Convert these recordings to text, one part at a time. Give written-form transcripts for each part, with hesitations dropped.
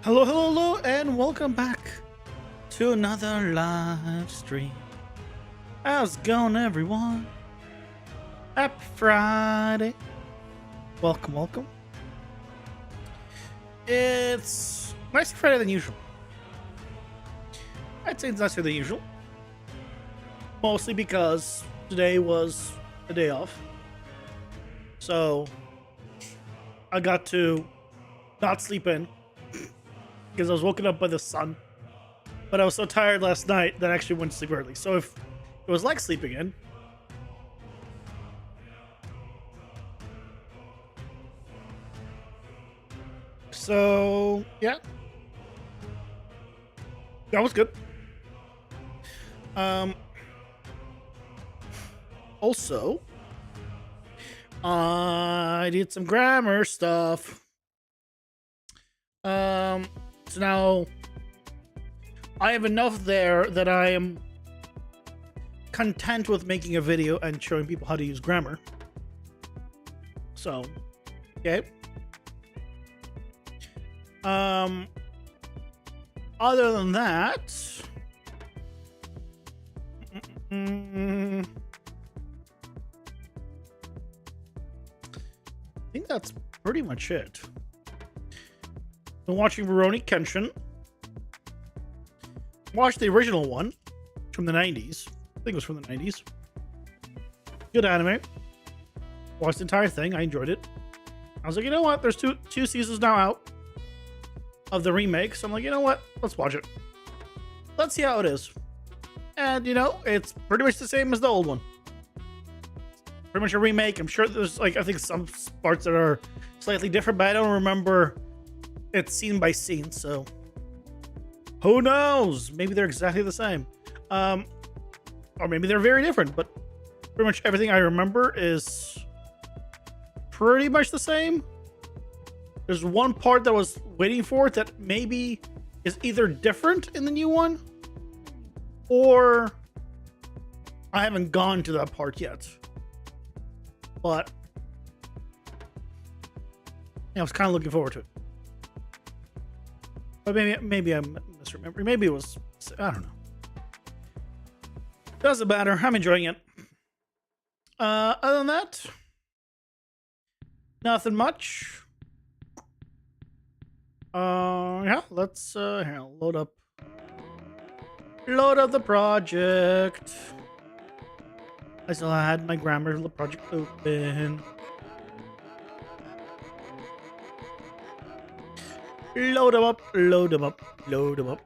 Hello, hello, hello, and welcome back to another live stream. How's it going, everyone? Happy Friday. Welcome, welcome. It's nicer Friday than usual. I'd say it's nicer than usual. Mostly because today was a day off. So I got to not sleep in because I was woken up by the sun. But I was so tired last night that I actually went to sleep early. So if it was like sleeping in, so yeah, that was good. Also, I did some grammar stuff. So now I have enough there that I am content with making a video and showing people how to use grammar. So, okay. Other than that, I think that's pretty much it. Been watching Rurouni Kenshin. Watched the original one from the 90s. I think it was from the 90s. Good anime. Watched the entire thing. I enjoyed it. I was like, you know what? There's two seasons now out of the remake. So I'm like, you know what? Let's watch it. Let's see how it is. And, you know, it's pretty much the same as the old one. Pretty much a remake. I'm sure there's, like, I think some parts that are slightly different, but I don't remember it scene by scene, so who knows? Maybe they're exactly the same. Or maybe they're very different, but pretty much everything I remember is pretty much the same. There's one part that I was waiting for that maybe is either different in the new one, or I haven't gone to that part yet. But yeah, I was kind of looking forward to it. But maybe I'm misremembering. Maybe it was, I don't know. Doesn't matter. I'm enjoying it. Other than that, nothing much. Yeah, let's here, load up the project. I still had my grammar project open. Load them up, load them up, load them up.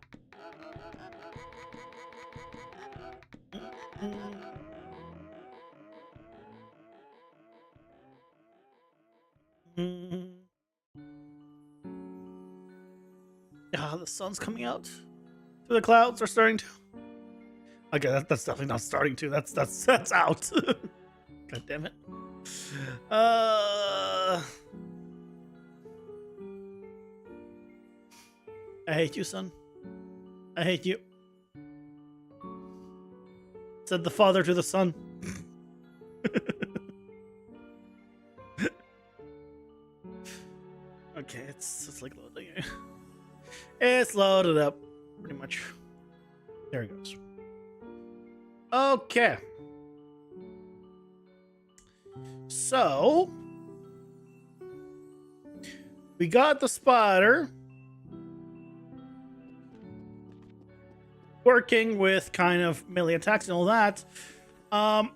Ah, the sun's coming out through the clouds are starting to. Okay, that's definitely not starting to. That's out. God damn it. I hate you, son. I hate you. Said the father to the son. Okay, it's like loading. It's loaded up, pretty much. There it goes. Okay. So we got the spider working with kind of melee attacks and all that. I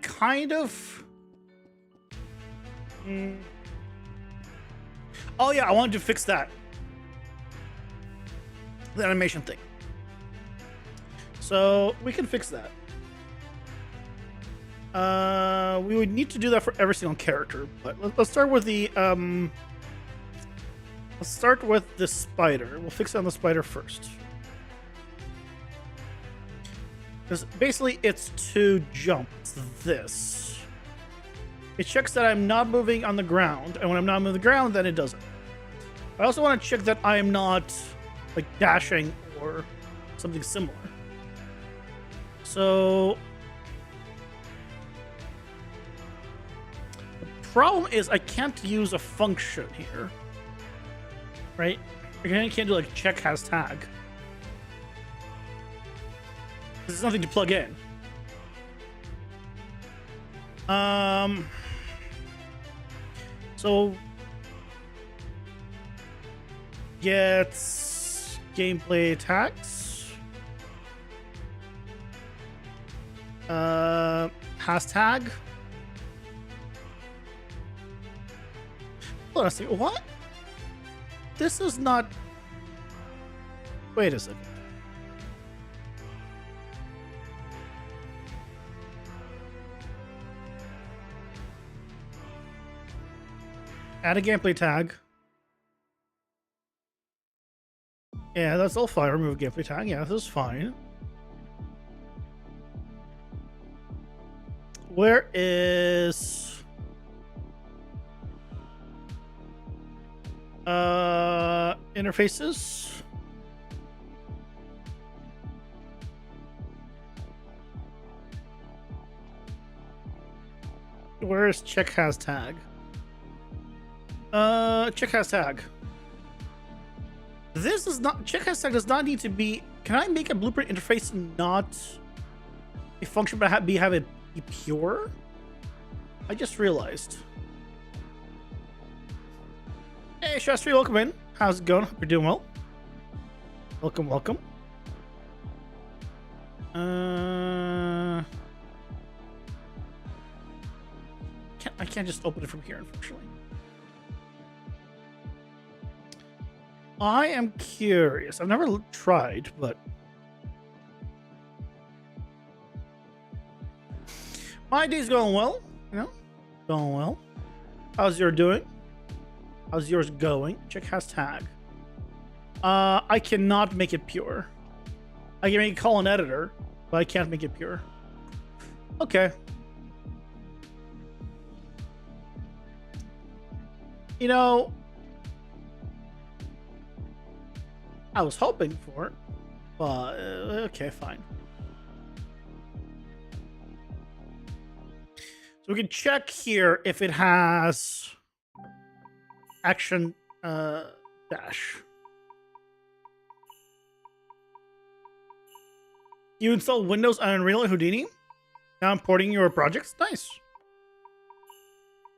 kind of... Oh yeah, I wanted to fix that. The animation thing. So we can fix that. We would need to do that for every single character, but let's start with the let's start with the spider. We'll fix it on the spider first. Because basically it's to jump. It's this. It checks that I'm not moving on the ground, and when I'm not moving on the ground, then it doesn't. I also want to check that I am not like dashing or something similar. So problem is I can't use a function here. Right? I can't do like check has tag. There's nothing to plug in. So gets gameplay tags. Hashtag. Hold on a second. What? This is not. Wait a second. Add a gameplay tag. Yeah, that's all fine. Remove a gameplay tag. Yeah, this is fine. Where is interfaces? Where is check has tag? Check has tag. This is not check has tag. Does not need to be. Can I make a blueprint interface not a function, but have it be pure? I just realized. Hey, Shastri, welcome in. How's it going? Hope you're doing well. Welcome, welcome. I can't just open it from here, unfortunately. I am curious. I've never tried, but my day's going well. You know, going well. How's yours doing? How's yours going? Check hashtag. I cannot make it pure. I can make it call an editor, but I can't make it pure. Okay. You know, I was hoping for it, but okay, fine. So we can check here if it has action dash. You install Windows on Unreal and Houdini? Now importing your projects? Nice.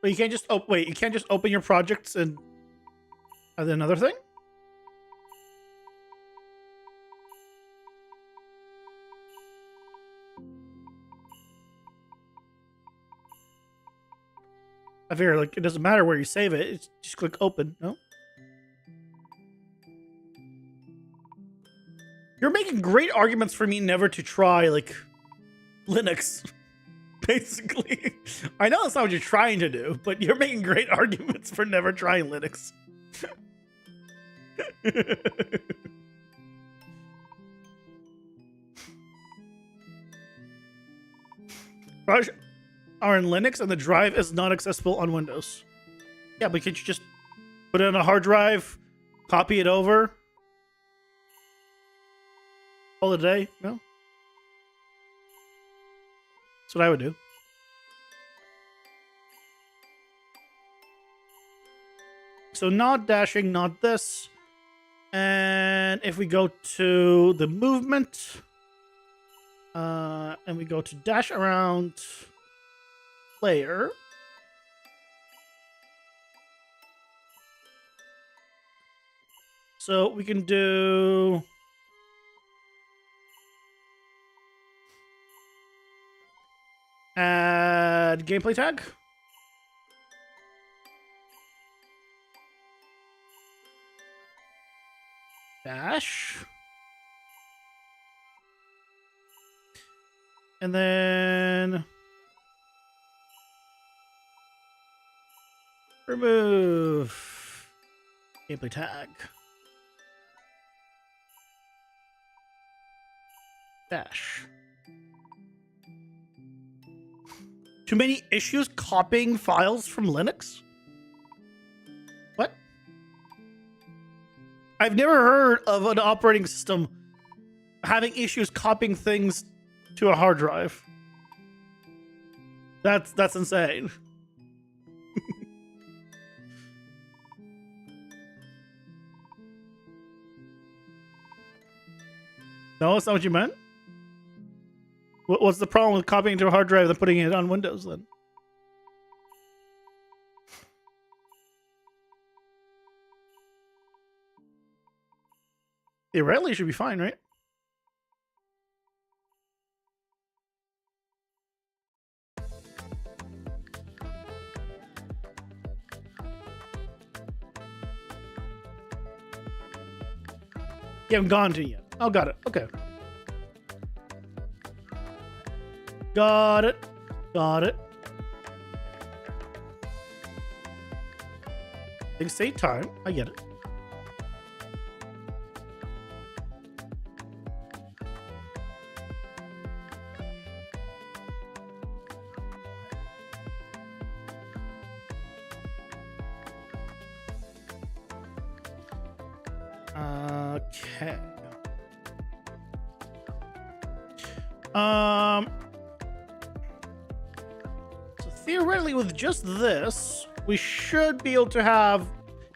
But you can't just wait, you can't just open your projects and then another thing? I figure like it doesn't matter where you save it, it's just click open, no? You're making great arguments for me never to try like Linux. Basically, I know that's not what you're trying to do, but you're making great arguments for never trying Linux. Projects are in Linux and the drive is not accessible on Windows. Yeah, but can't you just put it on a hard drive, copy it over? All the day? No? That's what I would do. So not dashing, not this. And if we go to the movement, and we go to dash around player, so we can do add gameplay tag. Dash. And then remove gameplay tag. Dash. Too many issues copying files from Linux? What? I've never heard of an operating system having issues copying things to a hard drive. That's insane. No, that's not what you meant? What's the problem with copying to a hard drive and putting it on Windows then? Theoretically, it should be fine, right? You haven't gone to yet. Oh, got it. Okay. Got it. Got it. Things take time. I get it. Okay. So theoretically, with just this, we should be able to have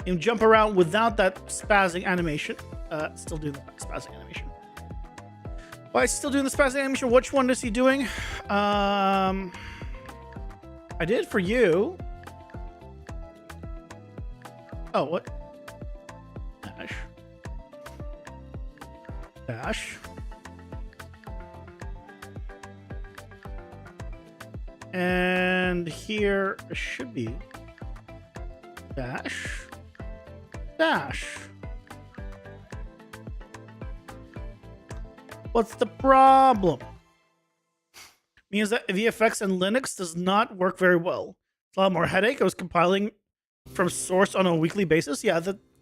him jump around without that spazzing animation. Still doing the spazzing animation. Why is he still doing the spazzing animation? Which one is he doing? I did for you. Oh, what? Dash. Dash. And here it should be dash. Dash. What's the problem? Means that VFX in Linux does not work very well. It's a lot more headache. I was compiling from source on a weekly basis. Yeah,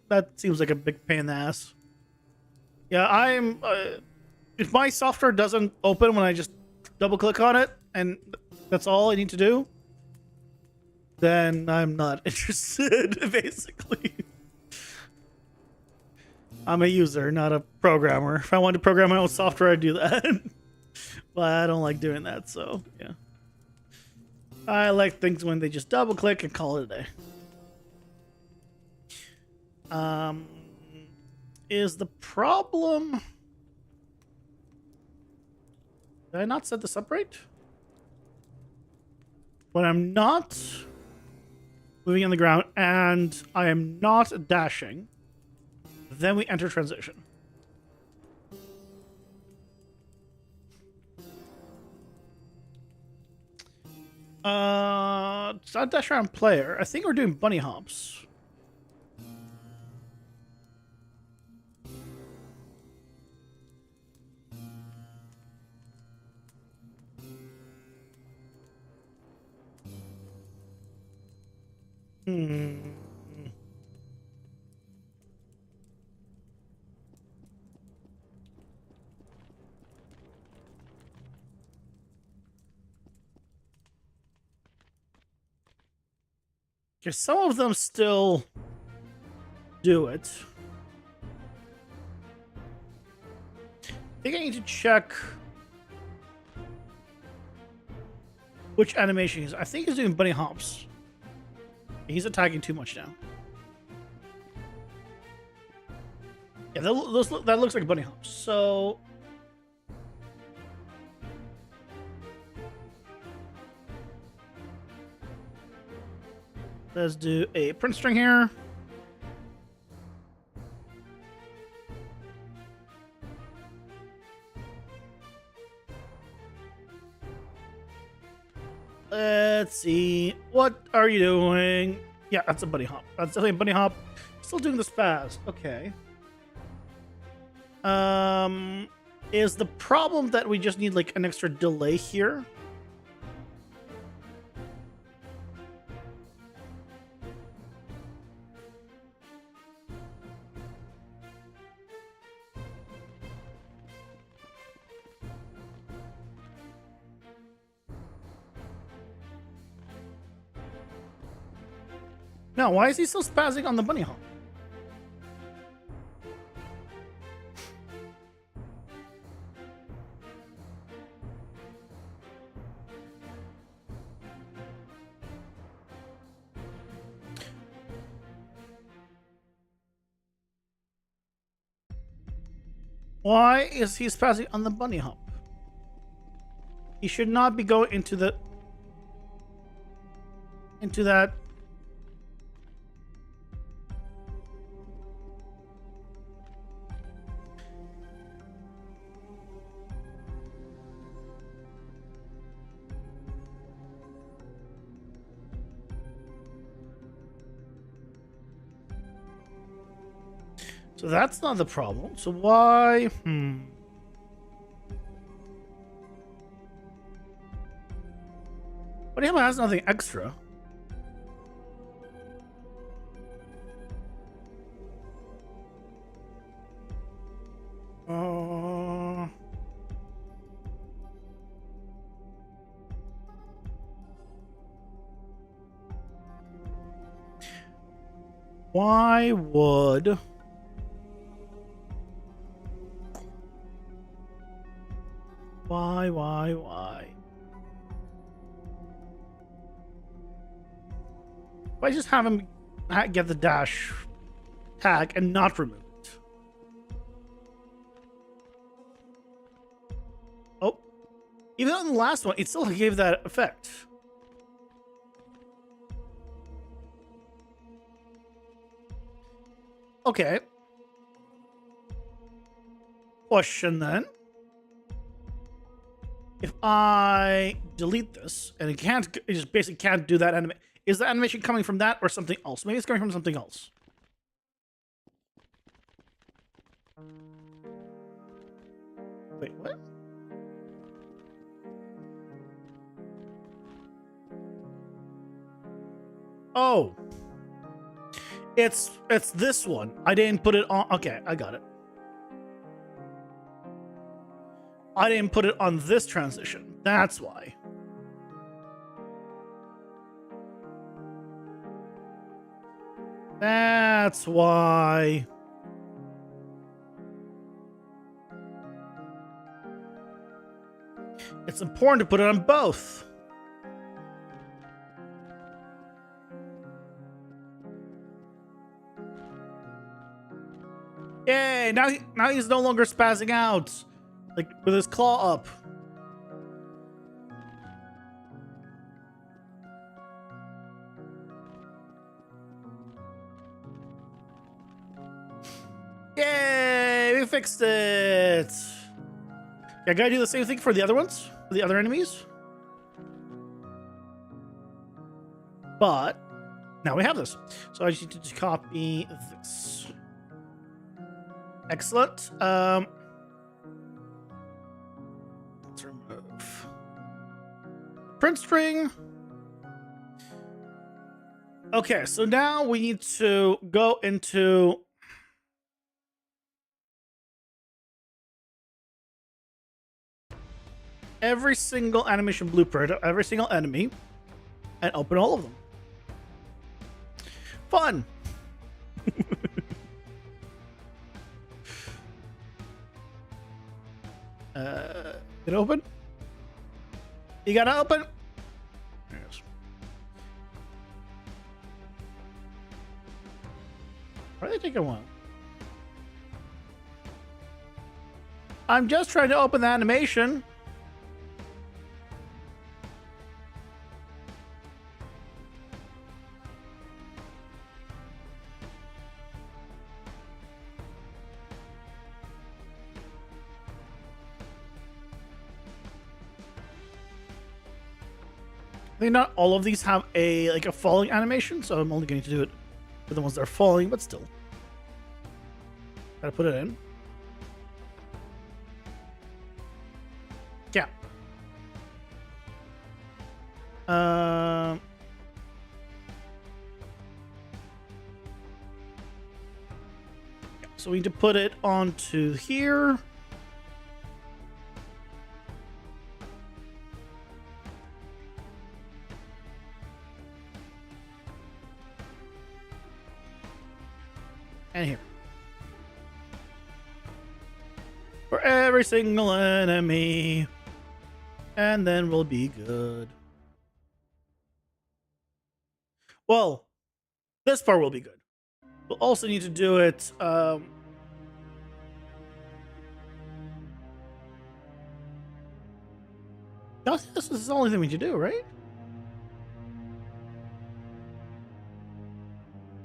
that seems like a big pain in the ass. Yeah, I'm. If my software doesn't open when I just double click on it, and that's all I need to do, then I'm not interested. Basically, I'm a user, not a programmer. If I wanted to program my own software, I'd do that. But I don't like doing that. So yeah, I like things when they just double click and call it a day. Is the problem... Did I not set this up right? When I'm not moving on the ground and I am not dashing, then we enter transition. It's not dash around player. I think we're doing bunny hops. Okay, some of them still do it. I think I need to check which animation he's. I think he's doing bunny hops. He's attacking too much now. Yeah, that looks like bunny hops. So let's do a print string here. Let's see. What are you doing? Yeah, that's a bunny hop. That's definitely a bunny hop. Still doing this fast. Okay. Is the problem that we just need like an extra delay here? No, why is he still spazzing on the bunny hop? Why is he spazzing on the bunny hop? He should not be going into that. So that's not the problem. So why? But him has nothing extra. Why would... Why? Why just have him get the dash tag and not remove it? Oh. Even on the last one, it still gave that effect. Okay. Question then. If I delete this and it just basically can't do that animation, is the animation coming from that or something else? Maybe it's coming from something else. Wait, what? Oh. It's this one. I didn't put it on. Okay, I got it. I didn't put it on this transition. That's why. That's why. It's important to put it on both. Yay! Now he's no longer spazzing out, like with his claw up. Yay! We fixed it. Yeah, gotta do the same thing for the other ones, for the other enemies. But now we have this, so I just need to copy this. Excellent. Let's remove print string. Okay, so now we need to go into every single animation blueprint of every single enemy and open all of them. Fun. It open? You gotta open? There it is. Why are they taking a while? I'm just trying to open the animation. I think not all of these have a falling animation, so I'm only going to do it for the ones that are falling, but still. Gotta put it in. Yeah. So we need to put it onto here. And here. For every single enemy. And then we'll be good. Well, this part will be good. We'll also need to do it No, this is the only thing we need to do, right?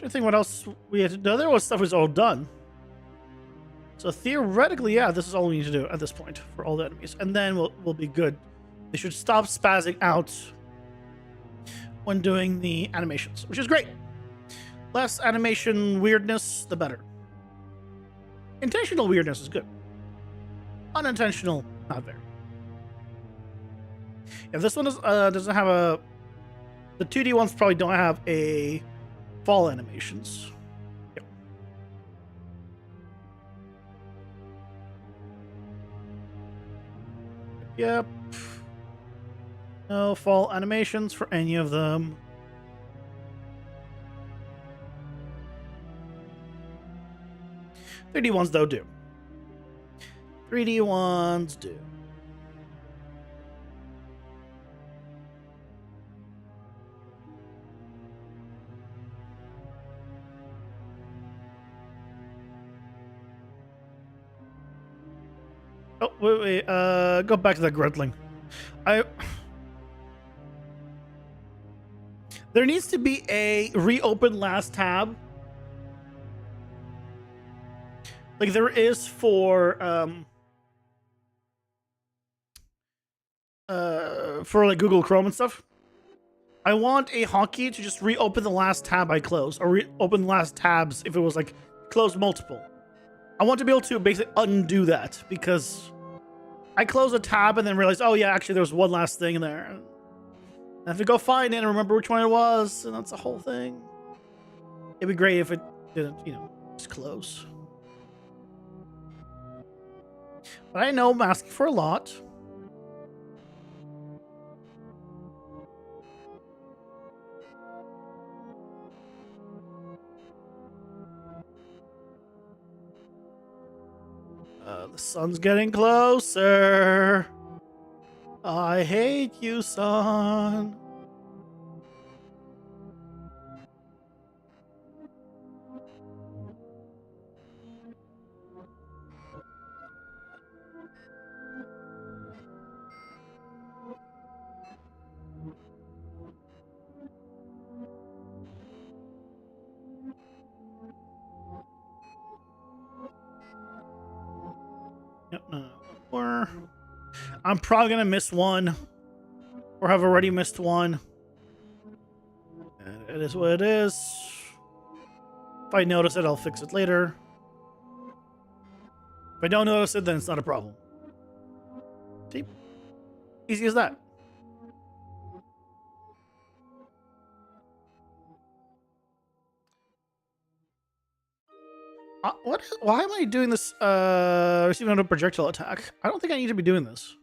I think what else we had to do. There was stuff was all done. So theoretically, yeah, this is all we need to do at this point for all the enemies. And then we'll be good. They should stop spazzing out when doing the animations, which is great. Less animation weirdness, the better. Intentional weirdness is good. Unintentional, not there. If this one doesn't have a... The 2D ones probably don't have a fall animations. Yep. No fall animations for any of them. .3D ones, though, do. 3D ones do. Oh, wait. Go back to that grunting. There needs to be a reopen last tab. Like there is for like Google Chrome and stuff. I want a hotkey to just reopen the last tab I closed, or reopen the last tabs if it was like closed multiple. I want to be able to basically undo that because I close a tab and then realize, oh yeah, actually there was one last thing in there. I have to go find it and remember which one it was, and that's the whole thing. It'd be great if it didn't, just close. But I know I'm asking for a lot. The sun's getting closer. I hate you, son. Or I'm probably gonna miss one, or have already missed one. And it is what it is. If I notice it, I'll fix it later. If I don't notice it, then it's not a problem. See? Easy as that. Why am I doing this? Receiving a projectile attack. I don't think I need to be doing this.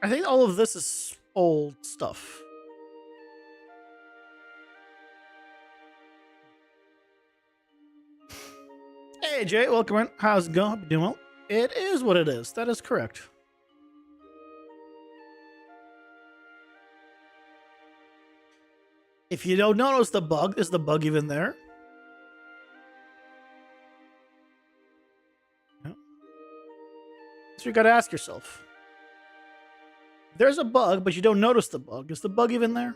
I think all of this is old stuff. Hey Jay, welcome in. How's it going? Hope you're doing well. It is what it is. That is correct. If you don't notice the bug, is the bug even there? Yeah. So you gotta ask yourself. There's a bug, but you don't notice the bug. Is the bug even there?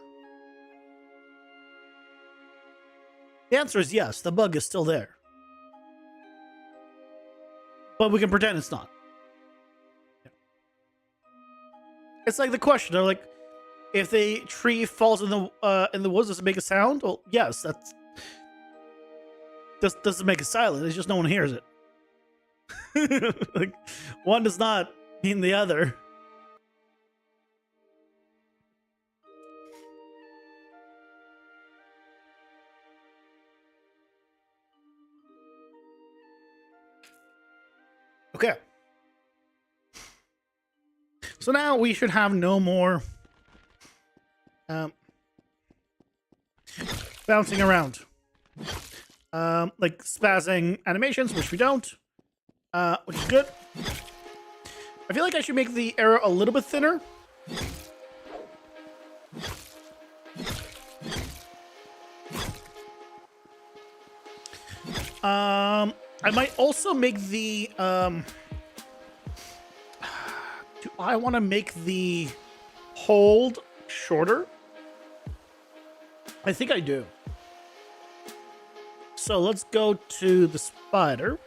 The answer is yes, the bug is still there. But we can pretend it's not. Yeah. It's like the question, they're like, if the tree falls in the woods, does it make a sound? Well, yes, that's doesn't make it silent. It's just no one hears it. Like one does not mean the other. Okay. So now we should have no more bouncing around. Like spazzing animations, which we don't. Which is good. I feel like I should make the arrow a little bit thinner. I might also make the Do I want to make the hold shorter? I think I do. So let's go to the spider.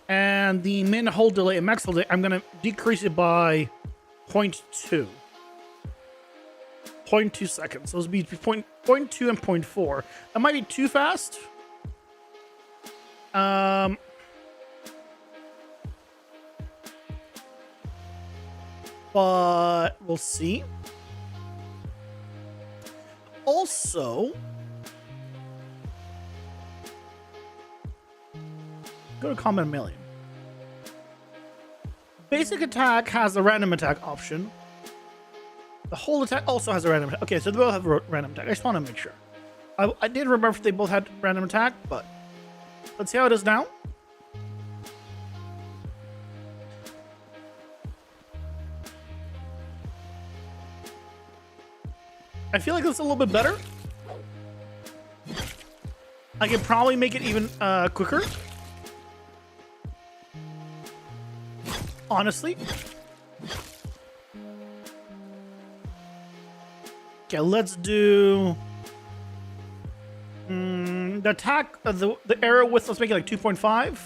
And the min hold delay and max hold delay, I'm going to decrease it by 0.2. 0.2 seconds. So it'll be 0.2 and 0.4. That might be too fast. But we'll see. Also, go to comment million. Basic attack has a random attack option. The whole attack also has a random attack. Okay, so they both have a random attack. I just want to make sure. I did remember if they both had random attack, but let's see how it is now. I feel like it's a little bit better. I could probably make it even quicker. Honestly. Okay, let's do the attack, the arrow width, let's make it like 2.5.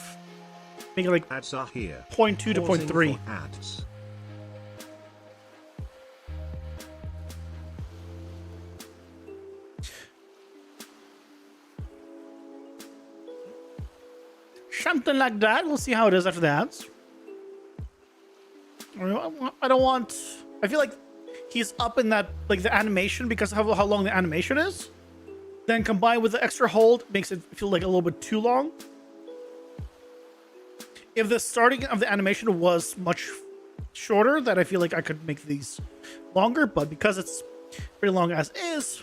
Make it like ads are here. 0.2 to 0.3. Ads. Something like that. We'll see how it is after the ads. I don't want... I feel like he's up in that, like, the animation because of how long the animation is. Then combined with the extra hold makes it feel like a little bit too long. If the starting of the animation was much shorter, then I feel like I could make these longer. But because it's pretty long as is,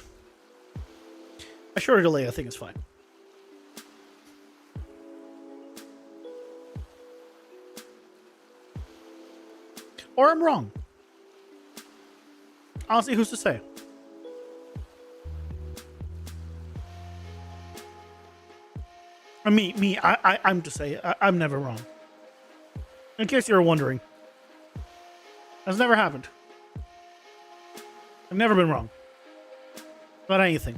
a shorter delay I think is fine. Or I'm wrong. Honestly, who's to say? I'm to say I'm never wrong. In case you were wondering, that's never happened. I've never been wrong about anything.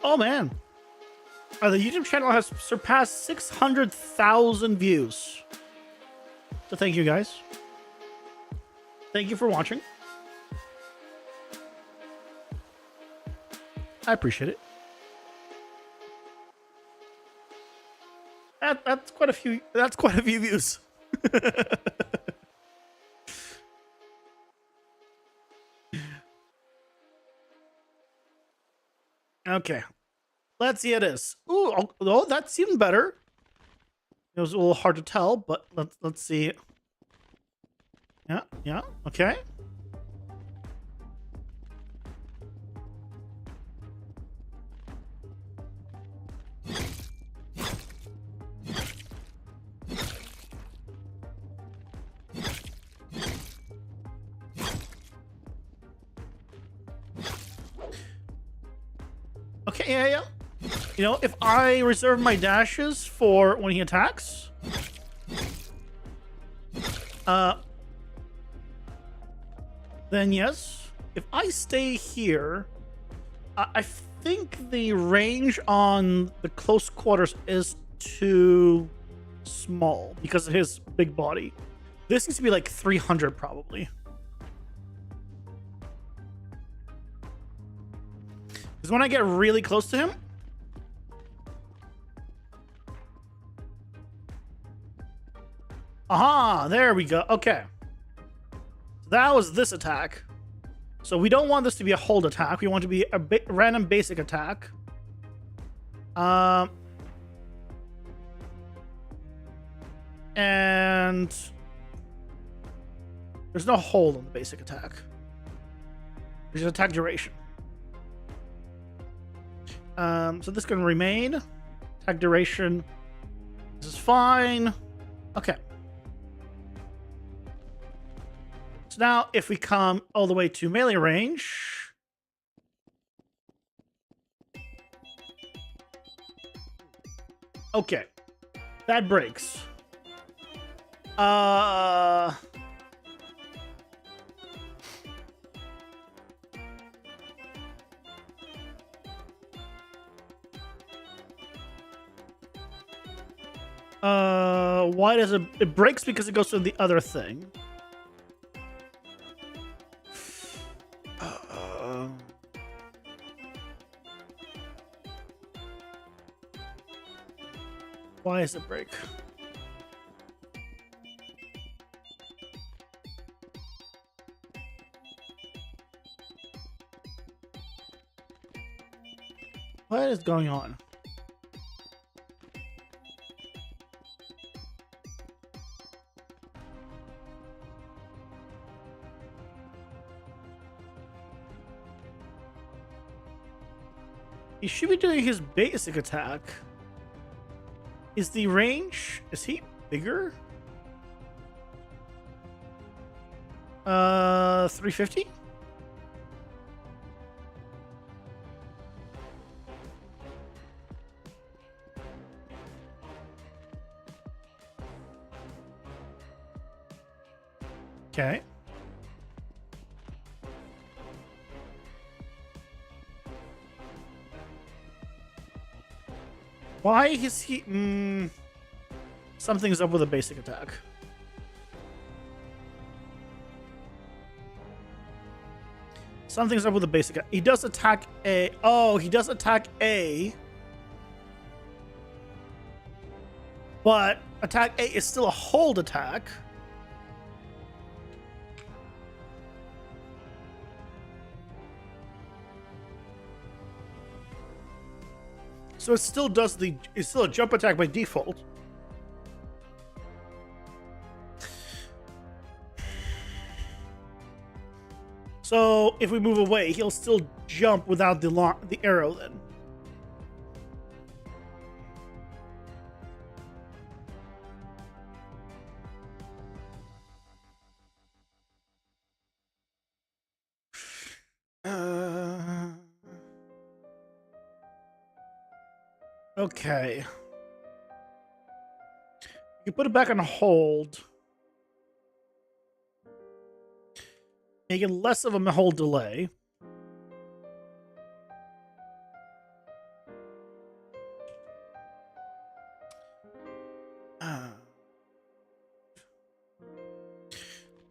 Oh man, the YouTube channel has surpassed 600,000 views. So thank you guys. Thank you for watching. I appreciate it. That's quite a few. That's quite a few views. Okay. Let's see how it is. Ooh, oh, that seemed better. It was a little hard to tell, but let's see. Yeah, okay. Okay, yeah. You know, if I reserve my dashes for when he attacks, then yes. If I stay here, I think the range on the close quarters is too small because of his big body. This needs to be like 300 probably. Because when I get really close to him, aha, there we go. Okay. That was this attack. So we don't want this to be a hold attack. We want it to be a random basic attack. And there's no hold on the basic attack. There's an attack duration. So this can remain. Attack duration This is fine. Okay. So now if we come all the way to melee range. Okay. That breaks. Why does it breaks because it goes to the other thing? Why does it break? What is going on? He should be doing his basic attack. Is the range... Is he bigger? 350? Okay. Why is he... Something's up with a basic attack. Something's up with the basic. He does attack A. Oh, he does attack A. But attack A is still a hold attack. So it still does the... It's still a jump attack by default. So if we move away, he'll still jump without the arrow then. Okay. You put it back on hold. Make it less of a hold delay.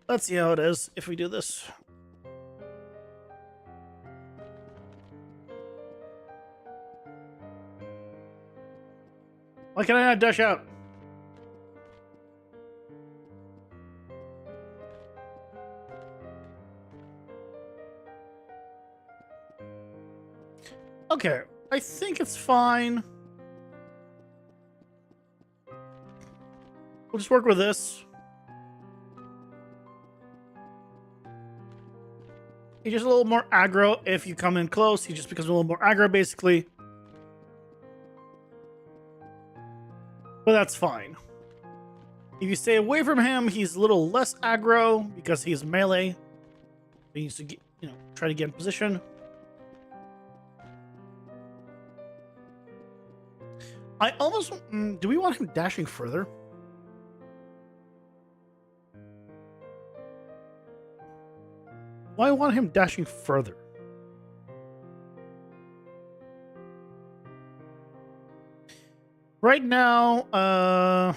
Let's see how it is if we do this. Why can I not dash out? Okay, I think it's fine. We'll just work with this. He just a little more aggro if you come in close. He just becomes a little more aggro, basically. But that's fine. If you stay away from him, he's a little less aggro because he's melee. He needs to get, try to get in position. I almost... do we want him dashing further? Why want him dashing further? Right now,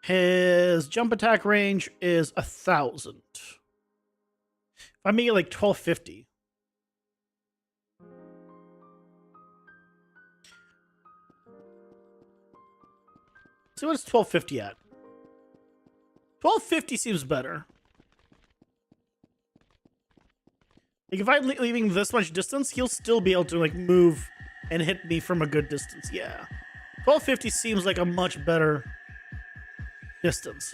his jump attack range is 1,000. If I make it like 1,250. See what is 1,250 at? 1,250 seems better. Like if I'm leaving this much distance, he'll still be able to like move and hit me from a good distance. Yeah. 1,250 seems like a much better distance.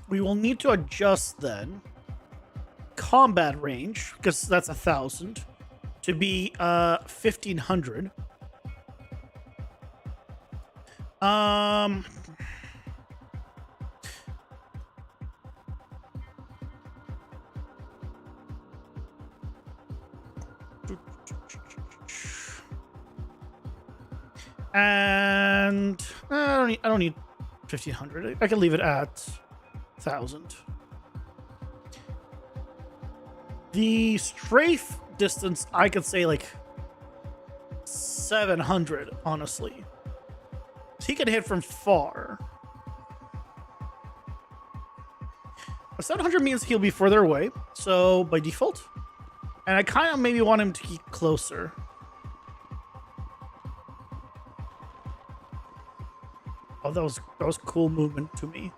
We will need to adjust then. combat range, because that's 1,000, to be 1,500. And I don't need 1,500. I can leave it at 1,000. The strafe distance, I could say like 700, honestly. He can hit from far. But 700 means he'll be further away, so by default. And I kind of maybe want him to keep closer. Oh, that was cool movement to me.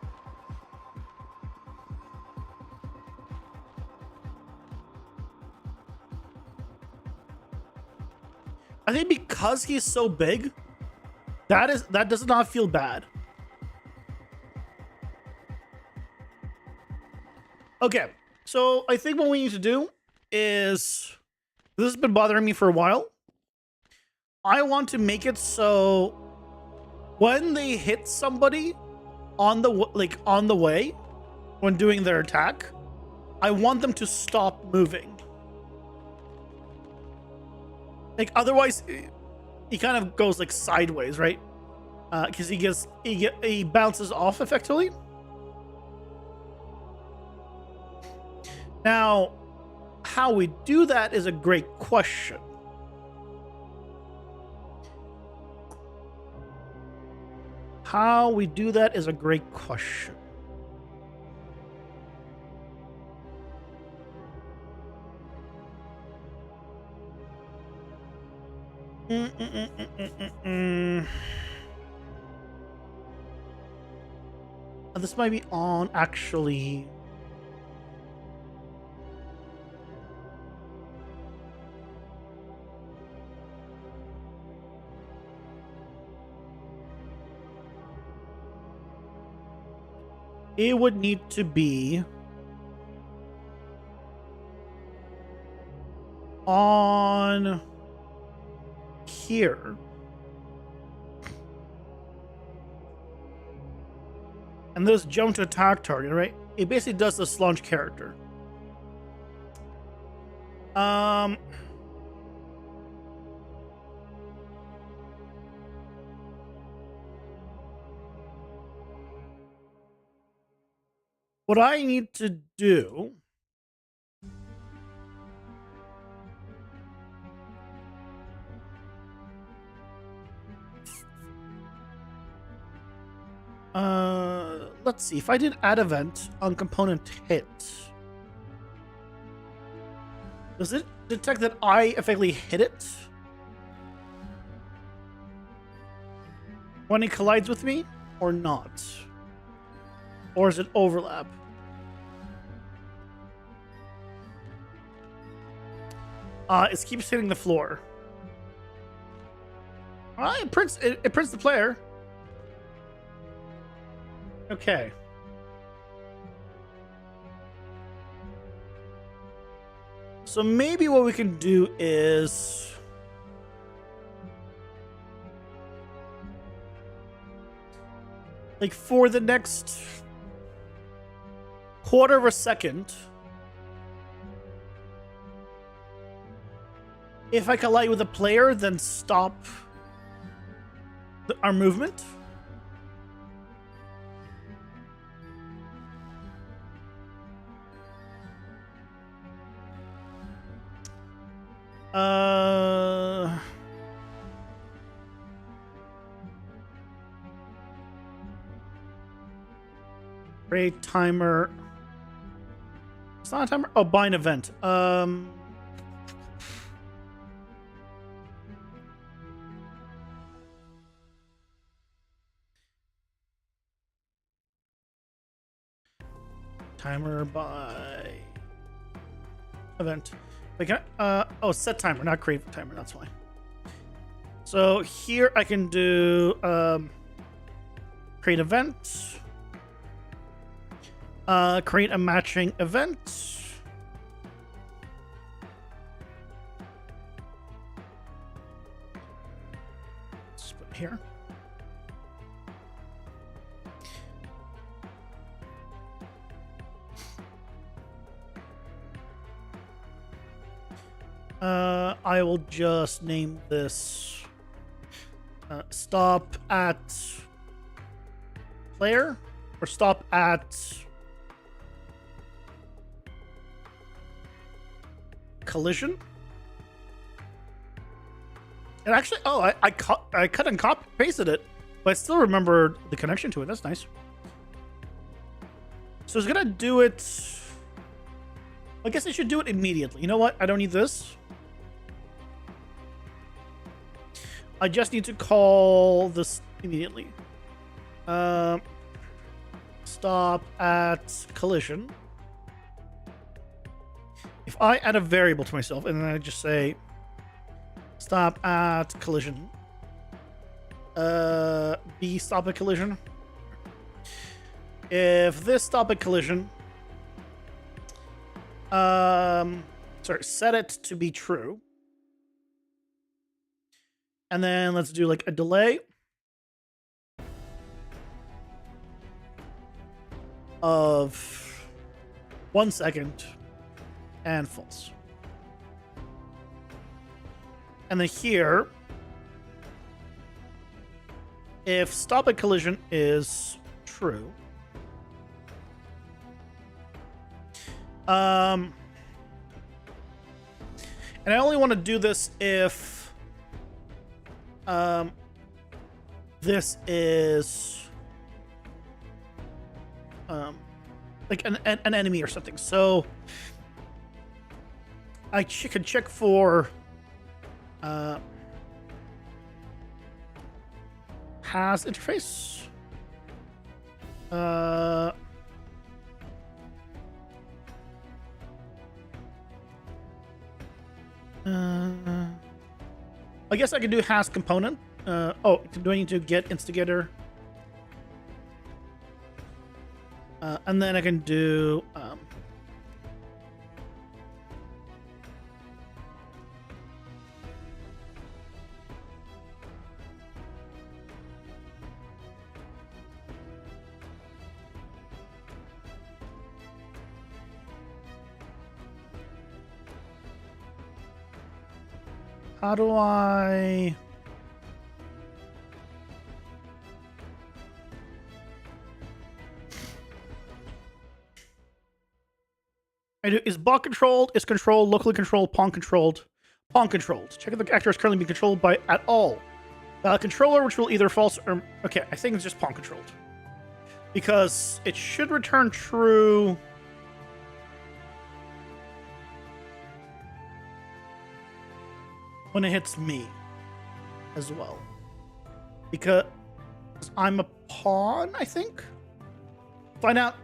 I think because he's so big, that does not feel bad. Okay, so I think what we need to do is, this has been bothering me for a while. I want to make it so when they hit somebody on the way when doing their attack, I want them to stop moving. Like otherwise, he kind of goes like sideways, right? Because he bounces off effectively. Now, how we do that is a great question. How we do that is a great question. This might be on actually. It would need to be on here. And this jump to attack target, right? It basically does this launch character. What I need to do let's see. If I did add event on component hit, does it detect that I effectively hit it when it collides with me or not? Or is it overlap? It keeps hitting the floor. It prints the player. Okay. So maybe what we can do is like for the next quarter of a second, if I collide with a player, then stop our movement. Create timer. It's not a timer. Oh, bind event. Timer by event. Like, oh, set timer, not create timer. That's why. So here I can do create event, create a matching event, here. I will just name this stop at player or stop at collision. And actually, oh, I cut and copy pasted it, but I still remember the connection to it. That's nice. So it's gonna do it. I guess I should do it immediately. You know what? I don't need this. I just need to call this immediately. Stop at collision. If I add a variable to myself and then I just say stop at collision. B stop at collision. If this stop at collision, sorry, set it to be true. And then let's do like a delay of 1 second and false. And then here, if stop at collision is true, and I only want to do this if this is like an enemy or something. So I can check for has interface. I guess I can do has component. Oh, do I need to get instigator? And then I can do how do I is bot controlled, is controlled, locally controlled, pawn controlled, pawn controlled. Check if the actor is currently being controlled by at all. Controller, which will either false or okay, I think it's just pawn controlled. Because it should return true. When it hits me as well. Because I'm a pawn, I think? Find out.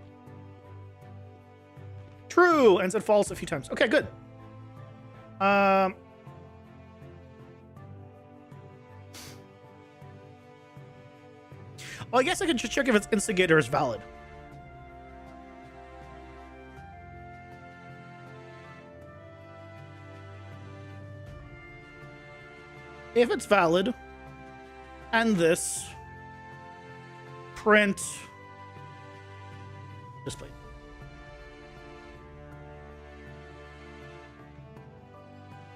True, and said false a few times. Okay, good. Well, I guess I can just check if its instigator is valid. If it's valid, and this print display.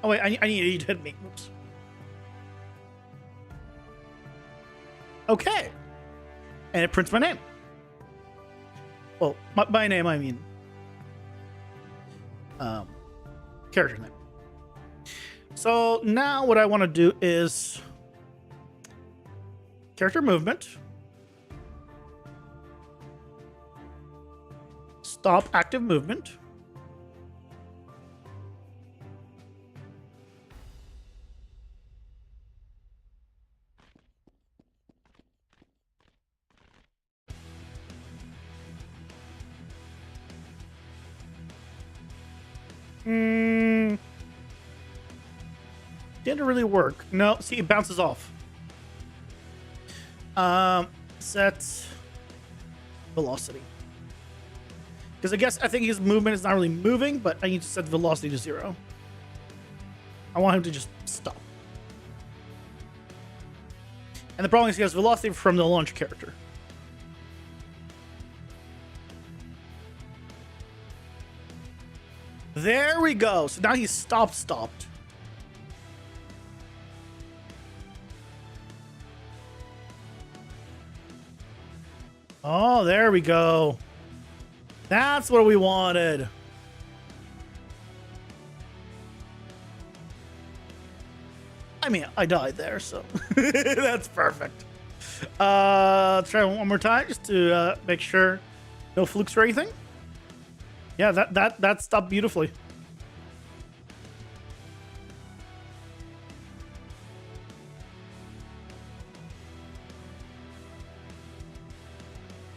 Oh wait, I need you to hit me. Oops. Okay, and it prints my name. Well, by name I mean character name. So now what I want to do is character movement, stop active movement, didn't really work. No, see, it bounces off. Set velocity. Because I think his movement is not really moving, but I need to set the velocity to 0. I want him to just stop. And the problem is he has velocity from the launch character. There we go. So now he's stopped. Oh, there we go. That's what we wanted. I mean, I died there, so that's perfect. Let's try one more time just to make sure no flukes or anything. Yeah, that stopped beautifully.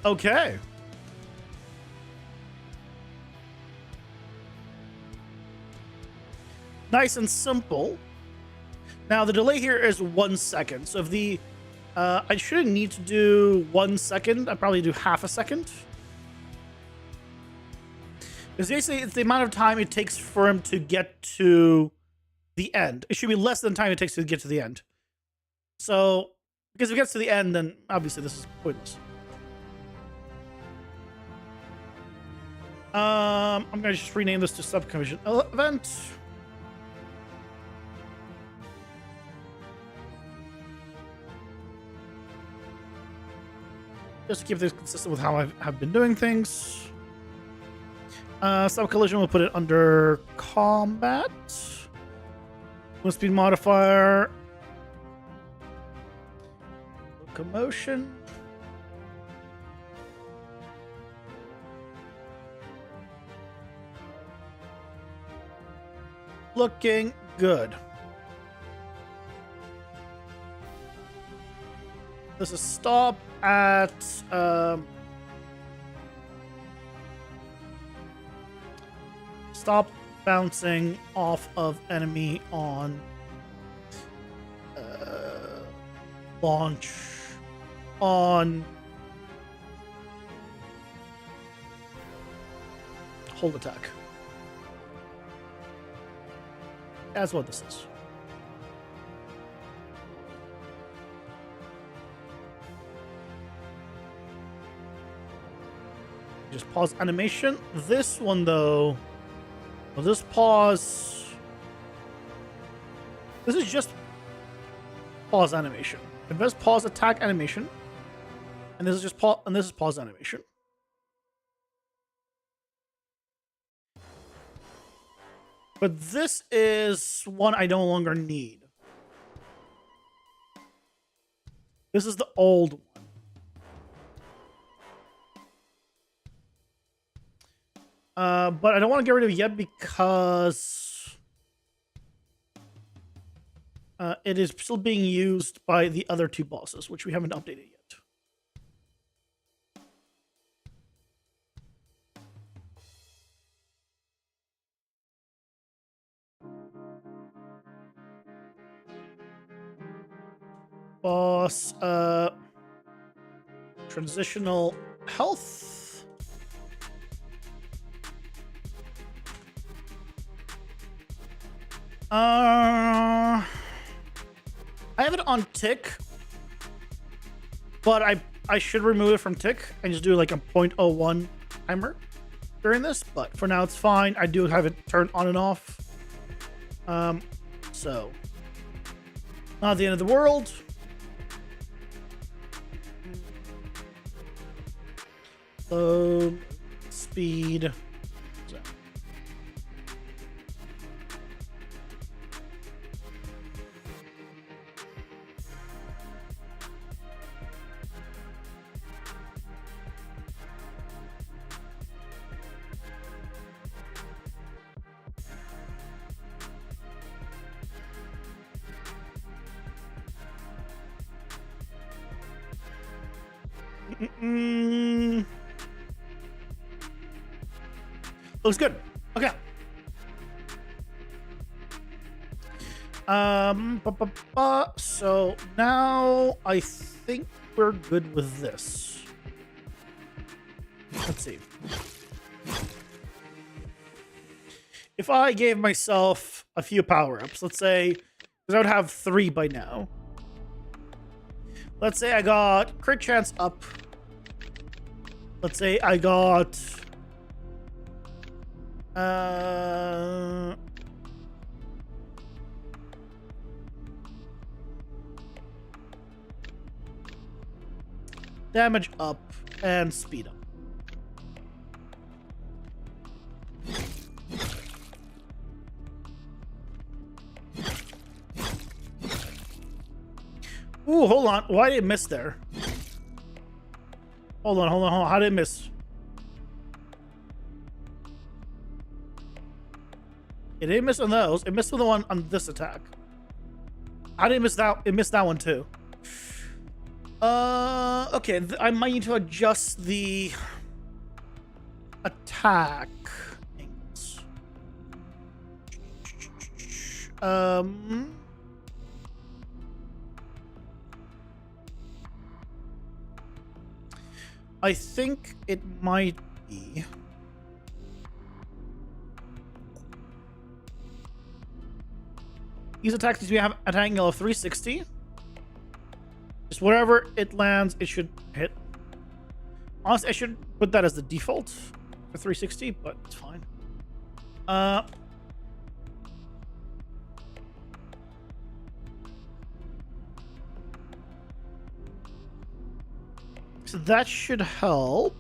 Okay. Nice and simple. Now the delay here is 1 second. So if the I shouldn't need to do 1 second. I'd probably do half a second. Because basically it's the amount of time it takes for him to get to the end. It should be less than the time it takes to get to the end. So, because if it gets to the end, then obviously this is pointless. I'm going to just rename this to subcommission event. Just to keep this consistent with how I have been doing things. Sub-collision, we'll put it under combat. Wind speed modifier. Locomotion. Looking good. This is stop at stop bouncing off of enemy on launch on hold attack. That's what this is. Just pause animation. This one though, will this pause? This is just pause animation. It does pause attack animation, and this is just pause, and this is pause animation. But this is one I no longer need. This is the old one. But I don't want to get rid of it yet because it is still being used by the other two bosses, which we haven't updated yet. Boss, transitional health. I have it on tick, but I should remove it from tick and just do like a 0.01 timer during this, but for now it's fine. I do have it turned on and off. So not the end of the world. Speed. So. Looks good. Okay. So now I think we're good with this. Let's see. If I gave myself a few power-ups, let's say, because I would have 3 by now. let's say I got crit chance up. Let's say I got damage up and speed up. Ooh, hold on. Why did it miss there? Hold on. How did it miss? It didn't miss on those. It missed on the one on this attack. How did it miss that? It missed that one too. Okay. I might need to adjust the attack angles. I think it might be these attacks need to have an angle of 360. Just wherever it lands, it should hit. Honestly, I should put that as the default for 360, but it's fine. So that should help.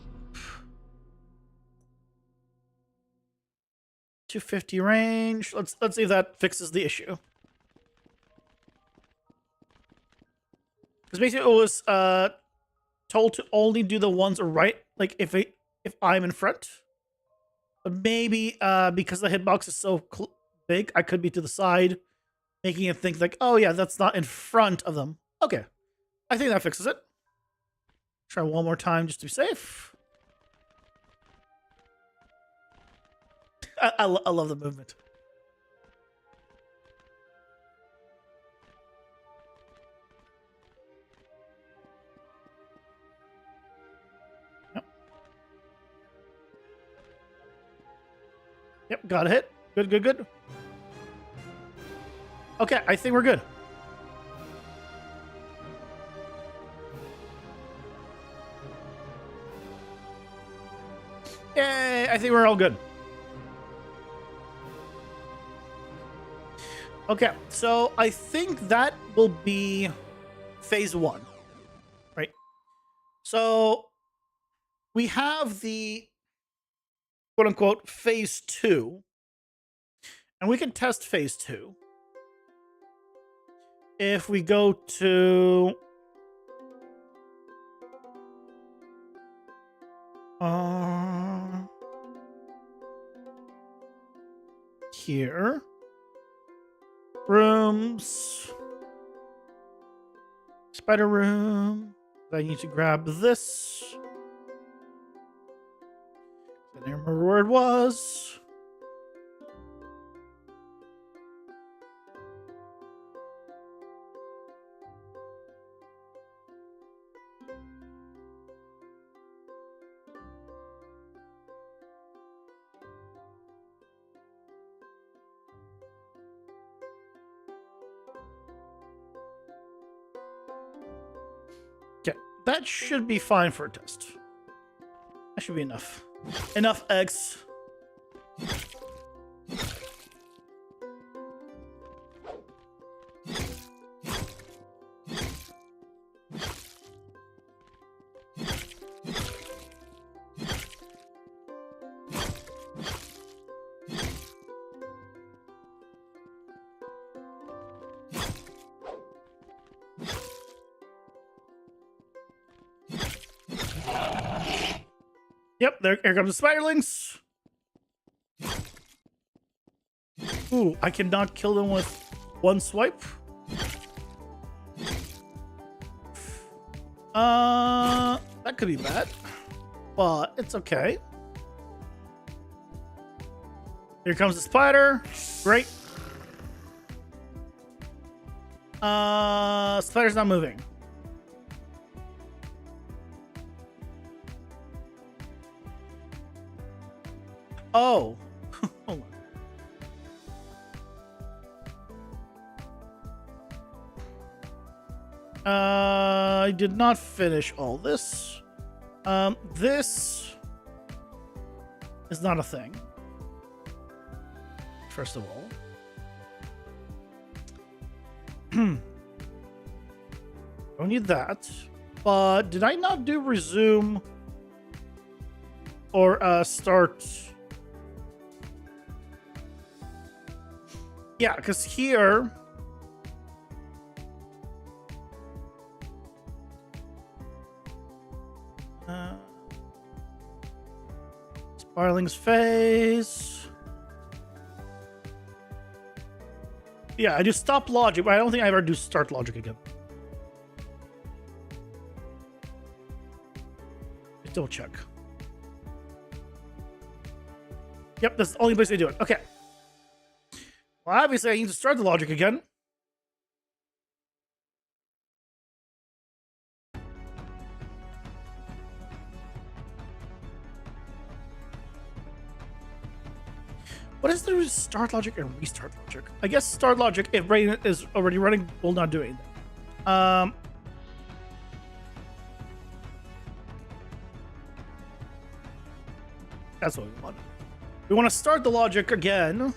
250 range. Let's see if that fixes the issue. Because basically it was told to only do the ones right, like if I'm in front. But maybe because the hitbox is so big, I could be to the side, making it think like, oh yeah, that's not in front of them. Okay, I think that fixes it. Try one more time just to be safe. I love the movement. Yep, got a hit. Good. Okay, I think we're good. Yay, I think we're all good. Okay, so I think that will be phase 1, right? So we have the quote-unquote phase 2, and we can test phase 2 if we go to here, rooms, spider room. I need to grab this. I don't remember where it was. Okay, that should be fine for a test. That should be enough. Enough eggs. Yep, here comes the spiderlings. Ooh, I cannot kill them with one swipe. That could be bad, but it's okay. Here comes the spider. Great. Spider's not moving. Oh. Hold on. I did not finish all this. This is not a thing. First of all. Don't need that. But did I not do resume or start? Yeah, because here Sparling's phase. Yeah, I do stop logic, but I don't think I ever do start logic again. Let's double check. Yep, that's the only place I do it. Okay. Well, obviously I need to start the logic again. What is the start logic and restart logic? I guess start logic, if brain is already running, will not do anything. That's what we want. We want to start the logic again.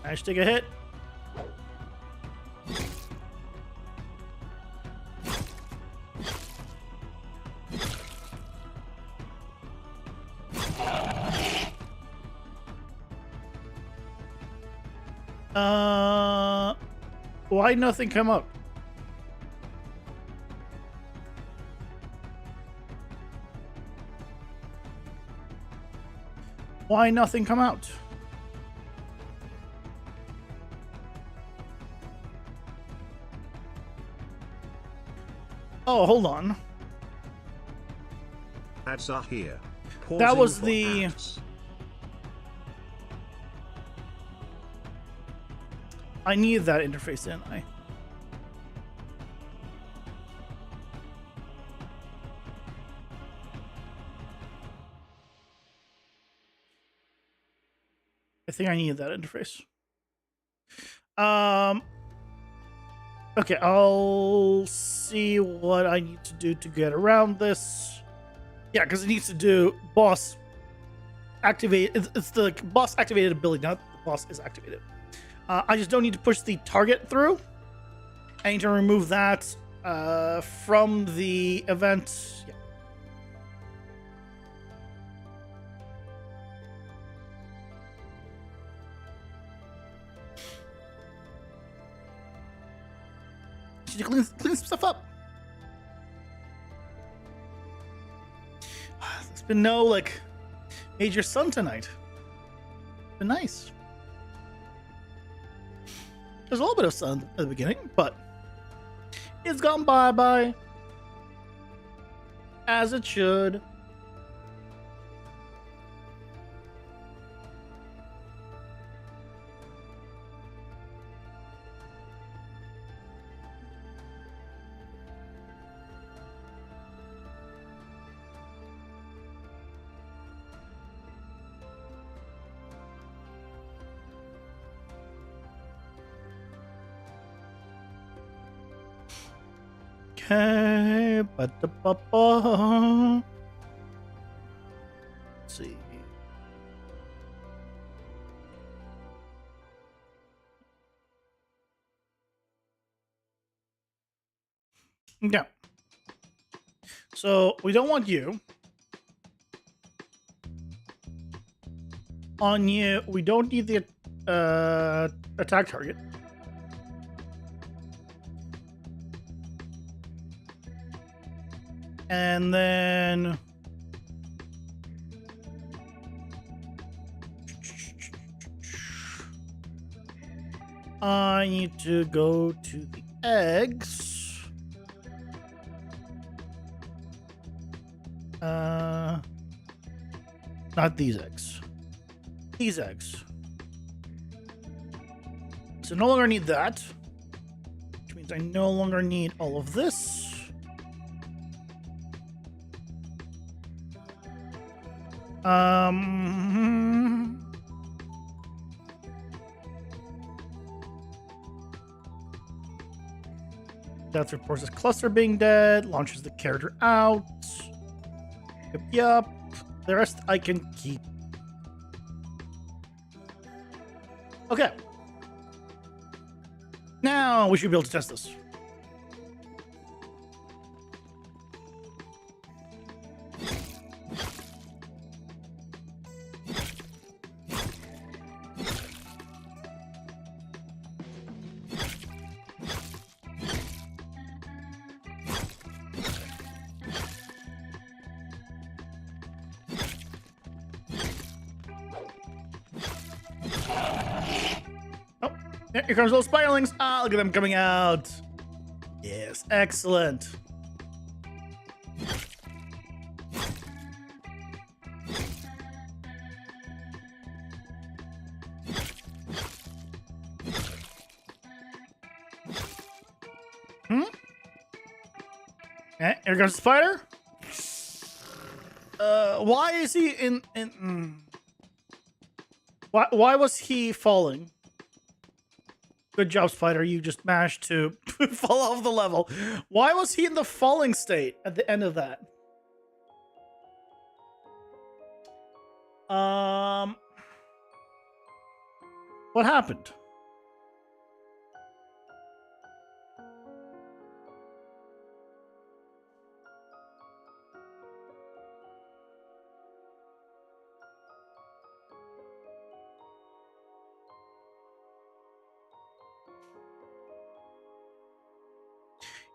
Nice, take a hit. Why nothing come up? Why nothing come out? Oh, hold on. Ads are here. That was the... ads. I need that interface, didn't I? I think I need that interface. Okay, I'll see what I need to do to get around this. Yeah, because it needs to do boss activate. It's the boss activated ability, not the boss is activated. I just don't need to push the target through. I need to remove that from the event. Yeah. Should you clean some stuff up? There's been no like major sun tonight. It's been nice. There's a little bit of sun at the beginning, but it's gone bye as it should. Okay, ba-da-ba-ba. Let's see. Yeah. So we don't want you. On you, we don't need the attack target. And then I need to go to the eggs. Not these eggs. These eggs. So no longer need that. means I no longer need all of this. Death reports this cluster being dead, launches the character out. Yep. The rest I can keep. Okay. Now we should be able to test this. Here comes those spiralings. Ah, look at them coming out. Yes, excellent. Okay, here comes the spider. Why is he in Why was he falling? Good job, Spider. You just managed to fall off the level. Why was he in the falling state at the end of that? What happened?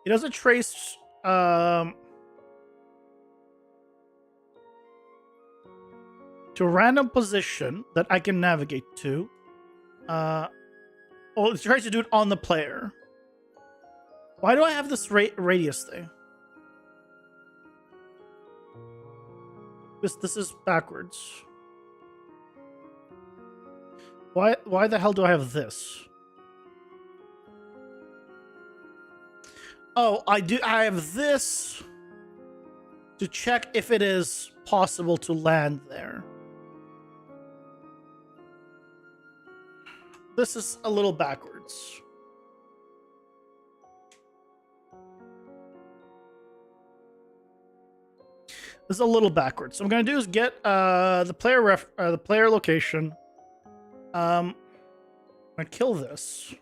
It doesn't trace to a random position that I can navigate to. Well, it tries to do it on the player. Why do I have this radius thing? This is backwards. Why the hell do I have this? Oh, I have this to check if it is possible to land there. This is a little backwards. This is a little backwards. So what I'm gonna do is get the player location. I'm gonna kill this.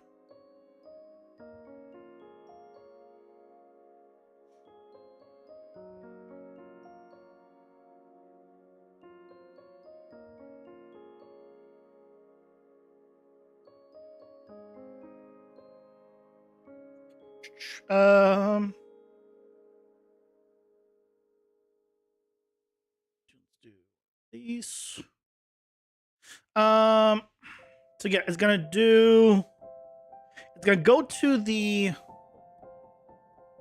Let's do these. So yeah, it's gonna go to the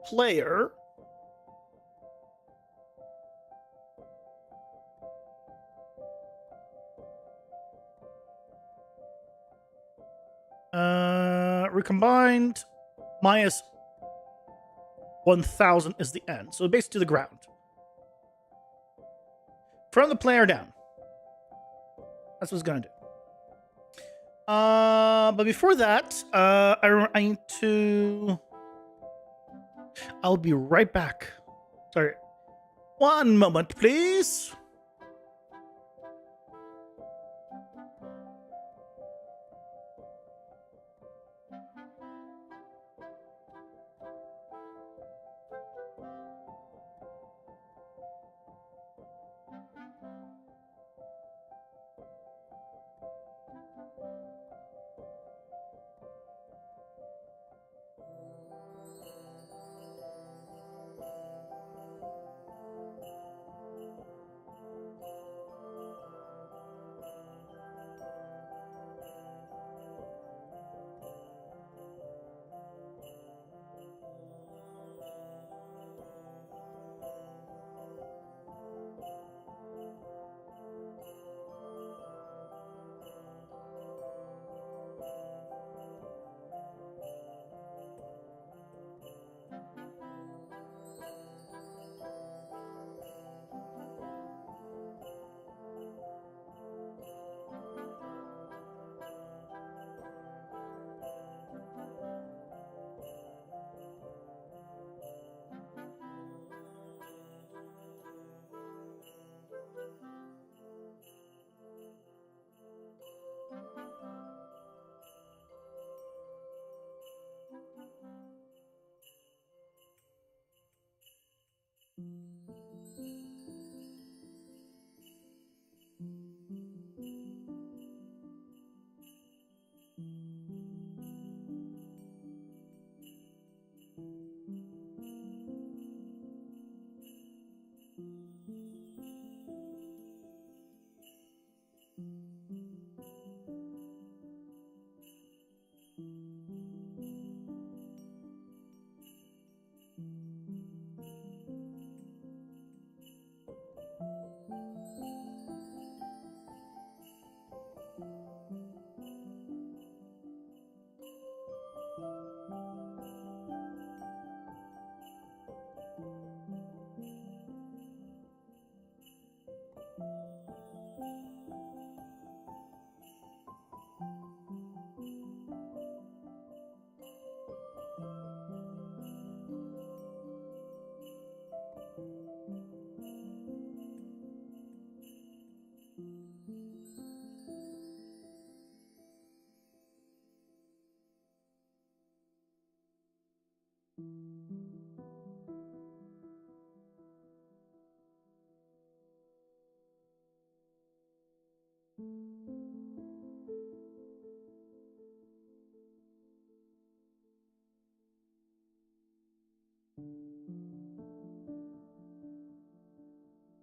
player. Recombined minus 1000 is the end. So basically to the ground. From the player down. That's what it's gonna do. But before that, I need to... I'll be right back. Sorry. One moment, please.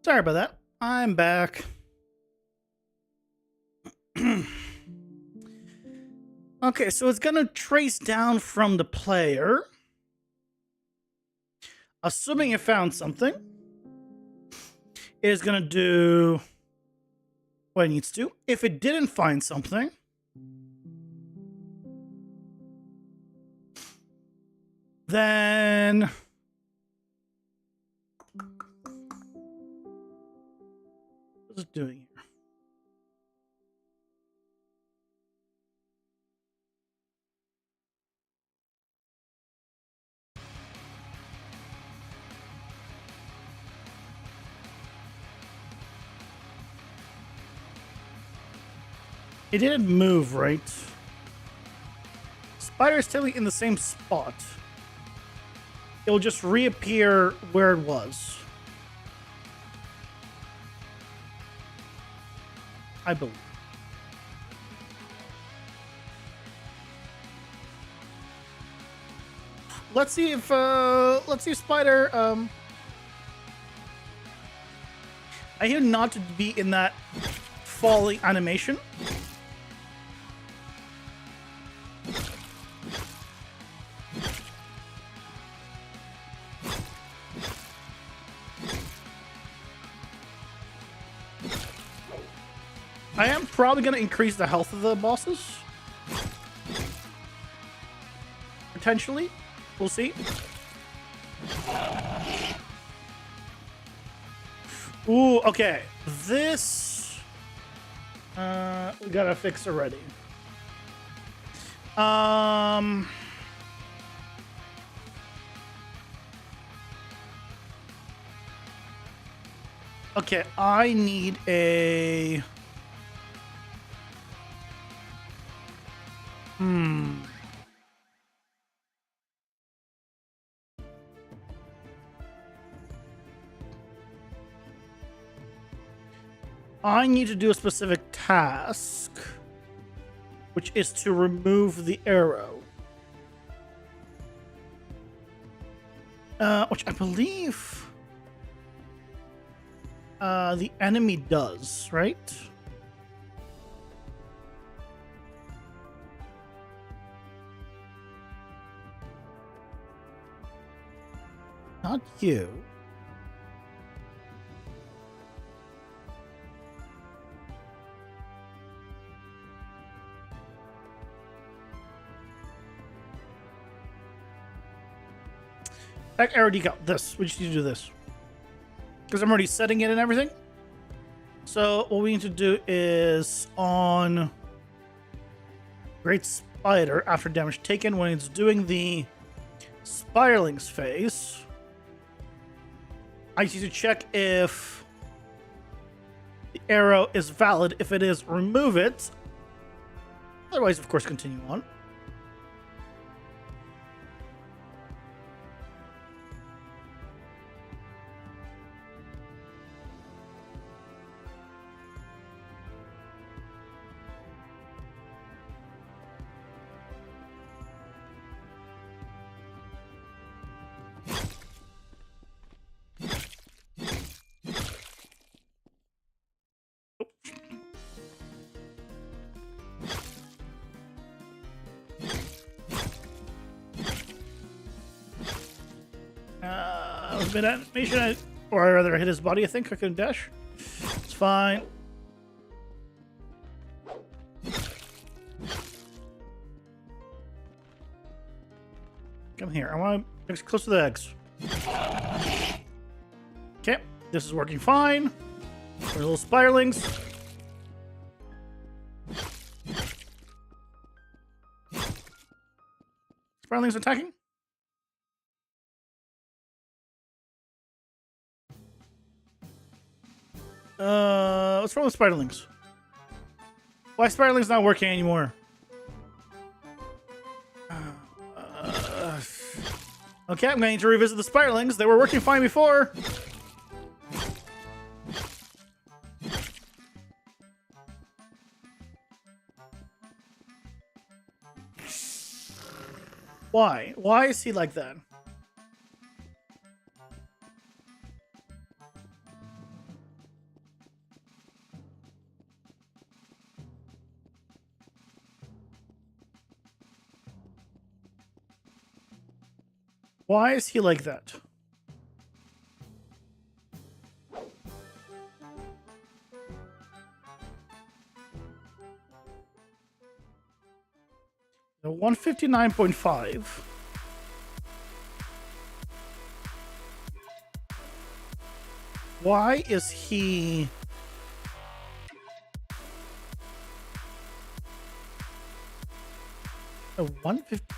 Sorry about that. I'm back. Okay, so it's gonna trace down from the player. Assuming it found something, it is gonna do what it needs to. If it didn't find something, then what's it doing here? It didn't move, right? Spider is still in the same spot. It will just reappear where it was. I believe. Let's see if Spider. I hear not to be in that falling animation. I am probably going to increase the health of the bosses. Potentially. We'll see. Ooh, okay. This... we gotta fix already. Okay, I need a... I need to do a specific task, which is to remove the arrow. Which I believe the enemy does, right? Not you. Arrow decal. This. We just need to do this. Because I'm already setting it and everything. So what we need to do is on Great Spider, after damage taken, when it's doing the Spiralings phase, I need to check if the arrow is valid. If it is, remove it. Otherwise, of course, continue on. Mid animation, or rather hit his body, I think. I couldn't dash. It's fine. Come here. I want to close to the eggs. Okay. This is working fine. Our little spiralings. Spiralings attacking. What's wrong with Spiderlings? Why Spiderlings not working anymore? Okay, I'm going to revisit the Spiderlings. They were working fine before. Why? Why is he like that? Why is he like that? The 159.5. Why is he... A 150...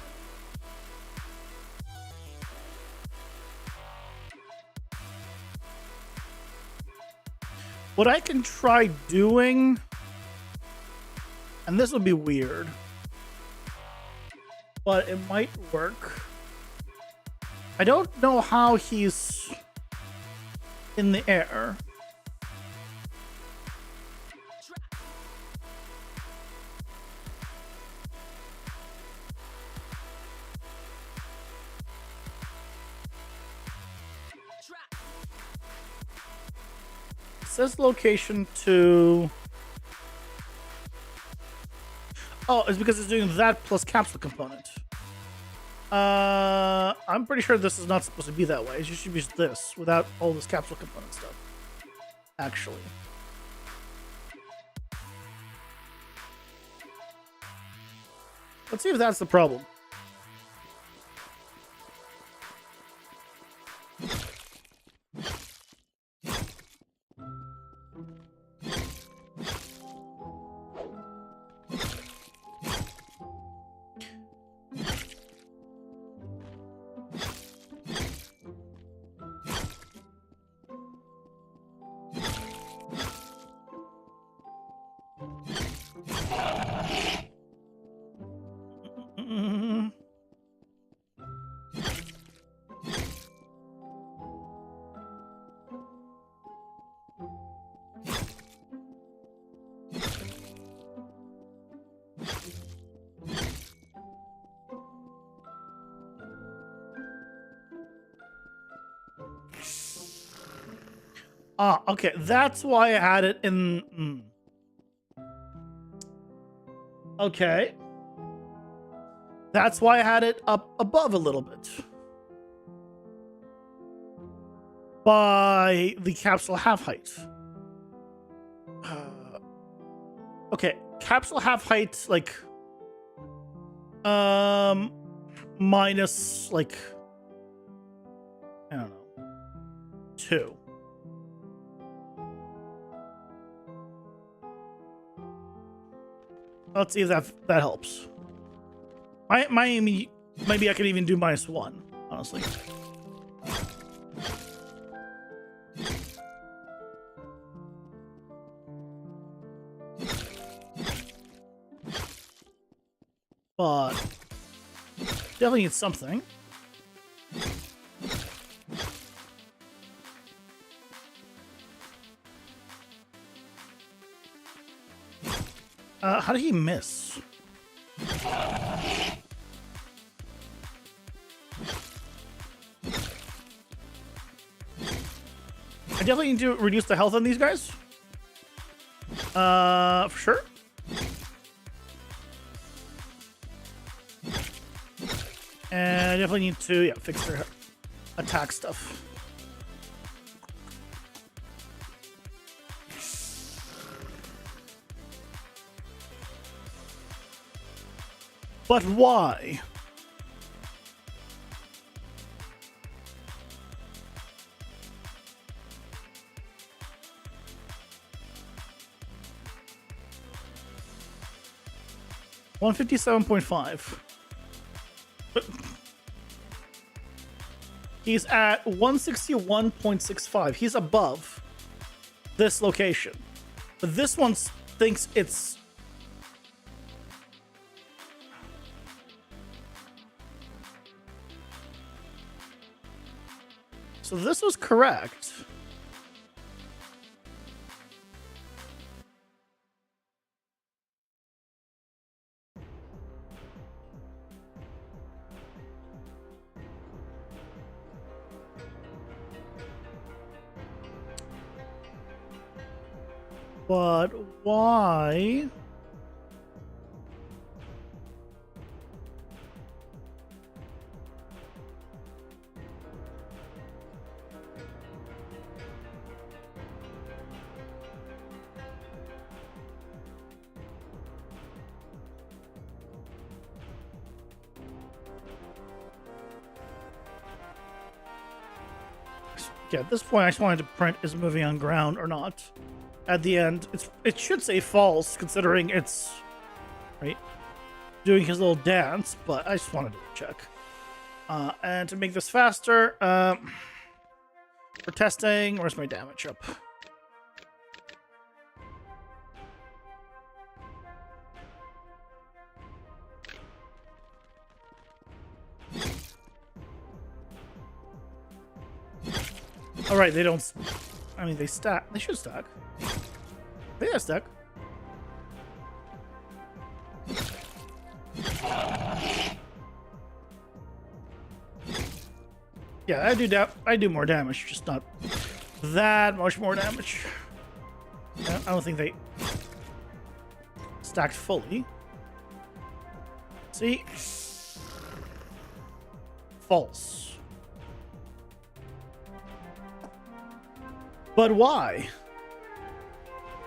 What I can try doing... And this will be weird. But it might work. I don't know how he's in the air. It says location to... Oh, it's because it's doing that plus capsule component. I'm pretty sure this is not supposed to be that way. It should be this without all this capsule component stuff. Actually. Let's see if that's the problem. Ah, okay. That's why I had it in... Okay. That's why I had it up above a little bit. By the capsule half height. Okay. Capsule half height, like... minus, like... I don't know. 2. Let's see if that helps. Maybe I can even do -1, honestly. But definitely need something. How did he miss? I definitely need to reduce the health on these guys. For sure. And I definitely need to, fix their attack stuff. But why? $157.5. He's at 161.65. He's above this location. But this one thinks it's... So this was correct. But why? Yeah, at this point, I just wanted to print is moving on ground or not. At the end, it should say false, considering it's right doing his little dance. But I just wanted to check. And to make this faster, for testing, where's my damage up? All right, they don't. I mean, they stack. They should stack. They have stack. Yeah, I do more damage, just not that much more damage. I don't think they stacked fully. See? False. But why?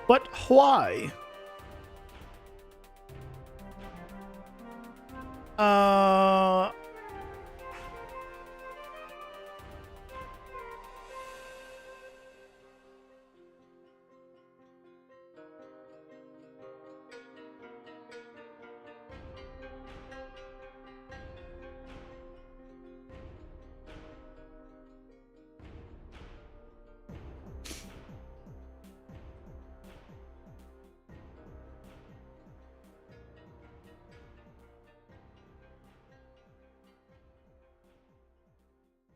But why?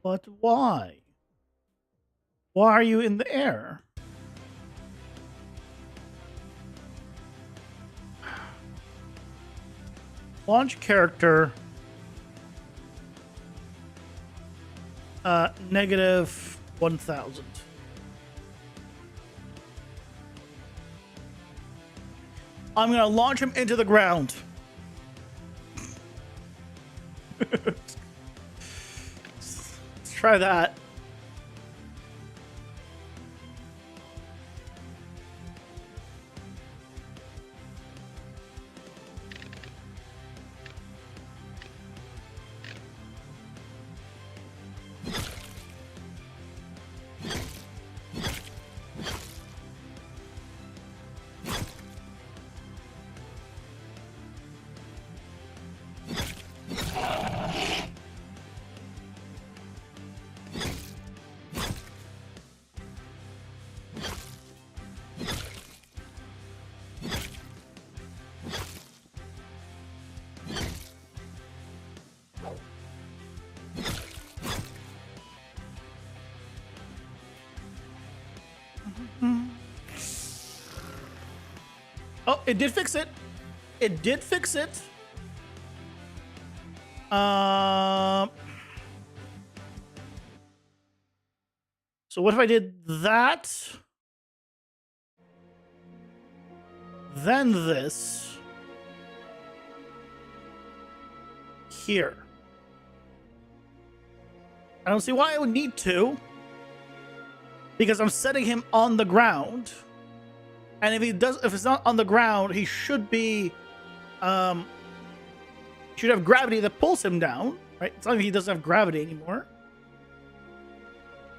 But why? Why are you in the air? Launch character. Negative 1,000. I'm gonna launch him into the ground. Let's try that. Oh, it did fix it. It did fix it. So what if I did that? Then this. Here. I don't see why I would need to. Because I'm setting him on the ground. And if it's not on the ground, he should be, should have gravity that pulls him down, right? It's not like he doesn't have gravity anymore.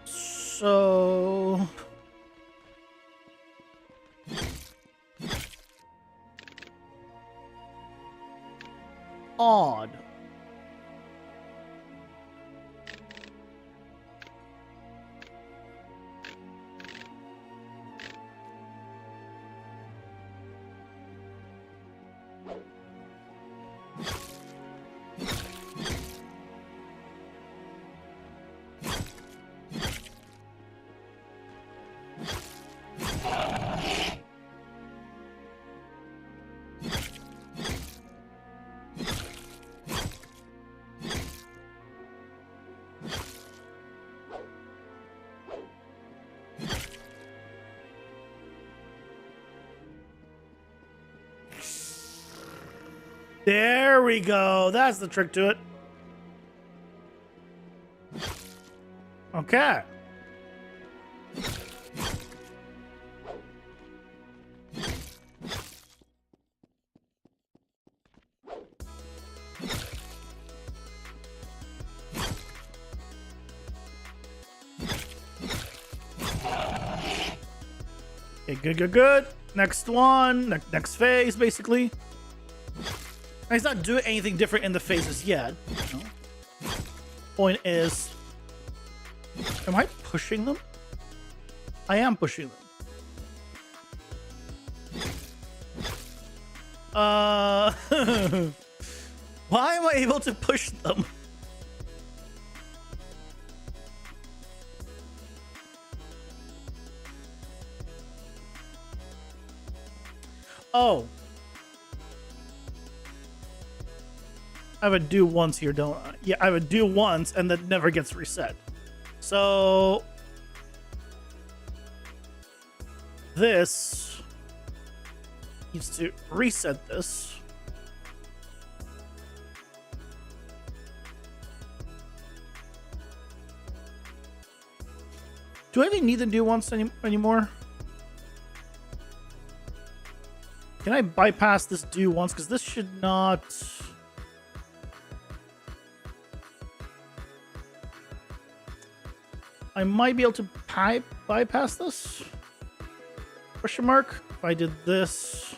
So, odd. There we go. That's the trick to it. Okay. Okay, good, good, good. Next one, next phase, basically. He's not doing anything different in the phases yet. No. Point is, am I pushing them? I am pushing them. Why am I able to push them? Oh. I would do once here, don't I? Yeah, I would do once and then never gets reset. So this needs to reset this. Do I even need to do once anymore? Can I bypass this do once? Because this should not... I might be able to bypass this? Question mark? If I did this...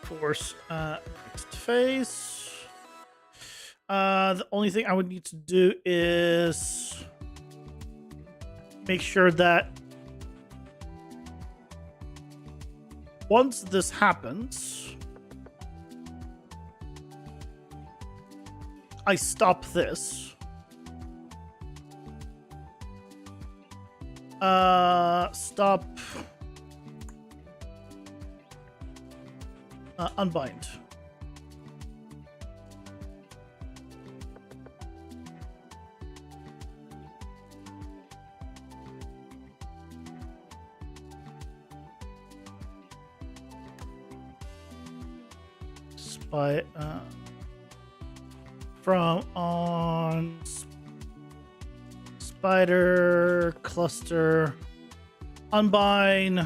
Force next phase. The only thing I would need to do is make sure that once this happens, I stop this. Stop. Unbind. From on spider cluster unbind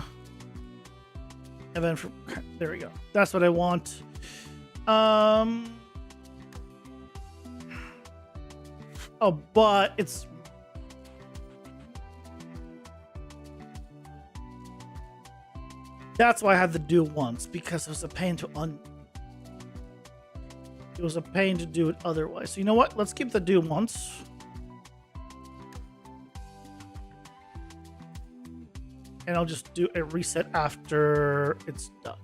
and then from there we go. That's what I want. Oh, but it's that's why I had to do once, because it was a pain to it was a pain to do it otherwise. So you know what? Let's keep the do once. And I'll just do a reset after it's done.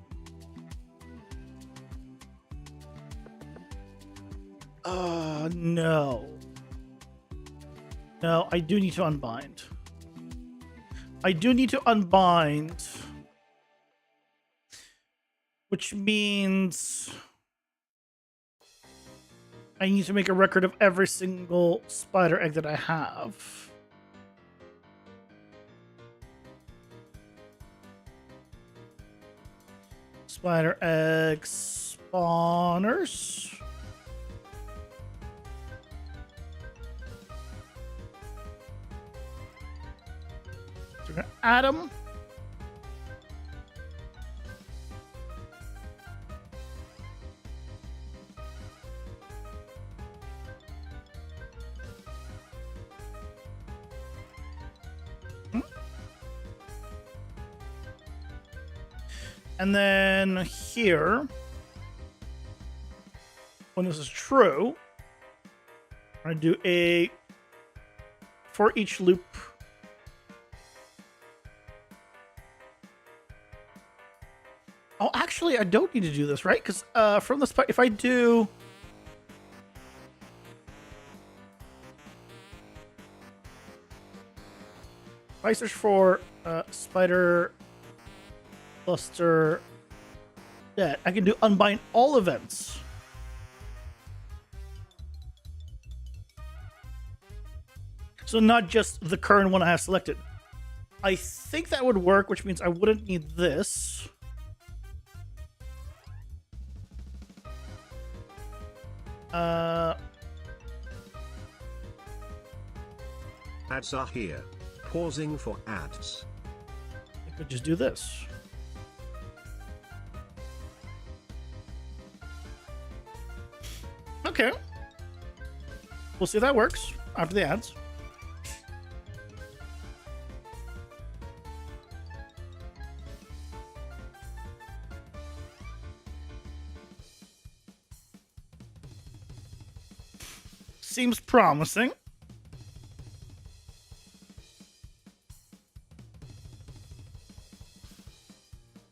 No. No, I do need to unbind. I do need to unbind. Which means I need to make a record of every single spider egg that I have. Spider egg spawners. So we're gonna add them. And then here, when this is true, I'm going to do a for each loop. Oh, actually, I don't need to do this, right? Because from the if I do... If I search for spider... cluster that I can do unbind all events. So not just the current one I have selected. I think that would work, which means I wouldn't need this. Ads are here. Pausing for ads. I could just do this. Okay. We'll see if that works after the ads. Seems promising.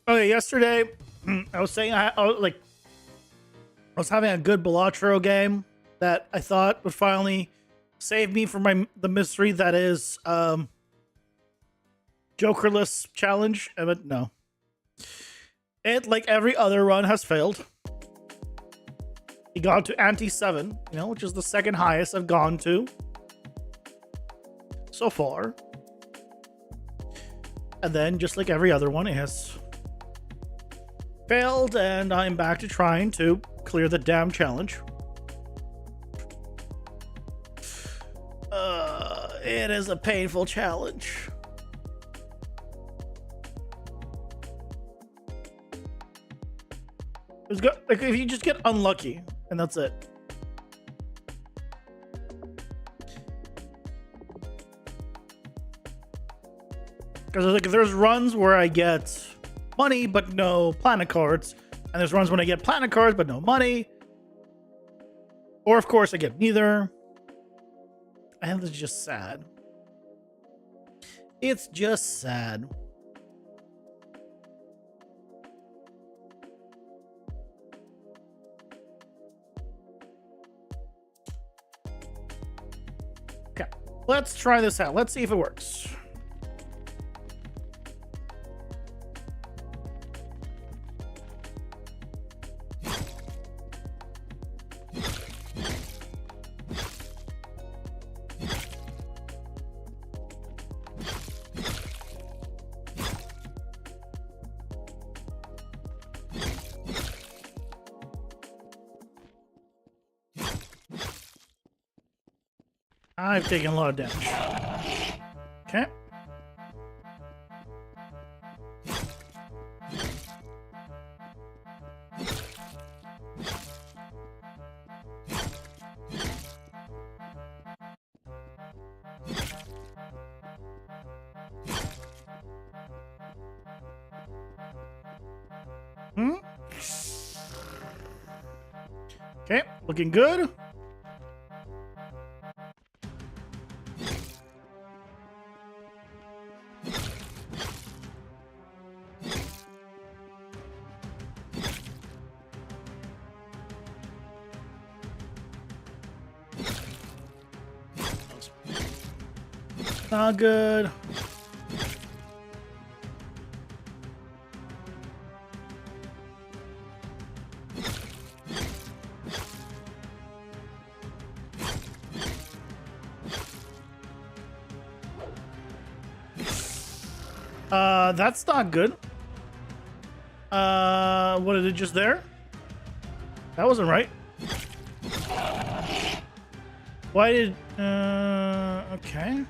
Okay, yesterday I was saying I was having a good Balatro game that I thought would finally save me from the misery that is Jokerless challenge, but no. It, like every other run, has failed. He got to ante 7, which is the second highest I've gone to so far. And then, just like every other one, it has failed, and I'm back to trying to clear the damn challenge. It is a painful challenge. Like, if you just get unlucky, and that's it. Because like, there's runs where I get money but no planet cards, and there's runs when I get planet cards but no money, or of course I get neither. And it's just sad. It's just sad. Okay, let's try this out. Let's see if it works. I've taken a lot of damage. Okay. Okay, looking good. Not good. That's not good. What is it just there? That wasn't right. Why did, okay.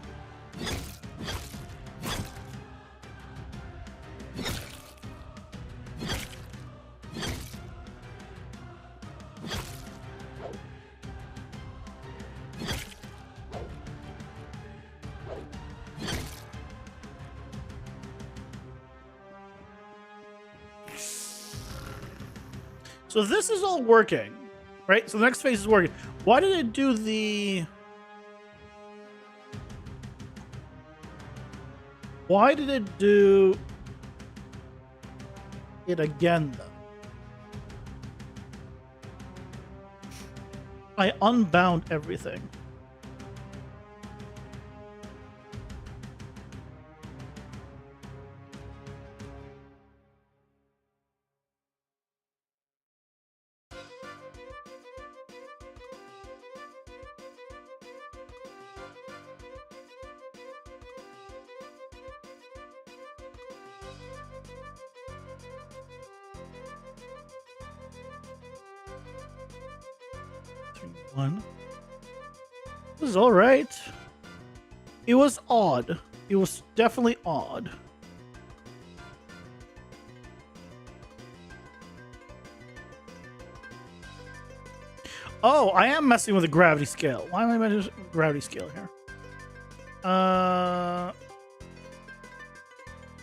So this is all working, right? So the next phase is working. Why did it do the... Why did it do it again, though? I unbound everything. 1. It was alright. It was odd. It was definitely odd. Oh, I am messing with the gravity scale. Why am I messing with the gravity scale here?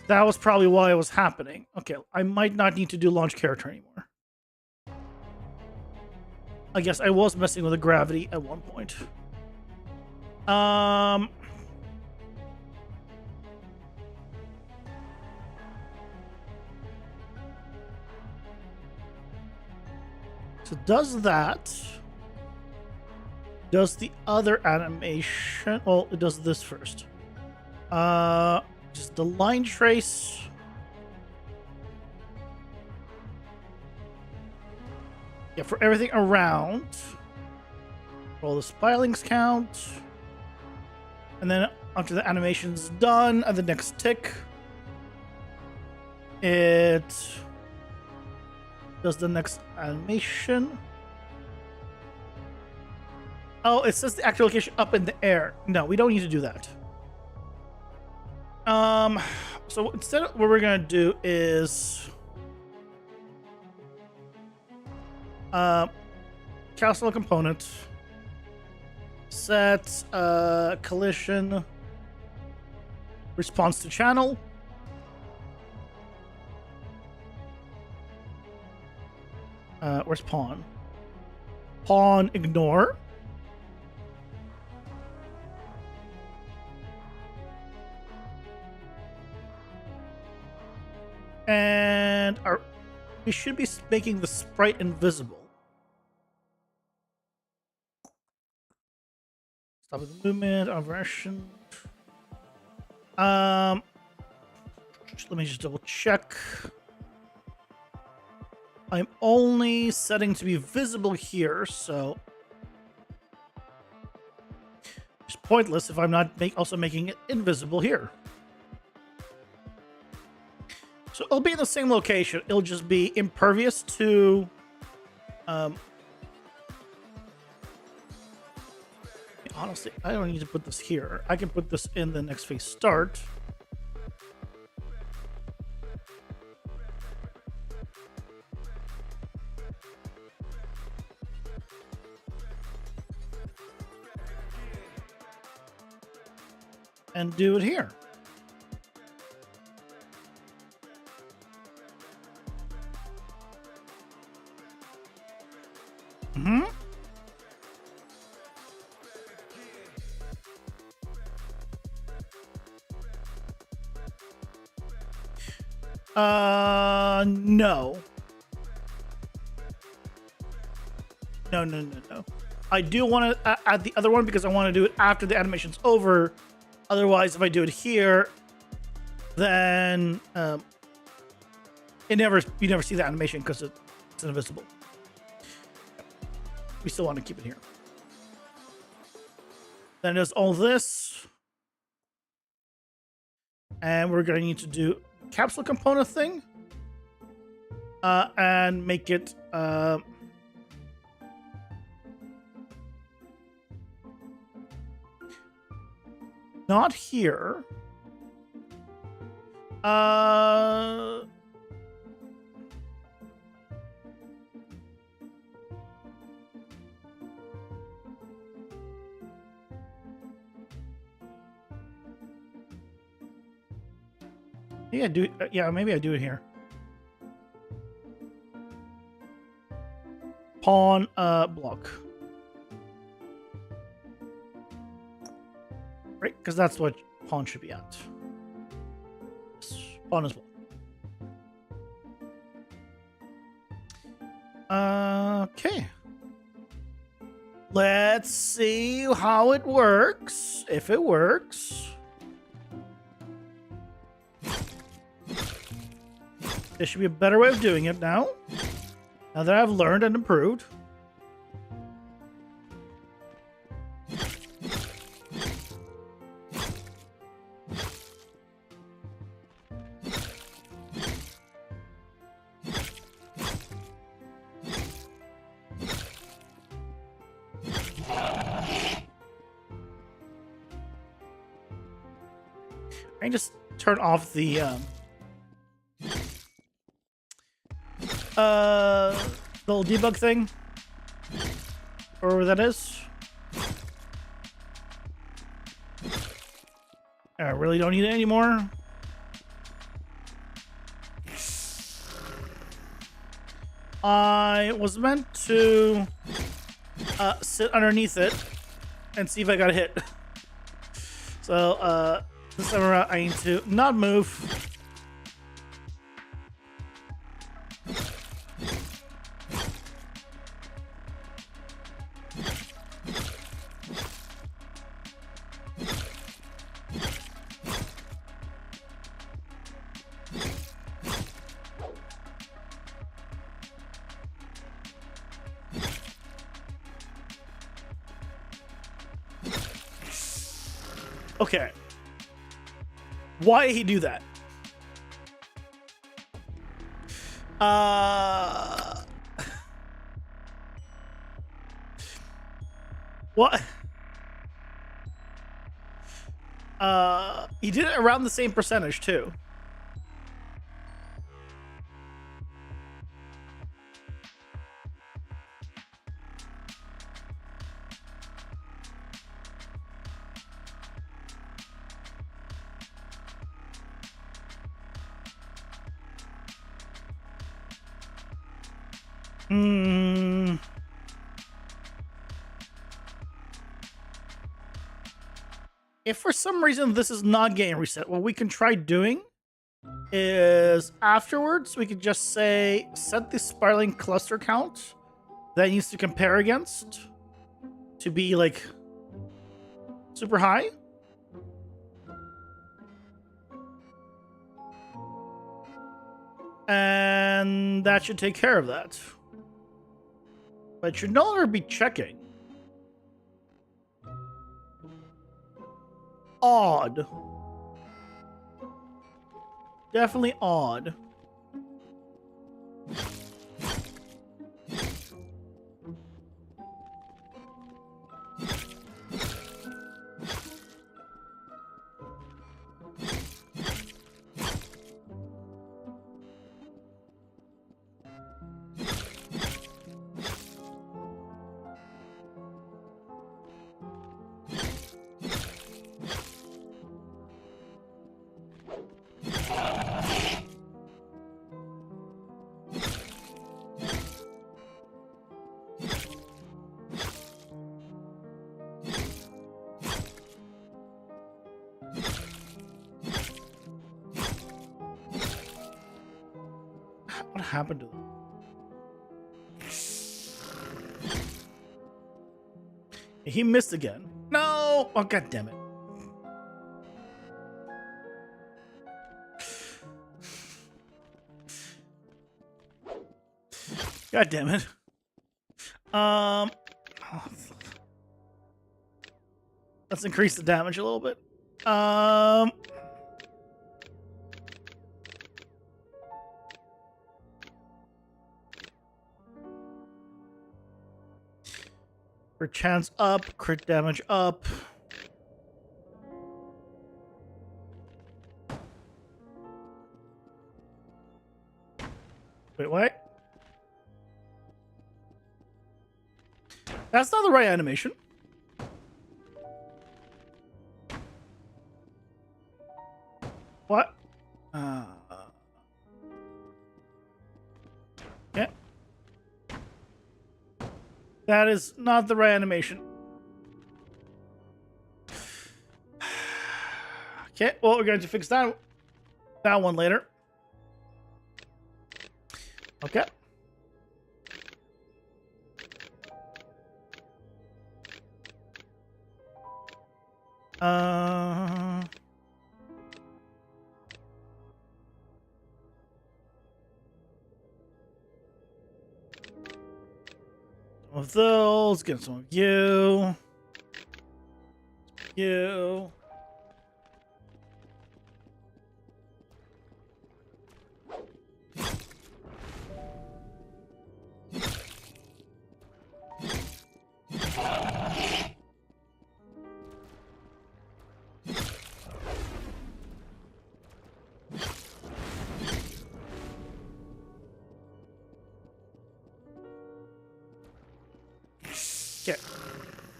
That was probably why it was happening. Okay, I might not need to do launch character anymore. I guess I was messing with the gravity at one point. So does that. Does the other animation... Well, it does this first. Just the line trace. Yeah, for everything around. Roll the spiralings count. And then after the animation's done, at the next tick, it does the next animation. Oh, it says the actual location up in the air. No, we don't need to do that. So instead, what we're gonna do is cancel a component, set collision response to channel. Where's pawn? Pawn ignore. And we should be making the sprite invisible. Stop the movement, aversion. Let me just double check. I'm only setting to be visible here, so it's pointless if I'm not also making it invisible here. So it'll be in the same location. It'll just be impervious to honestly, I don't need to put this here. I can put this in the next phase start. And do it here. No. No. I do want to add the other one because I want to do it after the animation's over. Otherwise, if I do it here, then you never see the animation because it's invisible. We still want to keep it here. Then there's all this. And we're going to need to do capsule component thing. And make it not here. Yeah, maybe I do it here. Pawn block. Right, because that's what pawn should be at. Pawn as well. Okay. Let's see how it works. If it works. There should be a better way of doing it now. Now that I've learned and improved. I can just turn off the little debug thing, or whatever that is. I really don't need it anymore. I was meant to sit underneath it and see if I got a hit. So this time around, I need to not move. Okay. Why did he do that? What? He did it around the same percentage too. If for some reason this is not getting reset, what we can try doing is afterwards we could just say set the spiraling cluster count that needs to compare against to be like super high. And that should take care of that. But it should no longer be checking. Odd. Definitely odd. What happened to them? He missed again. No! Oh, god damn it. God damn it. Let's increase the damage a little bit. Crit chance up, crit damage up. Wait, what? That's not the right animation. What? Yeah. That is not the right animation. Okay, well, we're going to fix that one later. Okay. Some of those, get some of you. You.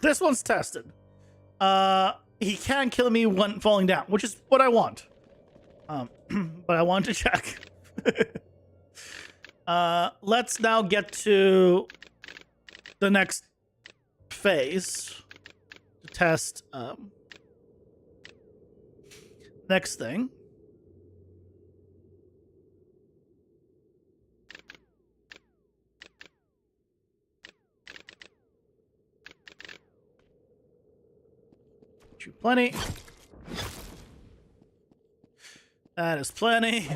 This one's tested. He can kill me when falling down, which is what I want. But I want to check. Let's now get to the next phase to test next thing. Plenty. That is plenty.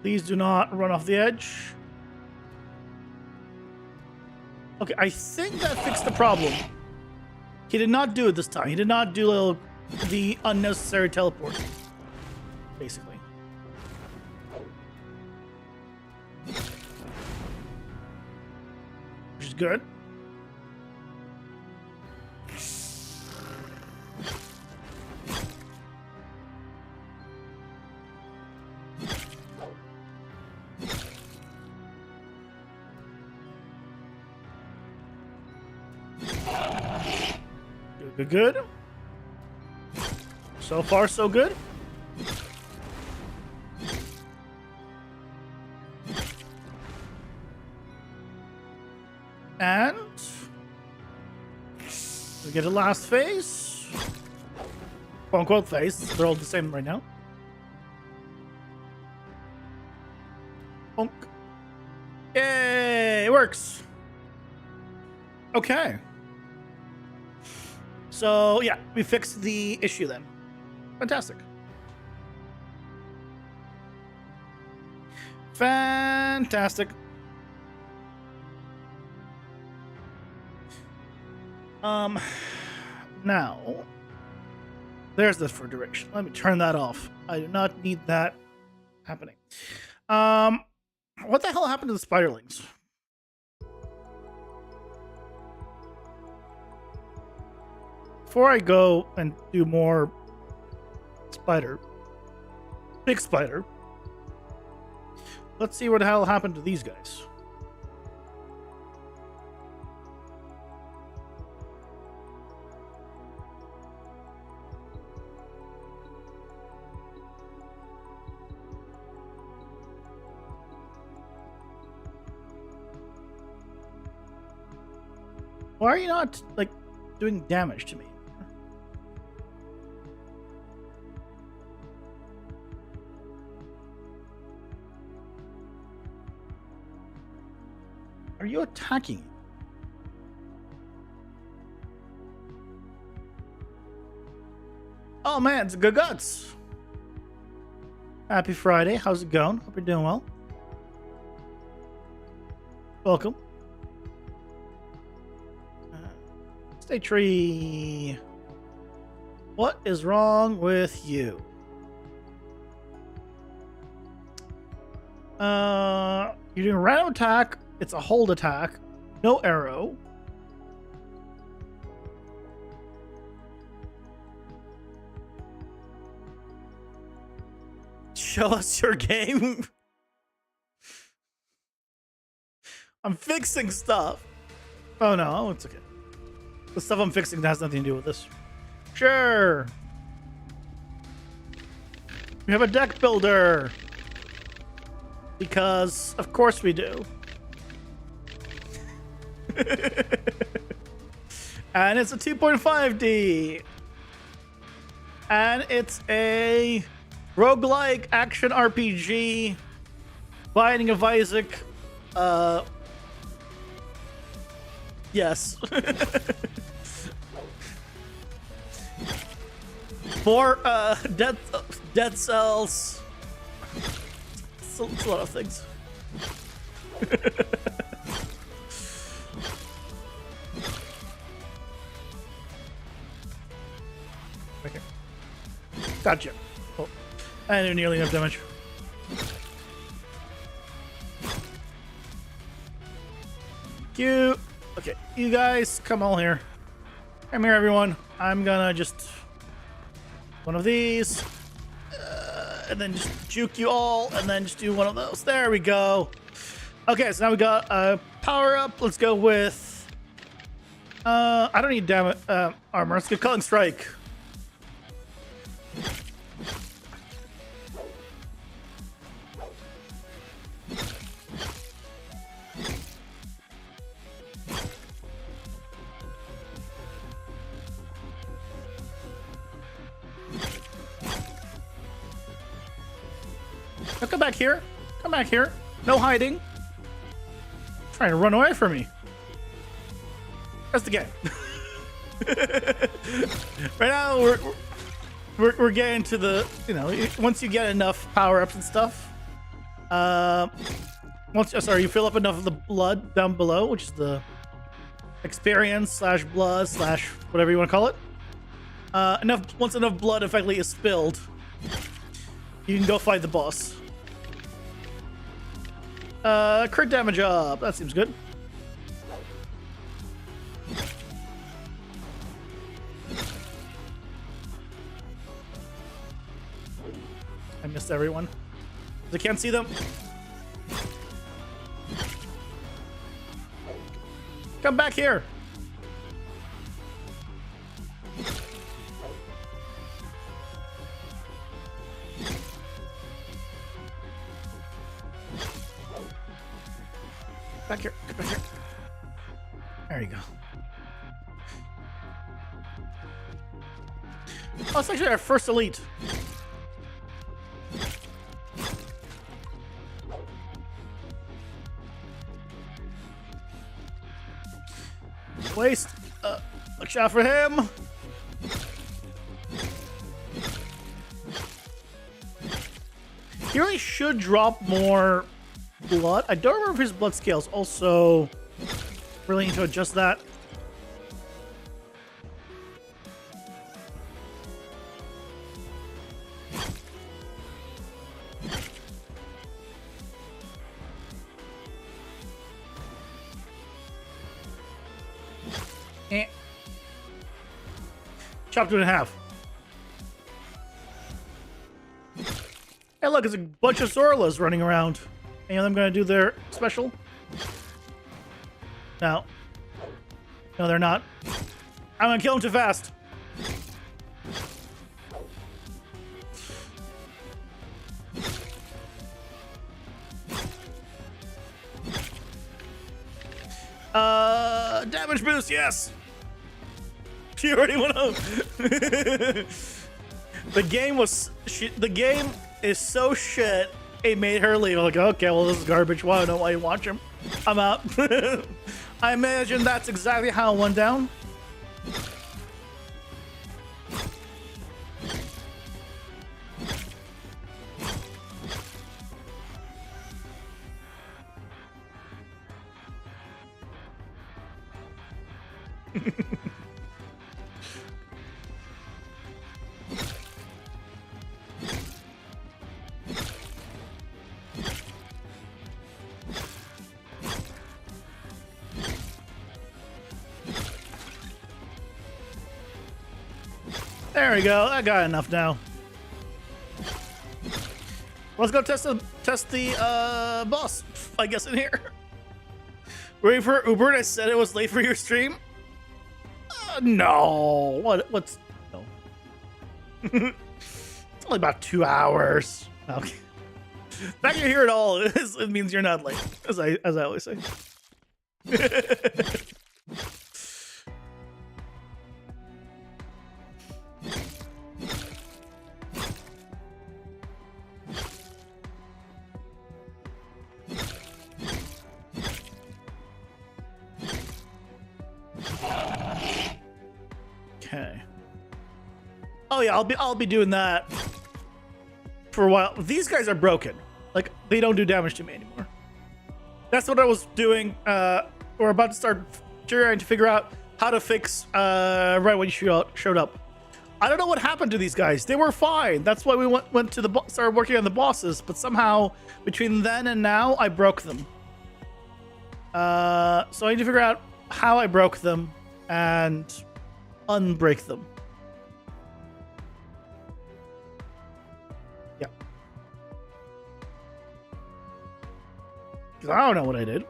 Please do not run off the edge. Okay, I think that fixed the problem. He did not do it this time. He did not do the unnecessary teleport, basically. Which is good. Good. So far, so good. And we get a last phase. Quote unquote phase. They're all the same right now. Bonk. Yay! It works. Okay. So, yeah, we fixed the issue then. Fantastic. Fantastic. Now, there's the for direction. Let me turn that off. I do not need that happening. What the hell happened to the spiderlings? Before I go and do more big spider, let's see what the hell happened to these guys. Why are you not, like, doing damage to me? Are you attacking? Oh man, it's good guts. Happy Friday. How's it going? Hope you're doing well. Welcome. Stay tree. What is wrong with you? You're doing a random attack. It's a hold attack. No arrow. Show us your game. I'm fixing stuff. Oh no, it's okay. The stuff I'm fixing has nothing to do with this. Sure. We have a deck builder. Because, of course we do. And it's a 2.5D. And it's a roguelike action RPG. Binding of Isaac. Yes. 4 dead cells. It's a lot of things. Gotcha. Oh, I didn't do nearly enough damage. Cute. Okay, you guys, come all here. Come here, everyone. I'm gonna just one of these, and then just juke you all, and then just do one of those. There we go. Okay, so now we got a power up. Let's go with. I don't need armor. Let's get Culling Strike. Now come back here. Come back here. No hiding. Trying to run away from me. That's the game. Right now, we're getting to the, you know, once you get enough power-ups and stuff, you fill up enough of the blood down below, which is the experience slash blood slash whatever you want to call it. Once enough blood effectively is spilled, you can go fight the boss. Crit damage up. That seems good. I missed everyone. I can't see them. Come back here. Back here. Get back here. There you go. Oh, it's actually our first elite. Waste. Look shot for him. He really should drop more blood. I don't remember if his blood scales also really need to adjust that. Chopped it in half. Hey, look, it's a bunch of Zorlas running around. Any of them gonna do their special? No. No, they're not. I'm gonna kill them too fast. Damage boost, yes! She already went up. The game is so shit, it made her leave. I'm like, okay, well, this is garbage. Well, I don't know why you watch him. I'm out. I imagine that's exactly how it went down. There we go. I got enough now. Let's go test the boss, I guess, in here. Waiting for Uber and I said it was late for your stream? No. What's... No. It's only about 2 hours. Okay. The fact you're here at all, it means you're not late, as I always say. Okay. Oh yeah, I'll be doing that for a while. These guys are broken. Like, they don't do damage to me anymore. That's what I was doing. We're about to start trying to figure out how to fix right when you showed up. I don't know what happened to these guys. They were fine. That's why we went to the started working on the bosses. But somehow between then and now, I broke them. So I need to figure out how I broke them and unbreak them. Yeah. Because I don't know what I did.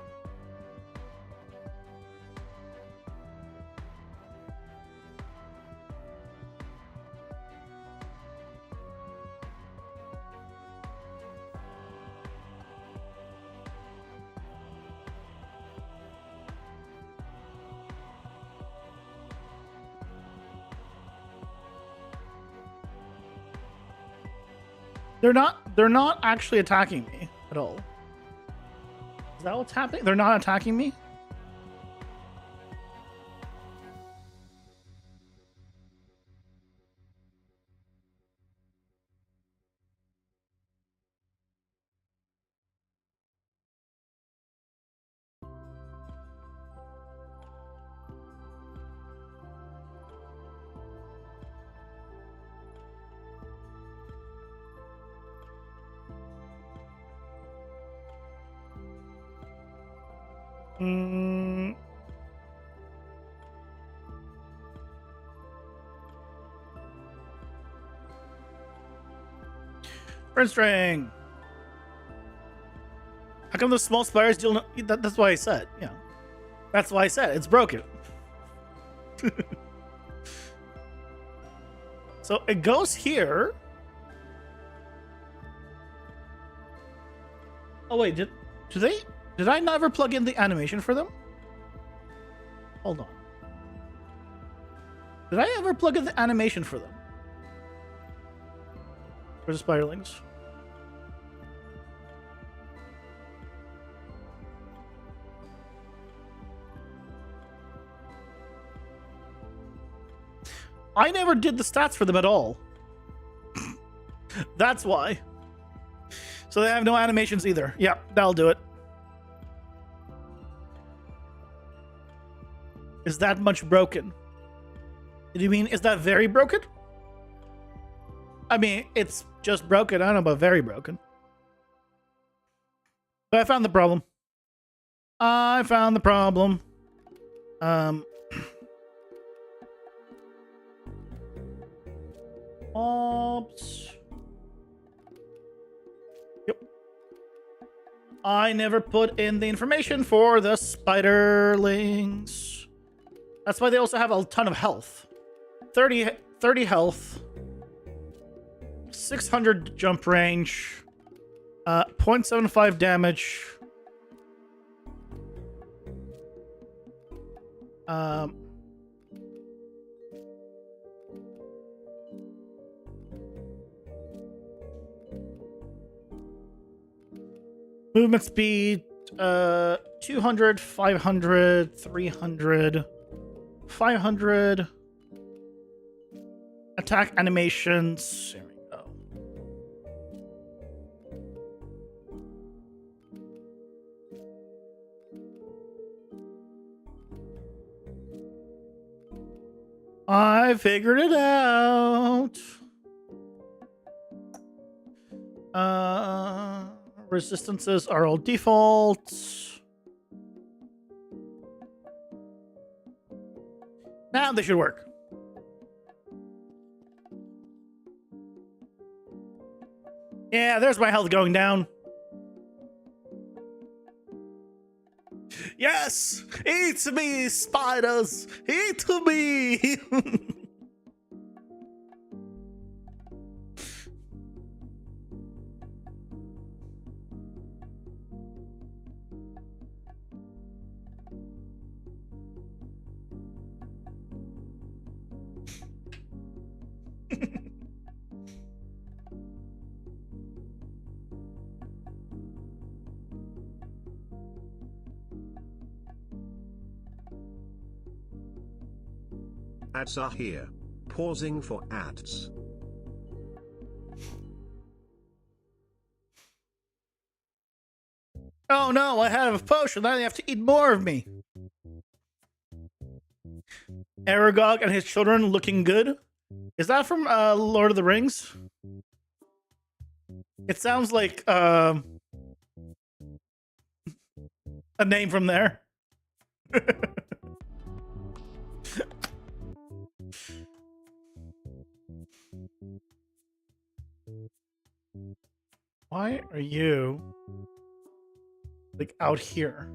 They're not actually attacking me at all. Is that what's happening? They're not attacking me? Friend string. How come those small spiders deal? That's why I said. Yeah, that's why I said it's broken. So it goes here. Oh wait, did I never plug in the animation for them? Hold on. Did I ever plug in the animation for them? For the spiderlings? I never did the stats for them at all. That's why. So they have no animations either. Yeah, that'll do it. Is that much broken? Do you mean, is that very broken? I mean, it's just broken. I don't know about very broken. But I found the problem. I found the problem. Oops. Yep. I never put in the information for the spiderlings. That's why they also have a ton of health. 30 health. 600 jump range. 0.75 damage. Movement speed, 200, 500, 300, 500. Attack animations. There we go. I figured it out. Resistances are all defaults. Now they should work. Yeah, there's my health going down. Yes! Eat me, spiders! Eat me! Ads are here. Pausing for ads. Oh no, I have a potion. Now they have to eat more of me. Aragog and his children looking good. Is that from Lord of the Rings? It sounds like a name from there. Why are you like out here?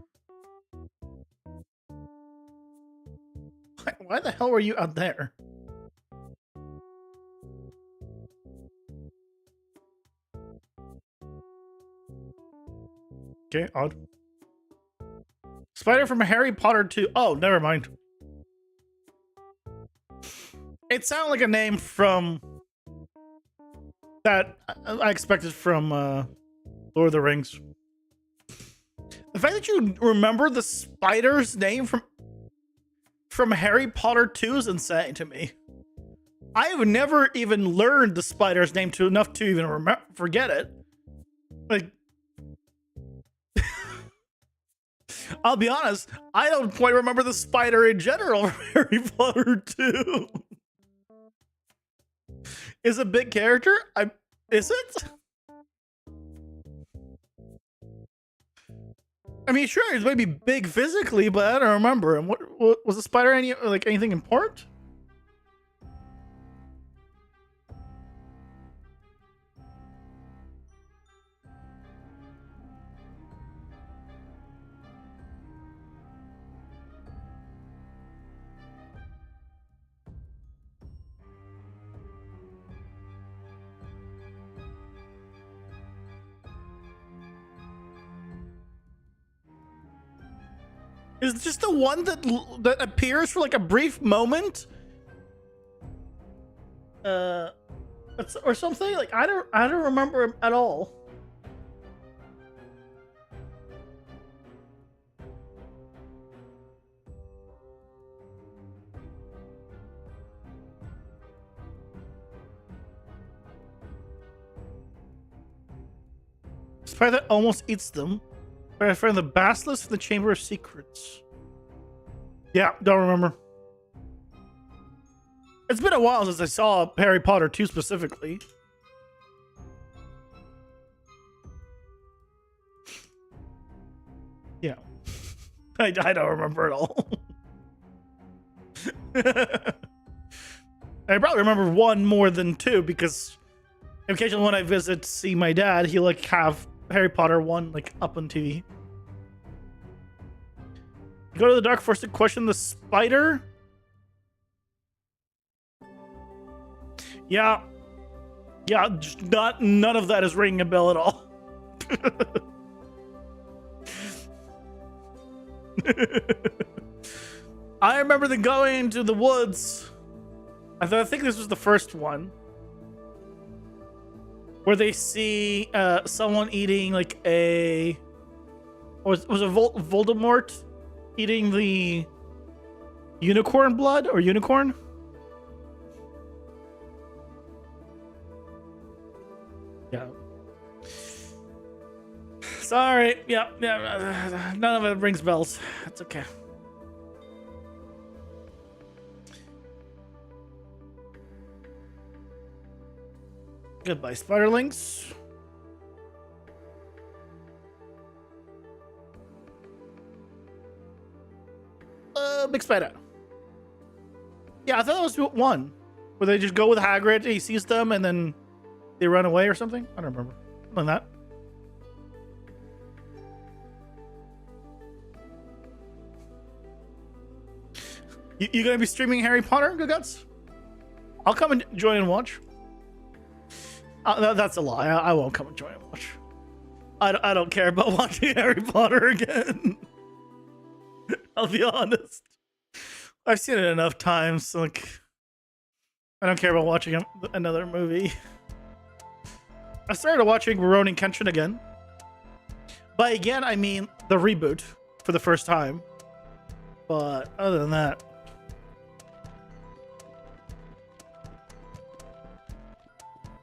Why the hell were you out there? Okay, odd. Spider from Harry Potter 2. Oh, never mind. It sounded like a name from that I expected from Lord of the Rings. The fact that you remember the spider's name from Harry Potter 2 is insane to me. I have never even learned the spider's name enough to even forget it. Like, I'll be honest, I don't quite remember the spider in general from Harry Potter 2. Is a big character? Is it? I mean, sure, it's maybe big physically, but I don't remember. And what was the spider anything important? Is it just the one that appears for like a brief moment? Or something? Like I don't remember him at all. Spider that almost eats them. But I found the basilisk in the Chamber of Secrets. Yeah, don't remember. It's been a while since I saw Harry Potter 2 specifically. Yeah. I don't remember at all. I probably remember 1 more than 2 because occasionally when I see my dad, he like have Harry Potter 1 like up on TV. Go to the Dark Forest to question the spider. Yeah, just none of that is ringing a bell at all. I remember them going to the woods. I think this was the first one where they see someone eating like was it Voldemort eating the unicorn blood or unicorn? Yeah. Sorry. Yeah. None of it rings bells. That's okay. Goodbye, spiderlings. Big spider. Yeah, I thought that was 1. Where they just go with Hagrid, he sees them, and then they run away or something? I don't remember. Something like that. You gonna be streaming Harry Potter, Good Guts? I'll come and join and watch. That's a lie. I won't come and join and watch. I don't care about watching Harry Potter again. I'll be honest. I've seen it enough times. Like, I don't care about watching another movie. I started watching Rurouni Kenshin again. By again, I mean the reboot for the first time. But other than that,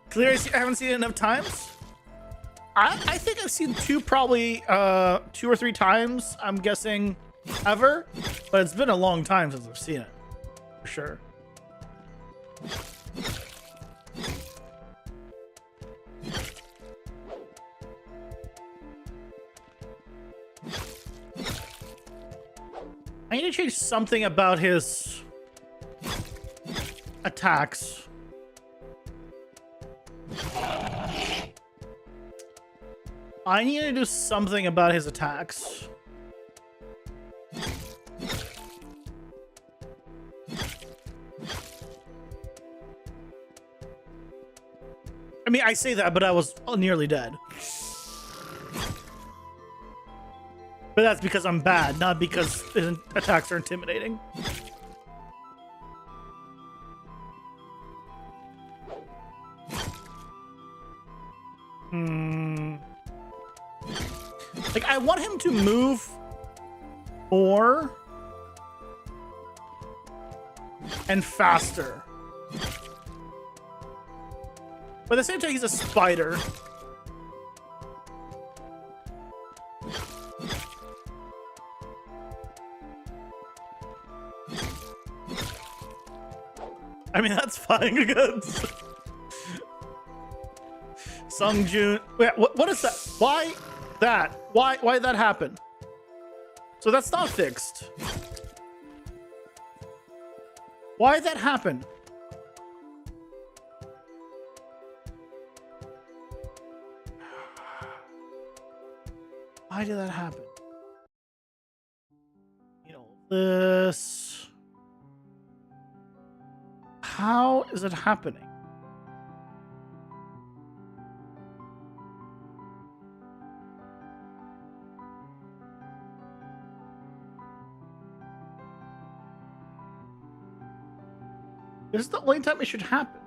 clearly I haven't seen it enough times. I think I've seen 2 probably 2 or 3 times. I'm guessing ever, but it's been a long time since I've seen it for sure. I need to change something about his attacks. I need to do something about his attacks. I mean, I say that, but I was nearly dead. But that's because I'm bad, not because his attacks are intimidating. Like, I want him to move more and faster. But at the same time, he's a spider. I mean, that's fine. Sung Jun. Wait, what is that? Why that? Why that happen? So that's not fixed. Why that happen? Why did that happen? You know, this. How is it happening? This is the only time it should happen.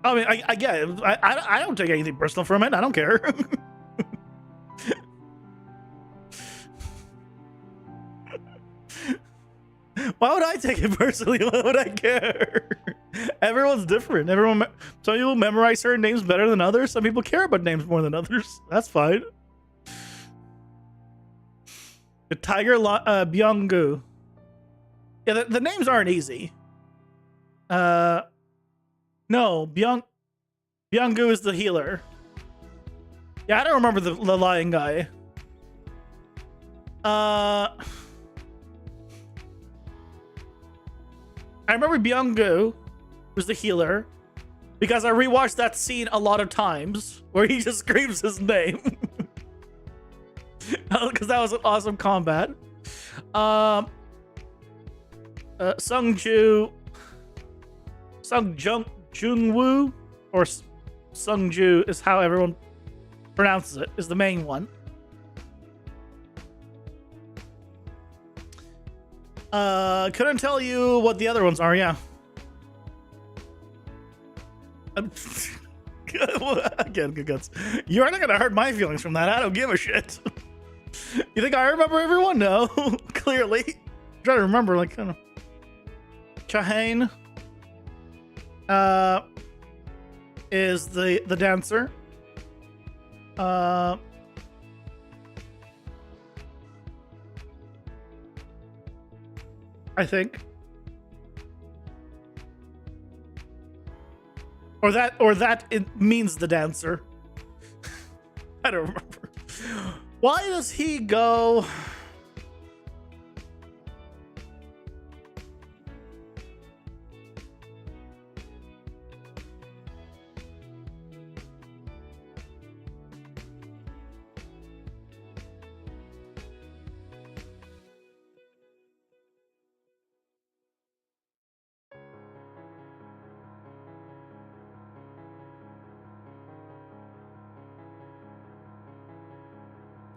I mean, I get it. I don't take anything personal from it. I don't care. Why would I take it personally? Why would I care? Everyone's different. Some people memorize certain names better than others. Some people care about names more than others. That's fine. The Tiger Byung-gu. Yeah, the names aren't easy. No, Byung-gu is the healer. Yeah, I don't remember the lion guy. I remember Byung-gu was the healer because I rewatched that scene a lot of times where he just screams his name. Because that was an awesome combat. Sung Jung-woo, or Sung-ju is how everyone pronounces it, is the main one. Couldn't tell you what the other ones are, yeah. Again, good guts. You're not gonna hurt my feelings from that. I don't give a shit. You think I remember everyone? No, clearly. I'm trying to remember, like, kind of. Chahane is the dancer. I think. Or that it means the dancer. I don't remember. Why does he go?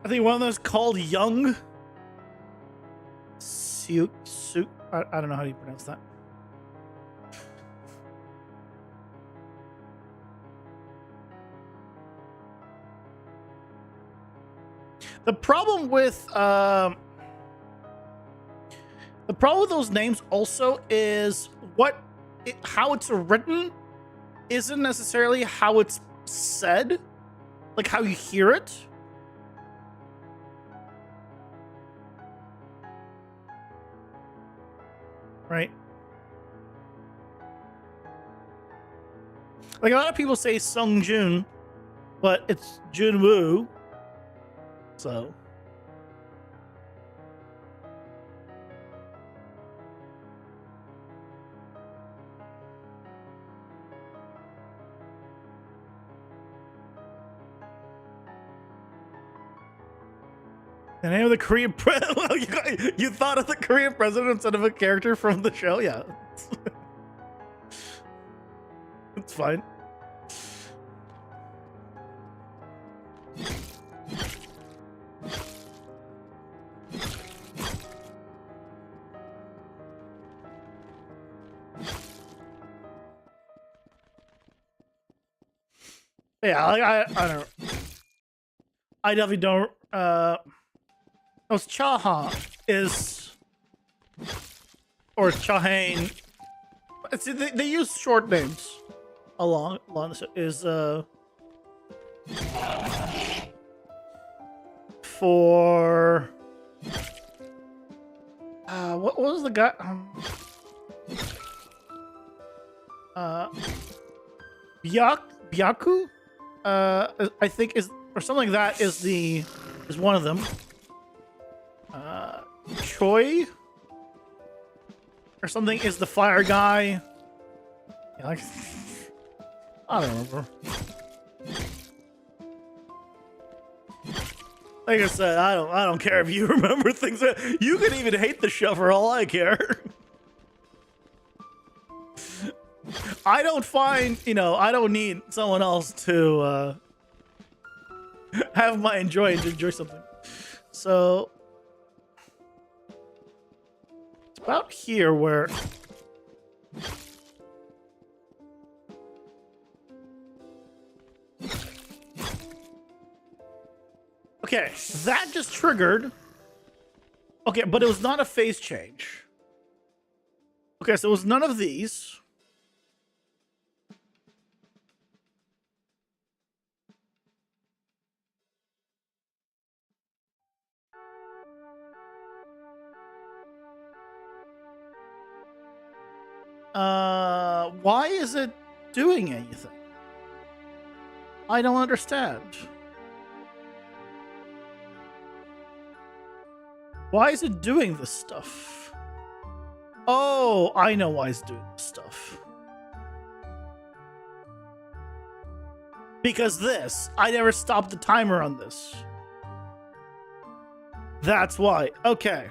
I think one of those called Young. Su. I don't know how you pronounce that. The problem with those names also is how it's written isn't necessarily how it's said. like how you hear it. Right? Like a lot of people say Sung Jun, but it's Jun Woo. So. The name of the Korean president. You thought of the Korean president instead of a character from the show? Yeah. It's fine. Yeah, like I don't. I definitely don't. Oh, Chaha is, or Chahane. See, they use short names along this is for what was the guy Byaku I think is, or something like that is one of them. Choi or something is the fire guy. Yeah, like, I don't remember. Like I said, I don't care if you remember things. You can even hate the show for all I care. I don't find, I don't need someone else to have my enjoy something. So it's about here where okay, that just triggered. Okay, but it was not a phase change. Okay, so it was none of these. Why is it doing anything? I don't understand. Why is it doing this stuff? Oh, I know why it's doing this stuff. Because this, I never stopped the timer on this. That's why. Okay.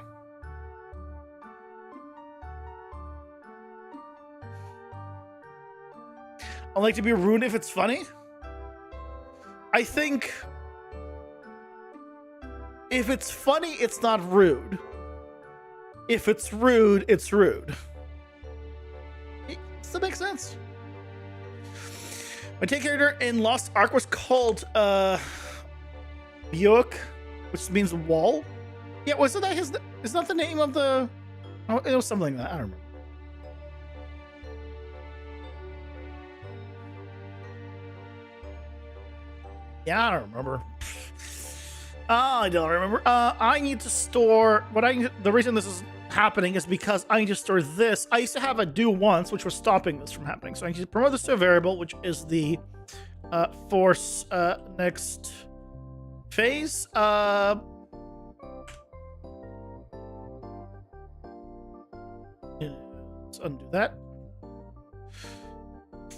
I like to be rude if it's funny. I think if it's funny, it's not rude. If it's rude, it's rude. Does that make sense? My take character in Lost Ark was called Bjork, which means wall. Yeah, wasn't that his? Is that the name of the? Oh, it was something like that. I don't remember. Yeah, I don't remember. I don't remember. I need to store what the reason this is happening is because I need to store this. I used to have a do once, which was stopping this from happening. So I need to promote this to a variable, which is the force next phase. Let's undo that.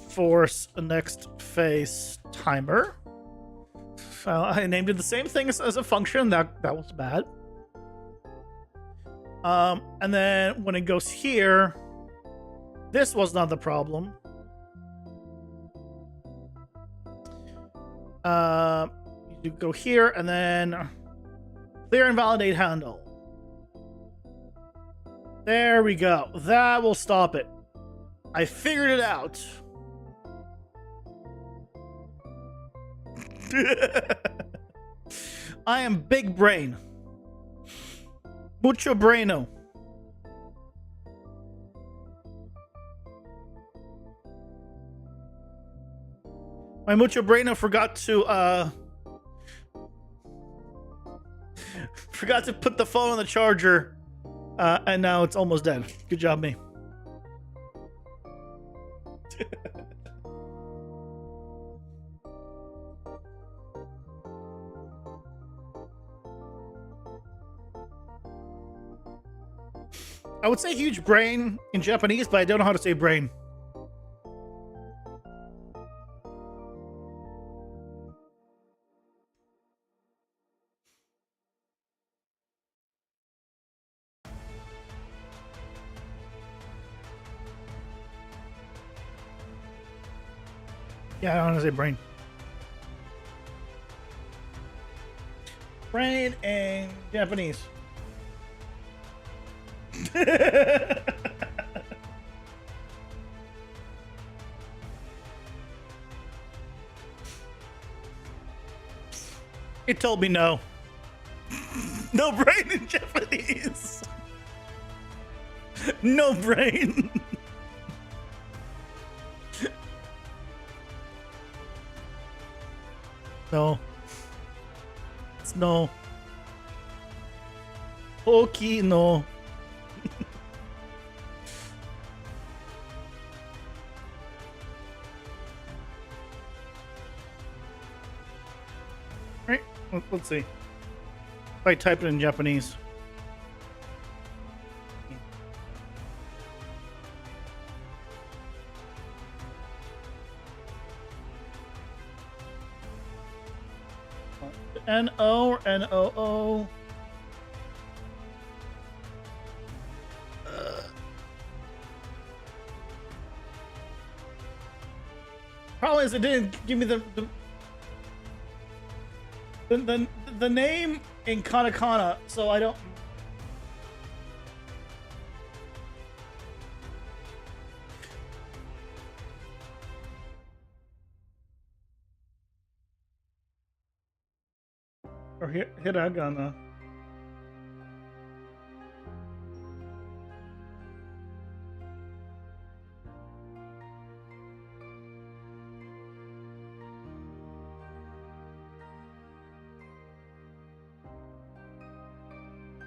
Force next phase timer. I named it the same thing as a function. That was bad. And then when it goes here, this was not the problem. You go here and then clear and validate handle. There we go. That will stop it. I figured it out. I am big brain. Mucho braino. My mucho braino forgot to forgot to put the phone on the charger, and now it's almost dead. Good job, me. I would say huge brain in Japanese, but I don't know how to say brain. Yeah, I don't know how to say brain. Brain in Japanese. It told me no. No brain in Japanese. No brain. No. It's no. Oki no. Right, let's see. If I type it in Japanese. N-O or N-O-O? Problem is, it didn't give me the name in katakana, so I don't. Or hiragana.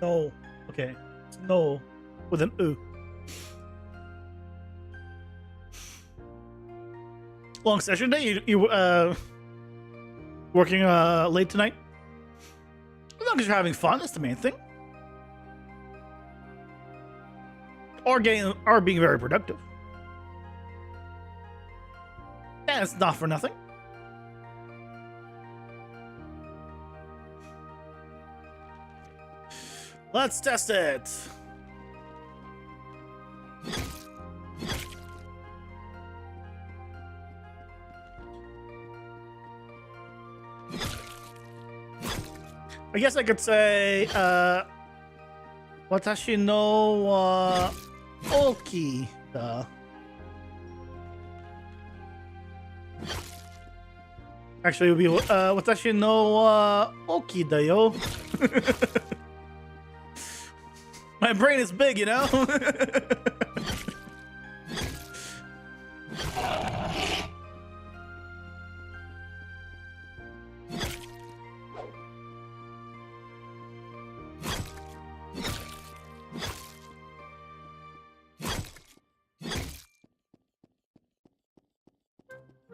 No. Okay. It's no with an U. Long session day? You working late tonight? As long as you're having fun, that's the main thing. Or being very productive. And it's not for nothing. Let's test it. I guess I could say, watashi no wa oki da. Actually, it would be, watashi no wa oki da yo. My brain is big, you know?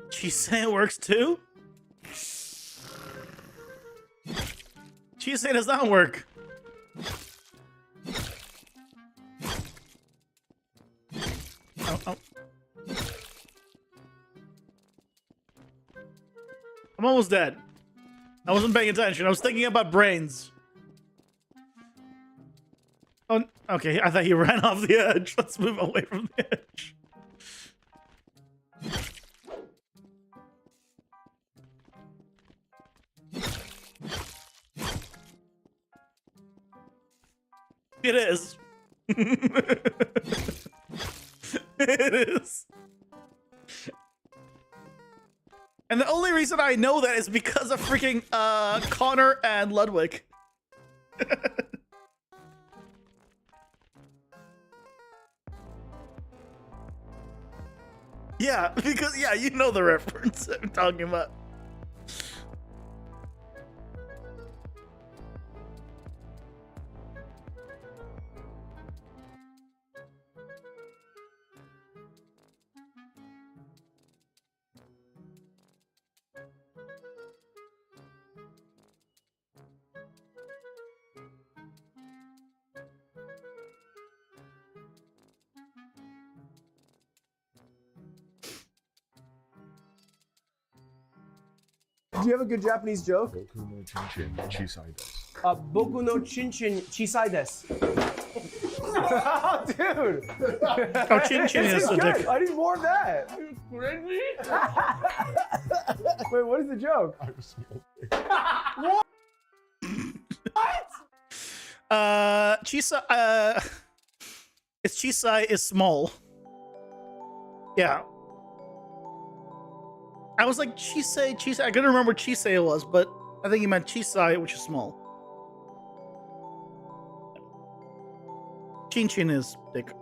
She say it works too? She say it does not work. Oh. I'm almost dead. I wasn't paying attention. I was thinking about brains. Oh, okay. I thought he ran off the edge. Let's move away from the edge. It is. It is. And the only reason I know that is because of freaking Connor and Ludwig. Yeah, because yeah, you know the reference I'm talking about. Do you have a good Japanese joke? Boku no chinchin chisai desu. Boku no chinchin chisai desu. Dude! Oh, chin chin This is a good. dick. I need more of that. Wait, what is the joke? Chisai, it's Chisai is small. Yeah. I was like, Chisai. I couldn't remember what Chisai was, but I think he meant Chisai, which is small. Chin chin is dick.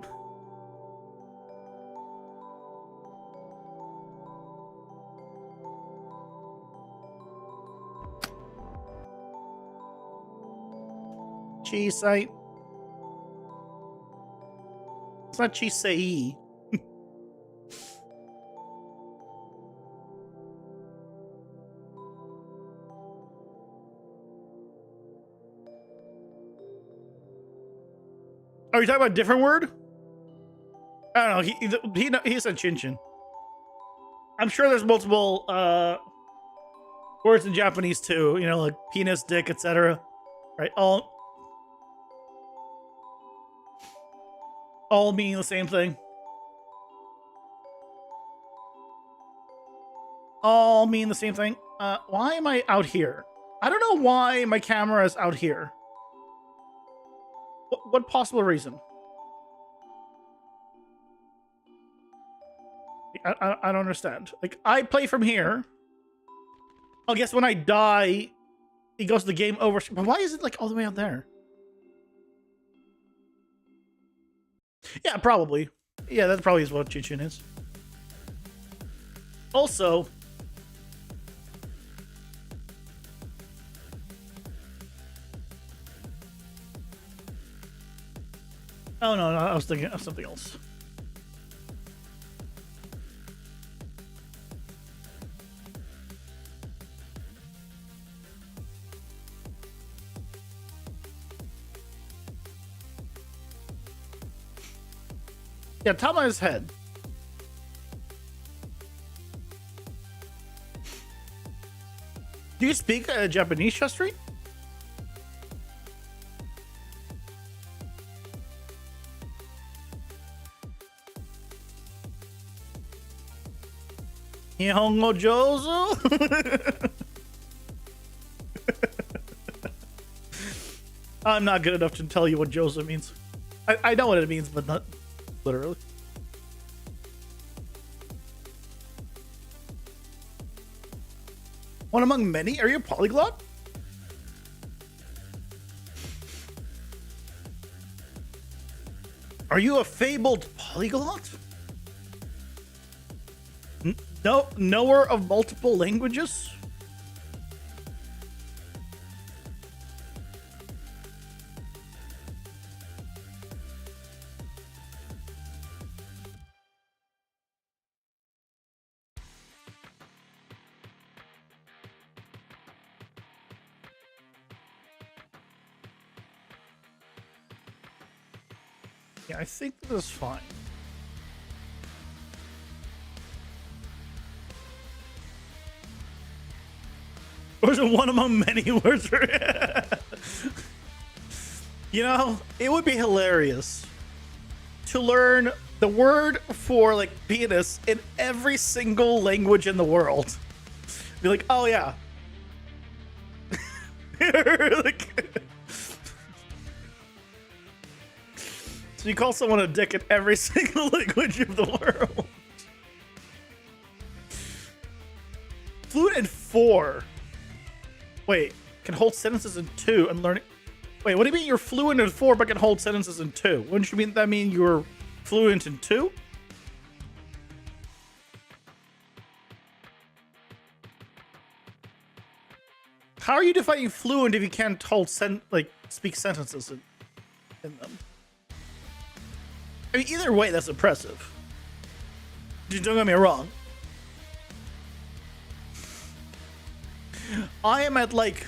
Chisai. It's not Chisai. Are you talking about a different word? I don't know. He said chin chin. I'm sure there's multiple words in Japanese too. You know, like penis, dick, etc. Right? All meaning the same thing. All mean the same thing. Why am I out here? I don't know why my camera is out here. What possible reason? I don't understand. Like, I play from here. I guess when I die, it goes to the game over. But why is it like all the way out there? Yeah, probably. Yeah, that probably is what Chin is. Also, oh no, I was thinking of something else. Yeah, top of his head. Do you speak Japanese, Shastri? Nihongo Jozo? I'm not good enough to tell you what Jozo means. I know what it means, but not literally. One among many? Are you a polyglot? Are you a fabled polyglot? No, knower of multiple languages? Yeah, I think this is fine. Or is it one among many words? You know, it would be hilarious to learn the word for like penis in every single language in the world. Be like, oh yeah. Like, so you call someone a dick in every single language of the world. Fluent in 4. Wait, can hold sentences in 2 and learning. Wait, what do you mean you're fluent in 4 but can hold sentences in 2? Wouldn't you mean that mean you're fluent in 2? How are you defining fluent if you can't hold speak sentences in them? I mean, either way, that's impressive. Don't get me wrong. I'm at like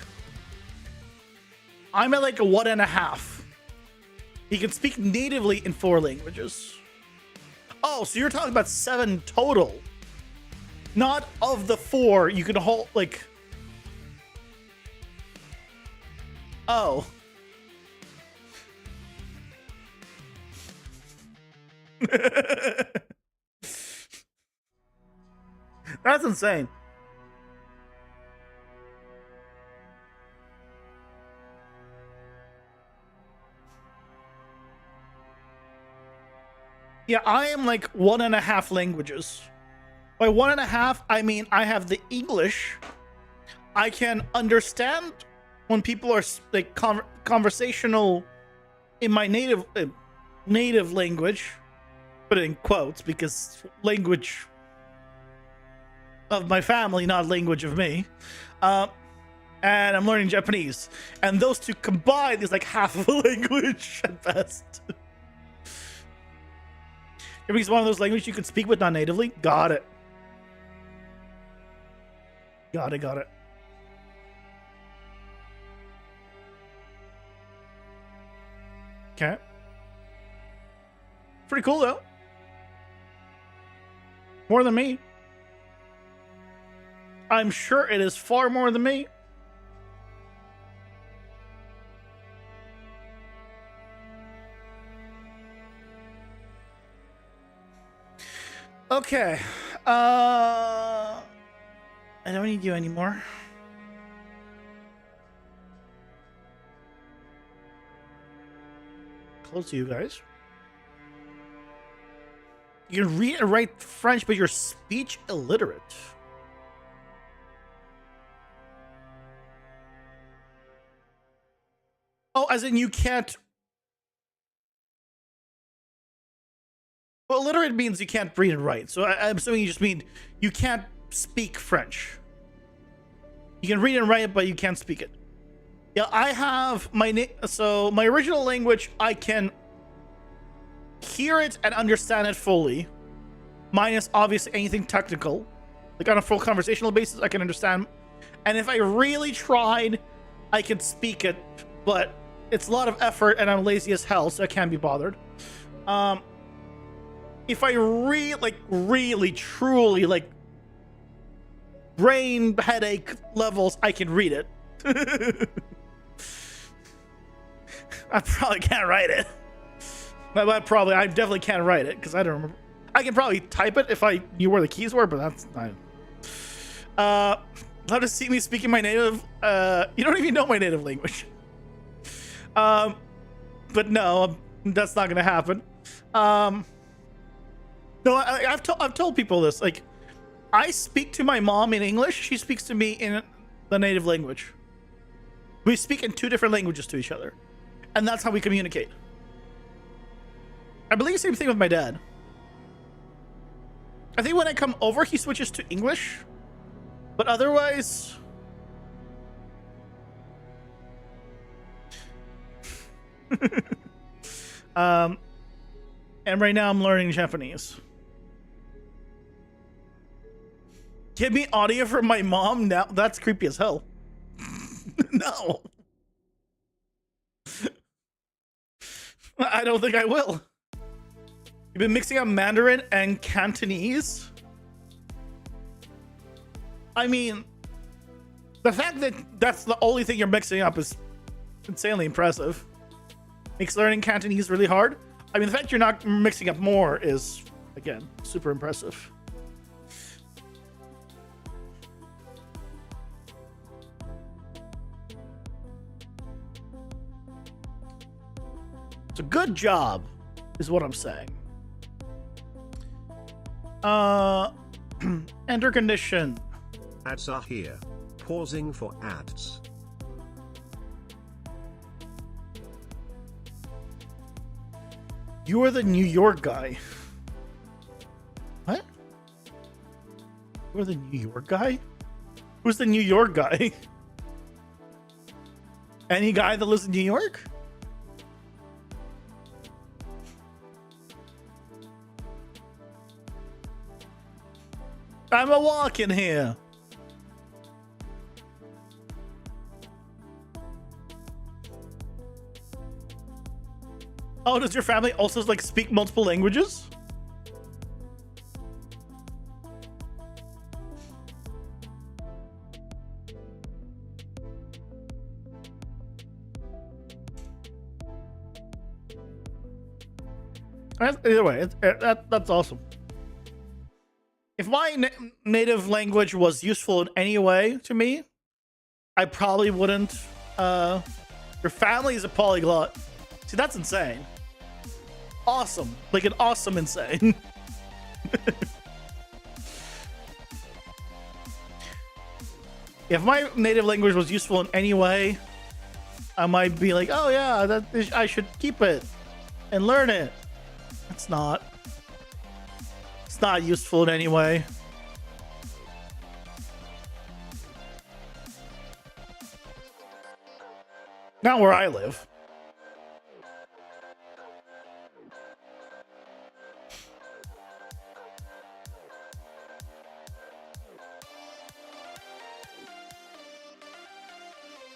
a 1.5. He can speak natively in 4 languages. Oh, so you're talking about 7 total. Not of the 4 you can hold, like, Oh. That's insane. Yeah, I am like 1.5 languages. By 1.5, I mean I have the English. I can understand when people are like conversational in my native language, put it in quotes because language of my family, not language of me. And I'm learning Japanese, and those two combined is like half of a language at best. Japanese is one of those languages you can speak with non-natively. Got it. Got it. Okay. Pretty cool though. More than me. I'm sure it is far more than me. Okay. I don't need you anymore. Close to you guys. You can read and write French, but your speech illiterate. Oh, as in you can't. Well, illiterate means you can't read and write. So I'm assuming you just mean you can't speak French. You can read and write it, but you can't speak it. Yeah, I have so my original language, I can hear it and understand it fully, minus obviously anything technical. Like on a full conversational basis, I can understand. And if I really tried, I could speak it, but it's a lot of effort and I'm lazy as hell, so I can't be bothered. If I really, truly, like, brain headache levels, I can read it. I probably can't write it. I definitely can't write it, because I don't remember. I can probably type it if I knew where the keys were, but that's not. Love to see me speaking my native, you don't even know my native language. But no, that's not gonna happen. No, I've told people this. Like, I speak to my mom in English. She speaks to me in the native language. We speak in 2 different languages to each other, and that's how we communicate. I believe the same thing with my dad. I think when I come over, he switches to English, but otherwise, and right now I'm learning Japanese. Give me audio from my mom now. That's creepy as hell. No. I don't think I will. You've been mixing up Mandarin and Cantonese? I mean, the fact that that's the only thing you're mixing up is insanely impressive. Makes learning Cantonese really hard. I mean, the fact you're not mixing up more is, again, super impressive. So good job, is what I'm saying. Enter condition. Ads are here. Pausing for ads. You are the New York guy. What? You're the New York guy? Who's the New York guy? Any guy that lives in New York? I'm a walk in here. Oh, does your family also like speak multiple languages? Either way, that's awesome. If my native language was useful in any way to me, I probably wouldn't. Your family is a polyglot. See, that's insane. Awesome. Like an awesome insane. If my native language was useful in any way, I might be like, oh yeah, I should keep it and learn it. It's not. It's not useful in any way. Not where I live.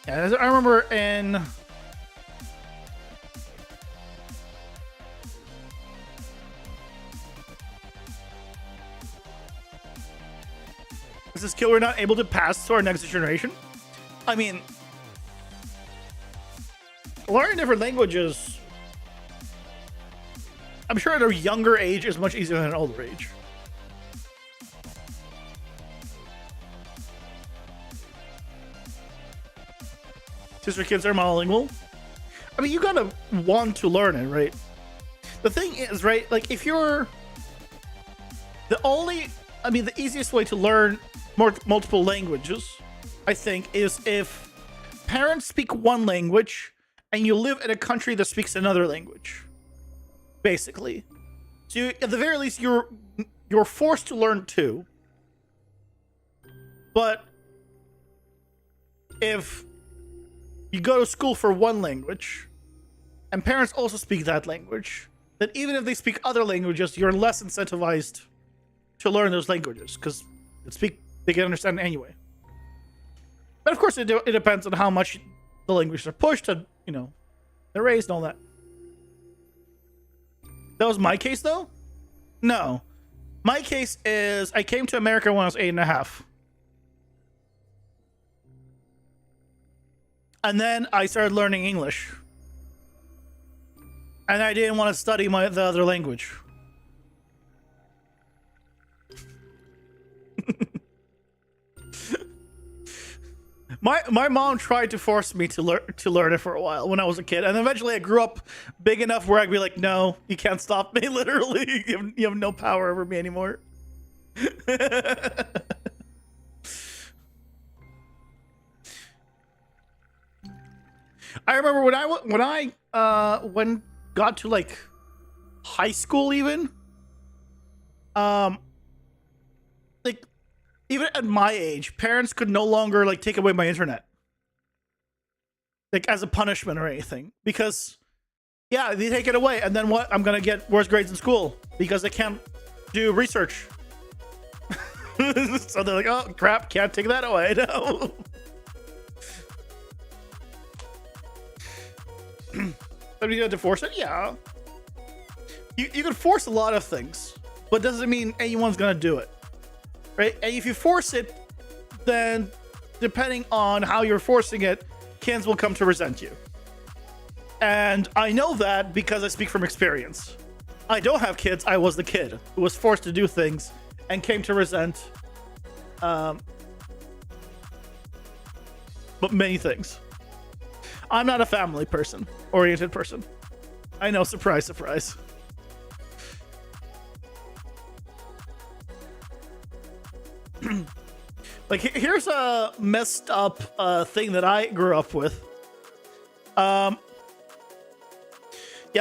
Yeah, I remember in is a skill we're not able to pass to our next generation. I mean, learning different languages, I'm sure at a younger age is much easier than an older age. Since your kids are monolingual, I mean, you gotta want to learn it, right? The thing is, right, like if you're the easiest way to learn multiple languages, I think, is if parents speak one language and you live in a country that speaks another language, basically. So at the very least, you're forced to learn two. But if you go to school for one language and parents also speak that language, then even if they speak other languages, you're less incentivized to learn those languages because they can understand it anyway. But of course, it depends on how much the languages are pushed and, they're raised and all that. That was my case, though? No. My case is I came to America when I was 8.5. And then I started learning English. And I didn't want to study the other language. My mom tried to force me to learn it for a while when I was a kid, and eventually I grew up big enough where I'd be like, "No, you can't stop me. Literally, you have no power over me anymore." I remember when I got to like high school, even like even at my age, parents could no longer like take away my internet, like as a punishment or anything, because yeah, they take it away, and then what? I'm gonna get worse grades in school because I can't do research. So they're like, oh crap, can't take that away. No. You had to force it? Yeah. You can force a lot of things, but doesn't mean anyone's gonna do it, right? And if you force it, then depending on how you're forcing it, kids will come to resent you. And I know that because I speak from experience. I don't have kids. I was the kid who was forced to do things and came to resent but many things. I'm not a family oriented person. I know, surprise, surprise. Like, here's a messed up thing that I grew up with. Yeah,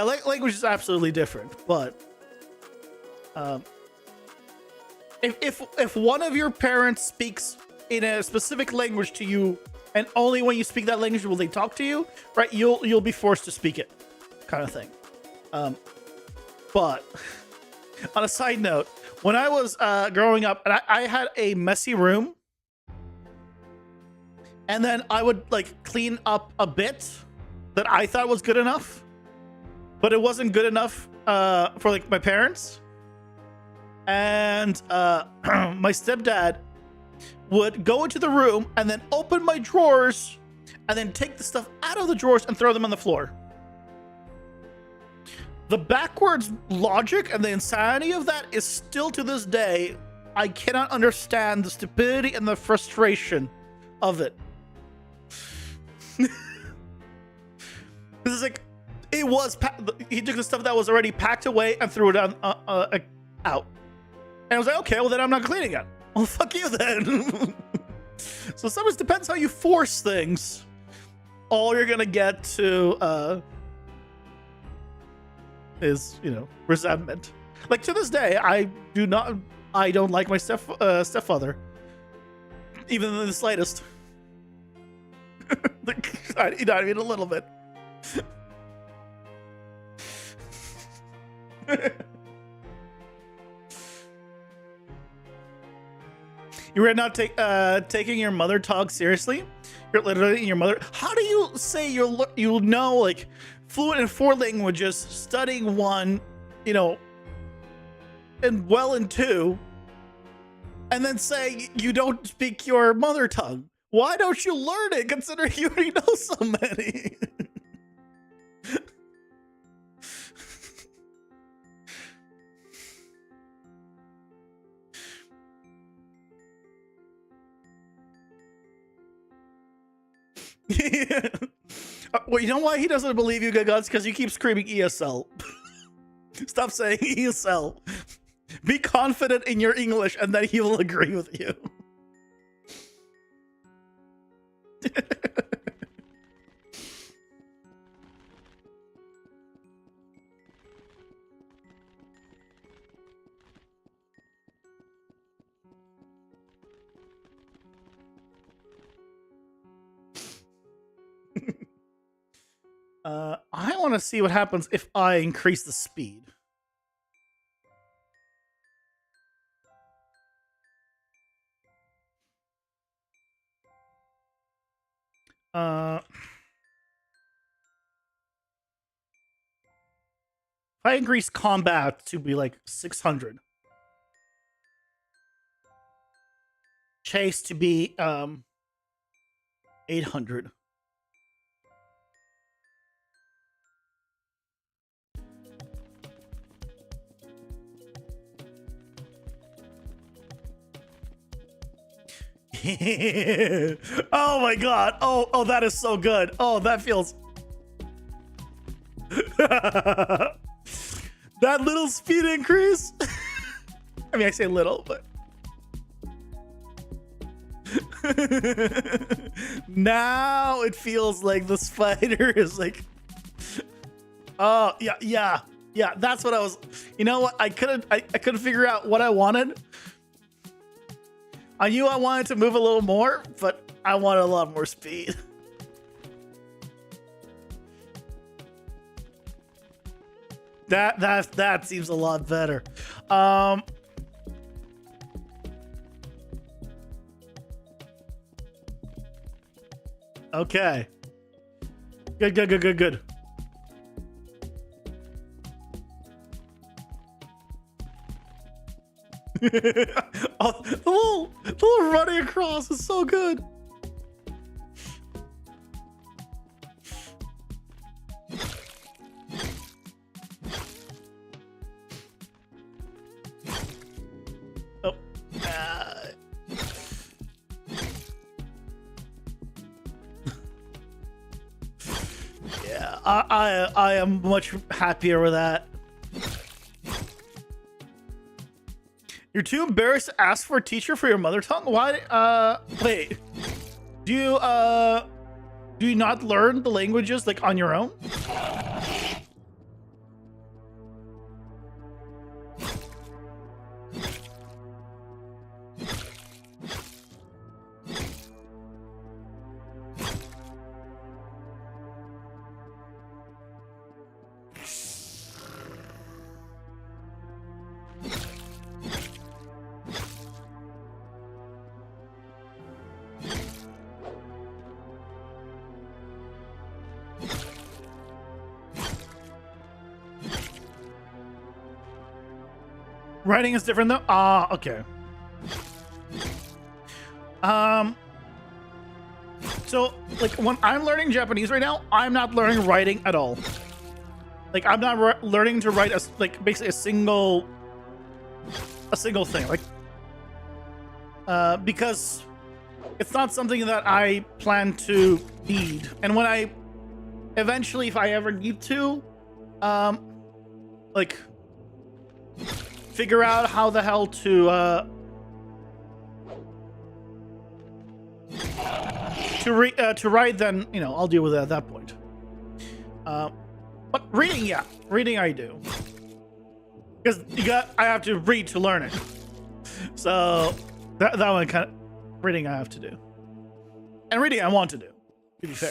language is absolutely different, but if one of your parents speaks in a specific language to you, and only when you speak that language will they talk to you, right? You'll be forced to speak it, kind of thing. But on a side note, when I was growing up, and I had a messy room, and then I would like clean up a bit that I thought was good enough, but it wasn't good enough for like my parents. And my stepdad would go into the room and then open my drawers and then take the stuff out of the drawers and throw them on the floor. the backwards logic and the insanity of that is still to this day, I cannot understand the stupidity and the frustration of it. This is like, it was, he took the stuff that was already packed away and threw it out. And I was like, okay, well then I'm not cleaning it. Well, fuck you then. So sometimes depends how you force things. All you're gonna get to is, you know, resentment. Like to this day, I don't like my stepfather, even in the slightest. Like, you know what I mean, a little bit. You are not taking your mother tongue seriously. You're literally your mother. How do you say you know like fluent in 4 languages, studying 1, you know, and well in 2, and then say you don't speak your mother tongue? Why don't you learn it, considering you already know so many? Yeah. Well, you know why he doesn't believe you, Guts? Because you keep screaming ESL. Stop saying ESL. Be confident in your English, and then he will agree with you. I want to see what happens if I increase the speed. If I increase combat to be like 600. Chase to be 800. Oh my god. Oh, that is so good. Oh, that feels that little speed increase. I mean, I say little, but now it feels like the spider is like, oh yeah. That's what I was. You know what? I couldn't figure out what I wanted. I knew I wanted to move a little more, but I wanted a lot more speed. That seems a lot better. Okay. Good. Oh, the little running across is so good. Oh. Yeah, I am much happier with that. You're too embarrassed to ask for a teacher for your mother tongue? Why? Wait. Do you not learn the languages like on your own? Writing is different though? Ah, okay. So like when I'm learning Japanese right now, I'm not learning writing at all. Like I'm not learning to write basically a single thing, like because it's not something that I plan to need. And when I eventually, if I ever need to, like figure out how the hell to write, then I'll deal with it at that point. But reading, yeah, reading I do, because I have to read to learn it. So that one kind of reading I have to do, and reading I want to do, to be fair.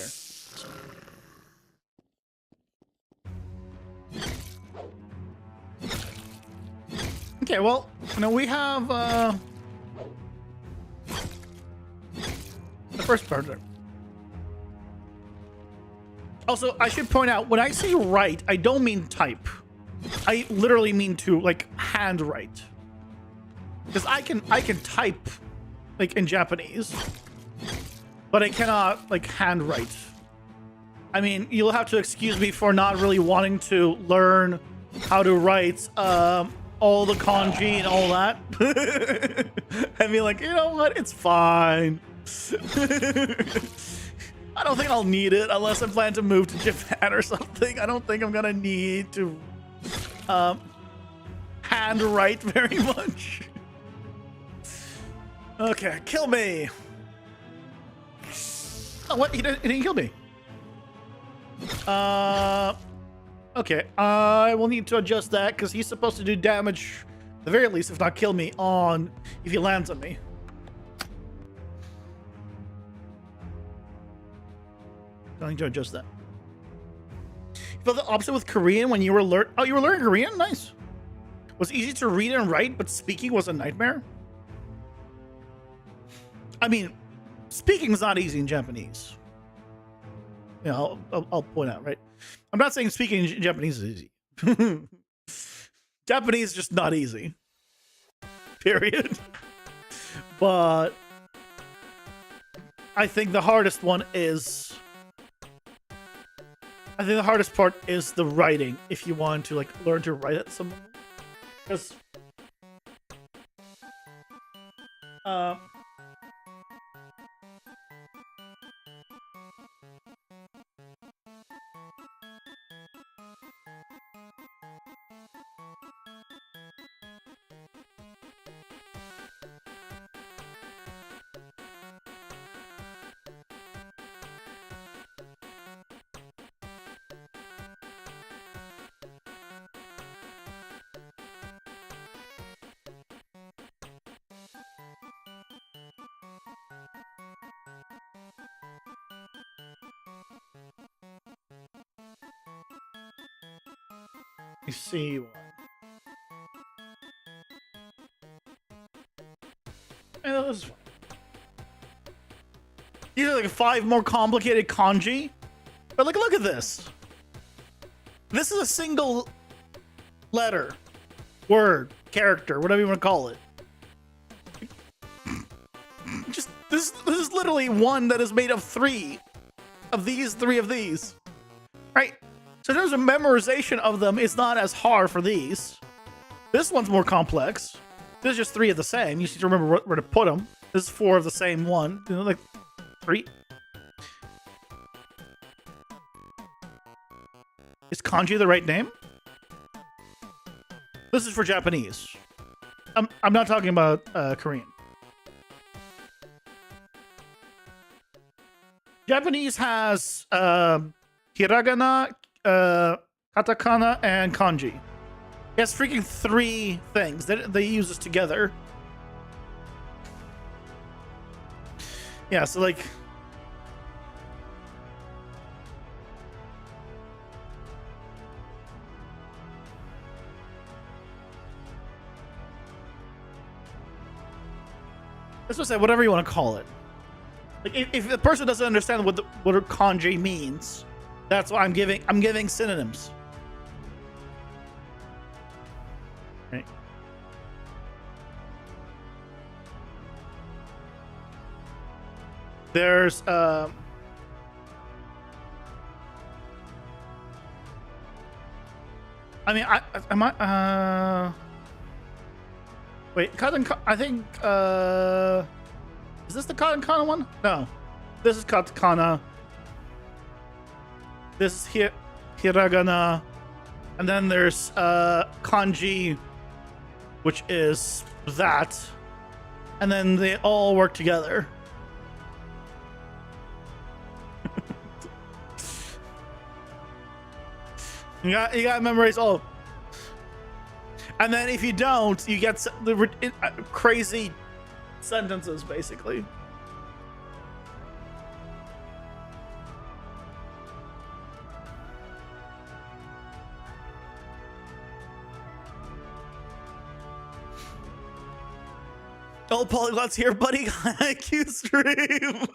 Okay, well, we have the first part there. Also, I should point out, when I say write, I don't mean type. I literally mean to hand write. Because I can type in Japanese, but I cannot hand write. I mean, you'll have to excuse me for not really wanting to learn how to write all the kanji and all that. I mean, you know what? It's fine. I don't think I'll need it unless I plan to move to Japan or something. I don't think I'm gonna need to hand write very much. Okay, kill me. Oh, what? He didn't kill me. Okay, I will need to adjust that because he's supposed to do damage, at the very least, if not kill me, if he lands on me. I need to adjust that. You felt the opposite with Korean when you were you were learning Korean? Nice. Was it easy to read and write, but speaking was a nightmare? I mean, speaking is not easy in Japanese. I'll point out, right? I'm not saying speaking in Japanese is easy. Japanese is just not easy. Period. But I think the hardest one is... I think the hardest part is the writing, if you want to learn to write at some moment. Because you see one. And this is fine. These are 5 more complicated kanji. But look at this. This is a single letter, word, character, whatever you want to call it. Just this is literally one that is made of 3 of these, 3 of these. Right? So there's a memorization of them. It's not as hard for these. This one's more complex. There's just 3 of the same. You just need to remember where to put them. This is 4 of the same one. 3. Is kanji the right name? This is for Japanese. I'm not talking about Korean. Japanese has hiragana, katakana, and kanji. It has freaking 3 things that they use this together. Yeah, so let's just say whatever you want to call it. If the person doesn't understand what kanji means, that's why I'm giving synonyms. Right. There's I mean, am I? Wait, I think. Is this the katakana one? No, this is katakana. This is hiragana, and then there's kanji, which is that, and then they all work together. You got to memorize all. And then if you don't, you get the crazy sentences, basically. Oh, Polyglot's here, buddy. IQ stream.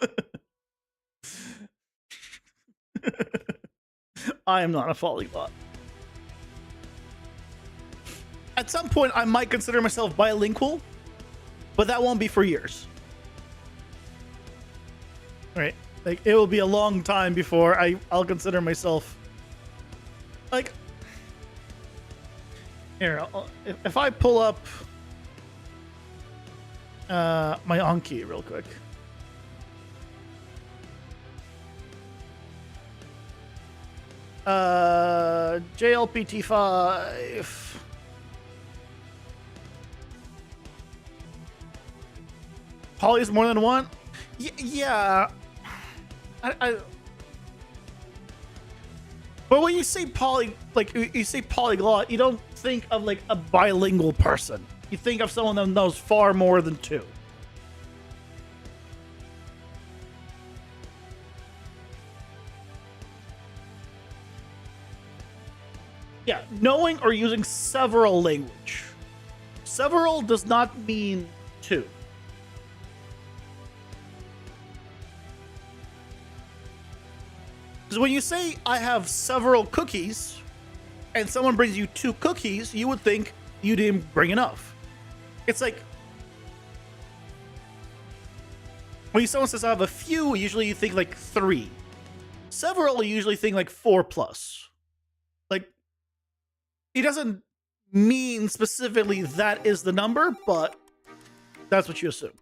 I am not a polyglot. At some point, I might consider myself bilingual, but that won't be for years. Right? Like, it will be a long time before I'll consider myself. Like, here, if I pull up my Anki real quick. JLPT 5. Poly is more than one? Yeah. But when you say you say polyglot, you don't think of like a bilingual person. You think of someone that knows far more than two. Yeah, knowing or using several language. Several does not mean two. Because when you say I have several cookies and someone brings you 2 cookies, you would think you didn't bring enough. It's like when someone says I have a few, usually you think like 3. Several, you usually think like 4 plus. Like, it doesn't mean specifically that is the number, but that's what you assume.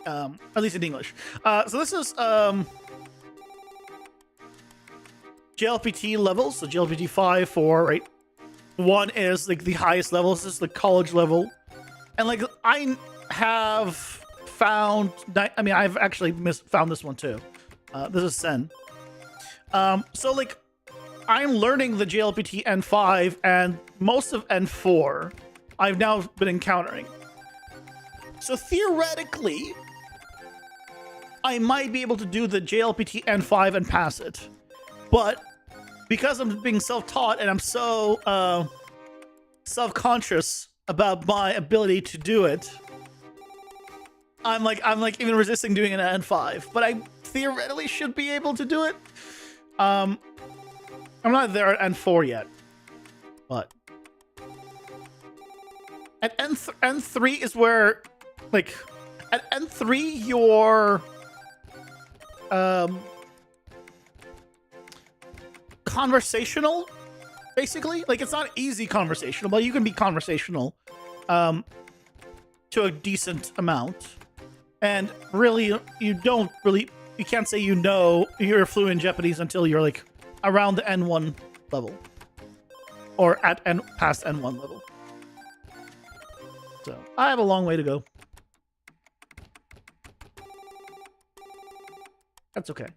At least in English. So this is JLPT levels. So JLPT 5, 4, right? 1 is like the highest level. This is the college level. And like I have found, I mean, I've actually found this one too. This is Sen. So like I'm learning the JLPT N5 and most of N4 I've now been encountering. So theoretically, I might be able to do the JLPT N5 and pass it. But because I'm being self-taught and I'm so self-conscious about my ability to do it, I'm like even resisting doing an N5. But I theoretically should be able to do it. I'm not there at N4 yet, but at N3 is where, like, at N3 your conversational, basically, like it's not easy conversational, but you can be conversational to a decent amount, and really you can't say you're fluent in Japanese until you're like around the N1 level or past N1 level. So I have a long way to go. That's okay.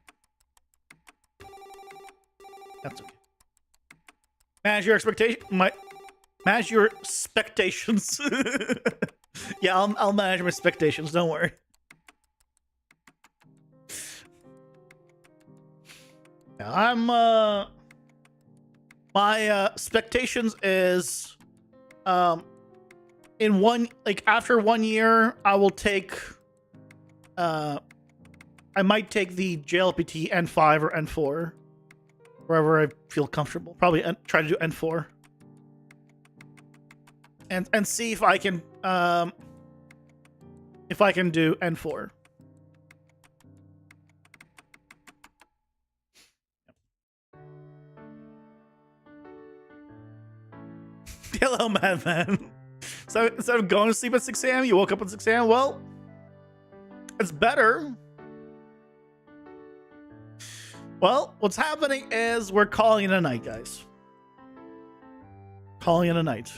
That's okay. Manage your expectation. Manage your expectations. Yeah, I'll manage my expectations. Don't worry. I'm my expectations is in one, like after 1 year I will take I might take the JLPT N5 or N4 wherever I feel comfortable. Probably try to do N4 and see if I can do N4. Hello, madman. So instead of going to sleep at 6 a.m., you woke up at 6 a.m. Well, it's better. Well, what's happening is we're calling it a night, guys. Calling it a night.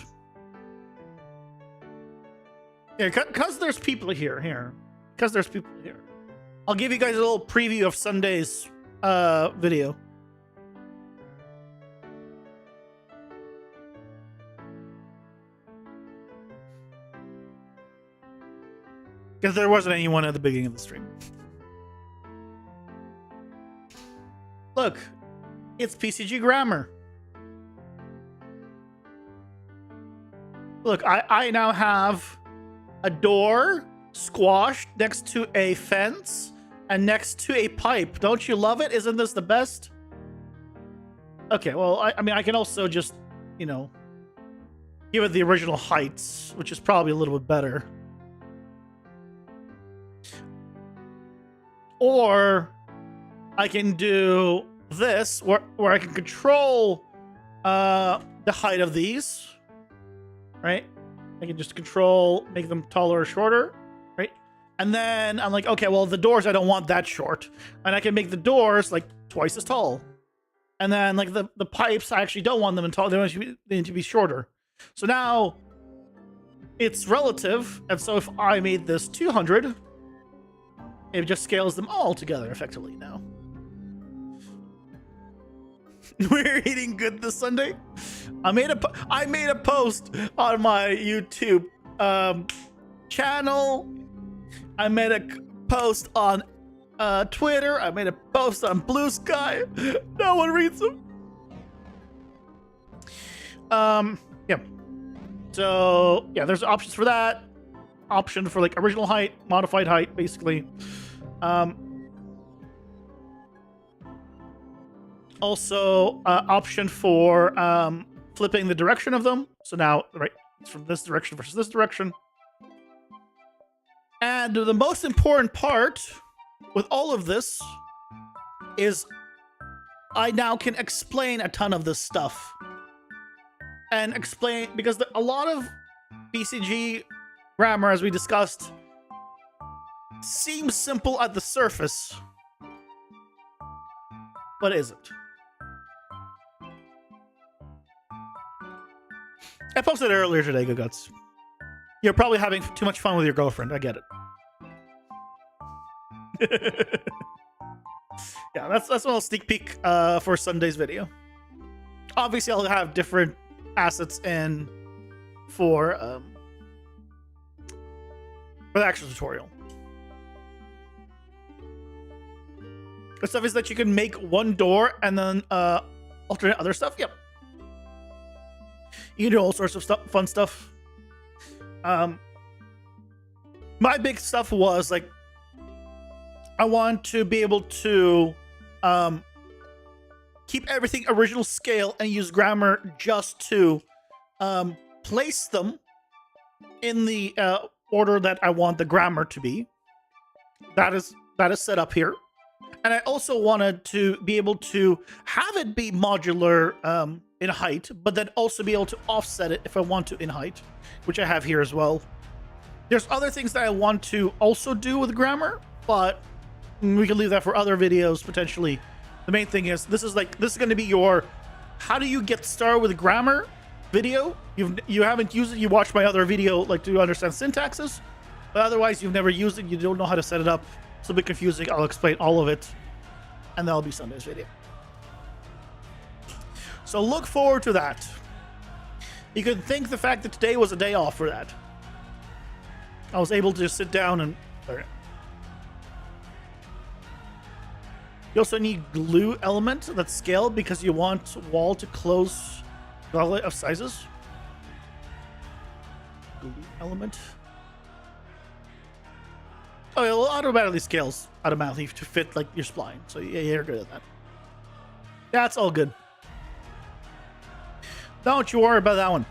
Yeah, because there's people here. Because there's people here. I'll give you guys a little preview of Sunday's video. Because there wasn't anyone at the beginning of the stream. Look, it's PCG grammar. Look, I now have a door squashed next to a fence and next to a pipe. Don't you love it? Isn't this the best? Okay, well, I mean, I can also just, you know, give it the original heights, which is probably a little bit better. Or I can do this, where I can control the height of these, right? I can just control, make them taller or shorter, right? And then I'm like, okay, well, the doors, I don't want that short. And I can make the doors like twice as tall. And then like the pipes, I actually don't want them tall. They need to be shorter. So now it's relative. And so if I made this 200, it just scales them all together effectively now. We're eating good this Sunday. I made a post on my YouTube channel. I made a post on Twitter. I made a post on Blue Sky. No one reads them. Yeah. So yeah, there's options for that. Option for like original height, modified height, basically. Also, option for flipping the direction of them. So now, right, it's from this direction versus this direction. And the most important part with all of this is I now can explain a ton of this stuff. And explain, because a lot of BCG grammar, as we discussed, seems simple at the surface, but isn't. I posted it earlier today, Good Guts. You're probably having too much fun with your girlfriend. I get it. Yeah, that's a little sneak peek for Sunday's video. Obviously, I'll have different assets in for the actual tutorial. The stuff is that you can make one door and then alternate other stuff. Yep. You can do all sorts of stuff, fun stuff. My big stuff was like, I want to be able to keep everything original scale and use grammar just to place them in the order that I want the grammar to be. That is set up here. And I also wanted to be able to have it be modular in height, but then also be able to offset it if I want to in height, which I have here as well. There's other things that I want to also do with grammar, but we can leave that for other videos potentially. The main thing is this is going to be your how do you get started with grammar video. You haven't used it, you watched my other video like to understand syntaxes, but otherwise you've never used it, you don't know how to set it up. It's a bit confusing. I'll explain all of it, and that'll be Sunday's video. So look forward to that. You can thank the fact that today was a day off for that. I was able to just sit down and... Okay. You also need glue element that's scaled because you want wall to close gauntlet of sizes. Glue element. Oh, it automatically scales automatically to fit like your spline. So yeah, you're good at that. That's all good. Don't you worry about that one.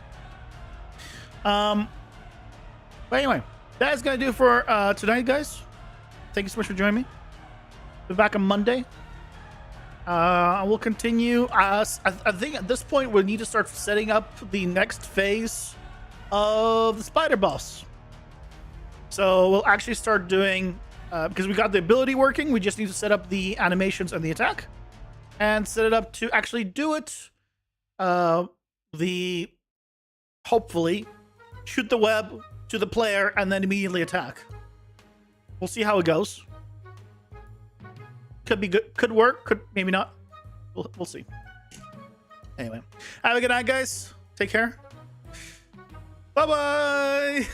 But anyway, that's gonna do for tonight, guys. Thank you so much for joining me. Be back on Monday. We'll continue. I think at this point we need to start setting up the next phase of the spider boss. So we'll actually start doing, because we got the ability working, we just need to set up the animations and the attack, and set it up to actually do it. Hopefully shoot the web to the player and then immediately attack. We'll see how it goes. Could be good, could work, could maybe not. We'll see. Anyway, have a good night, guys. Take care. Bye-bye.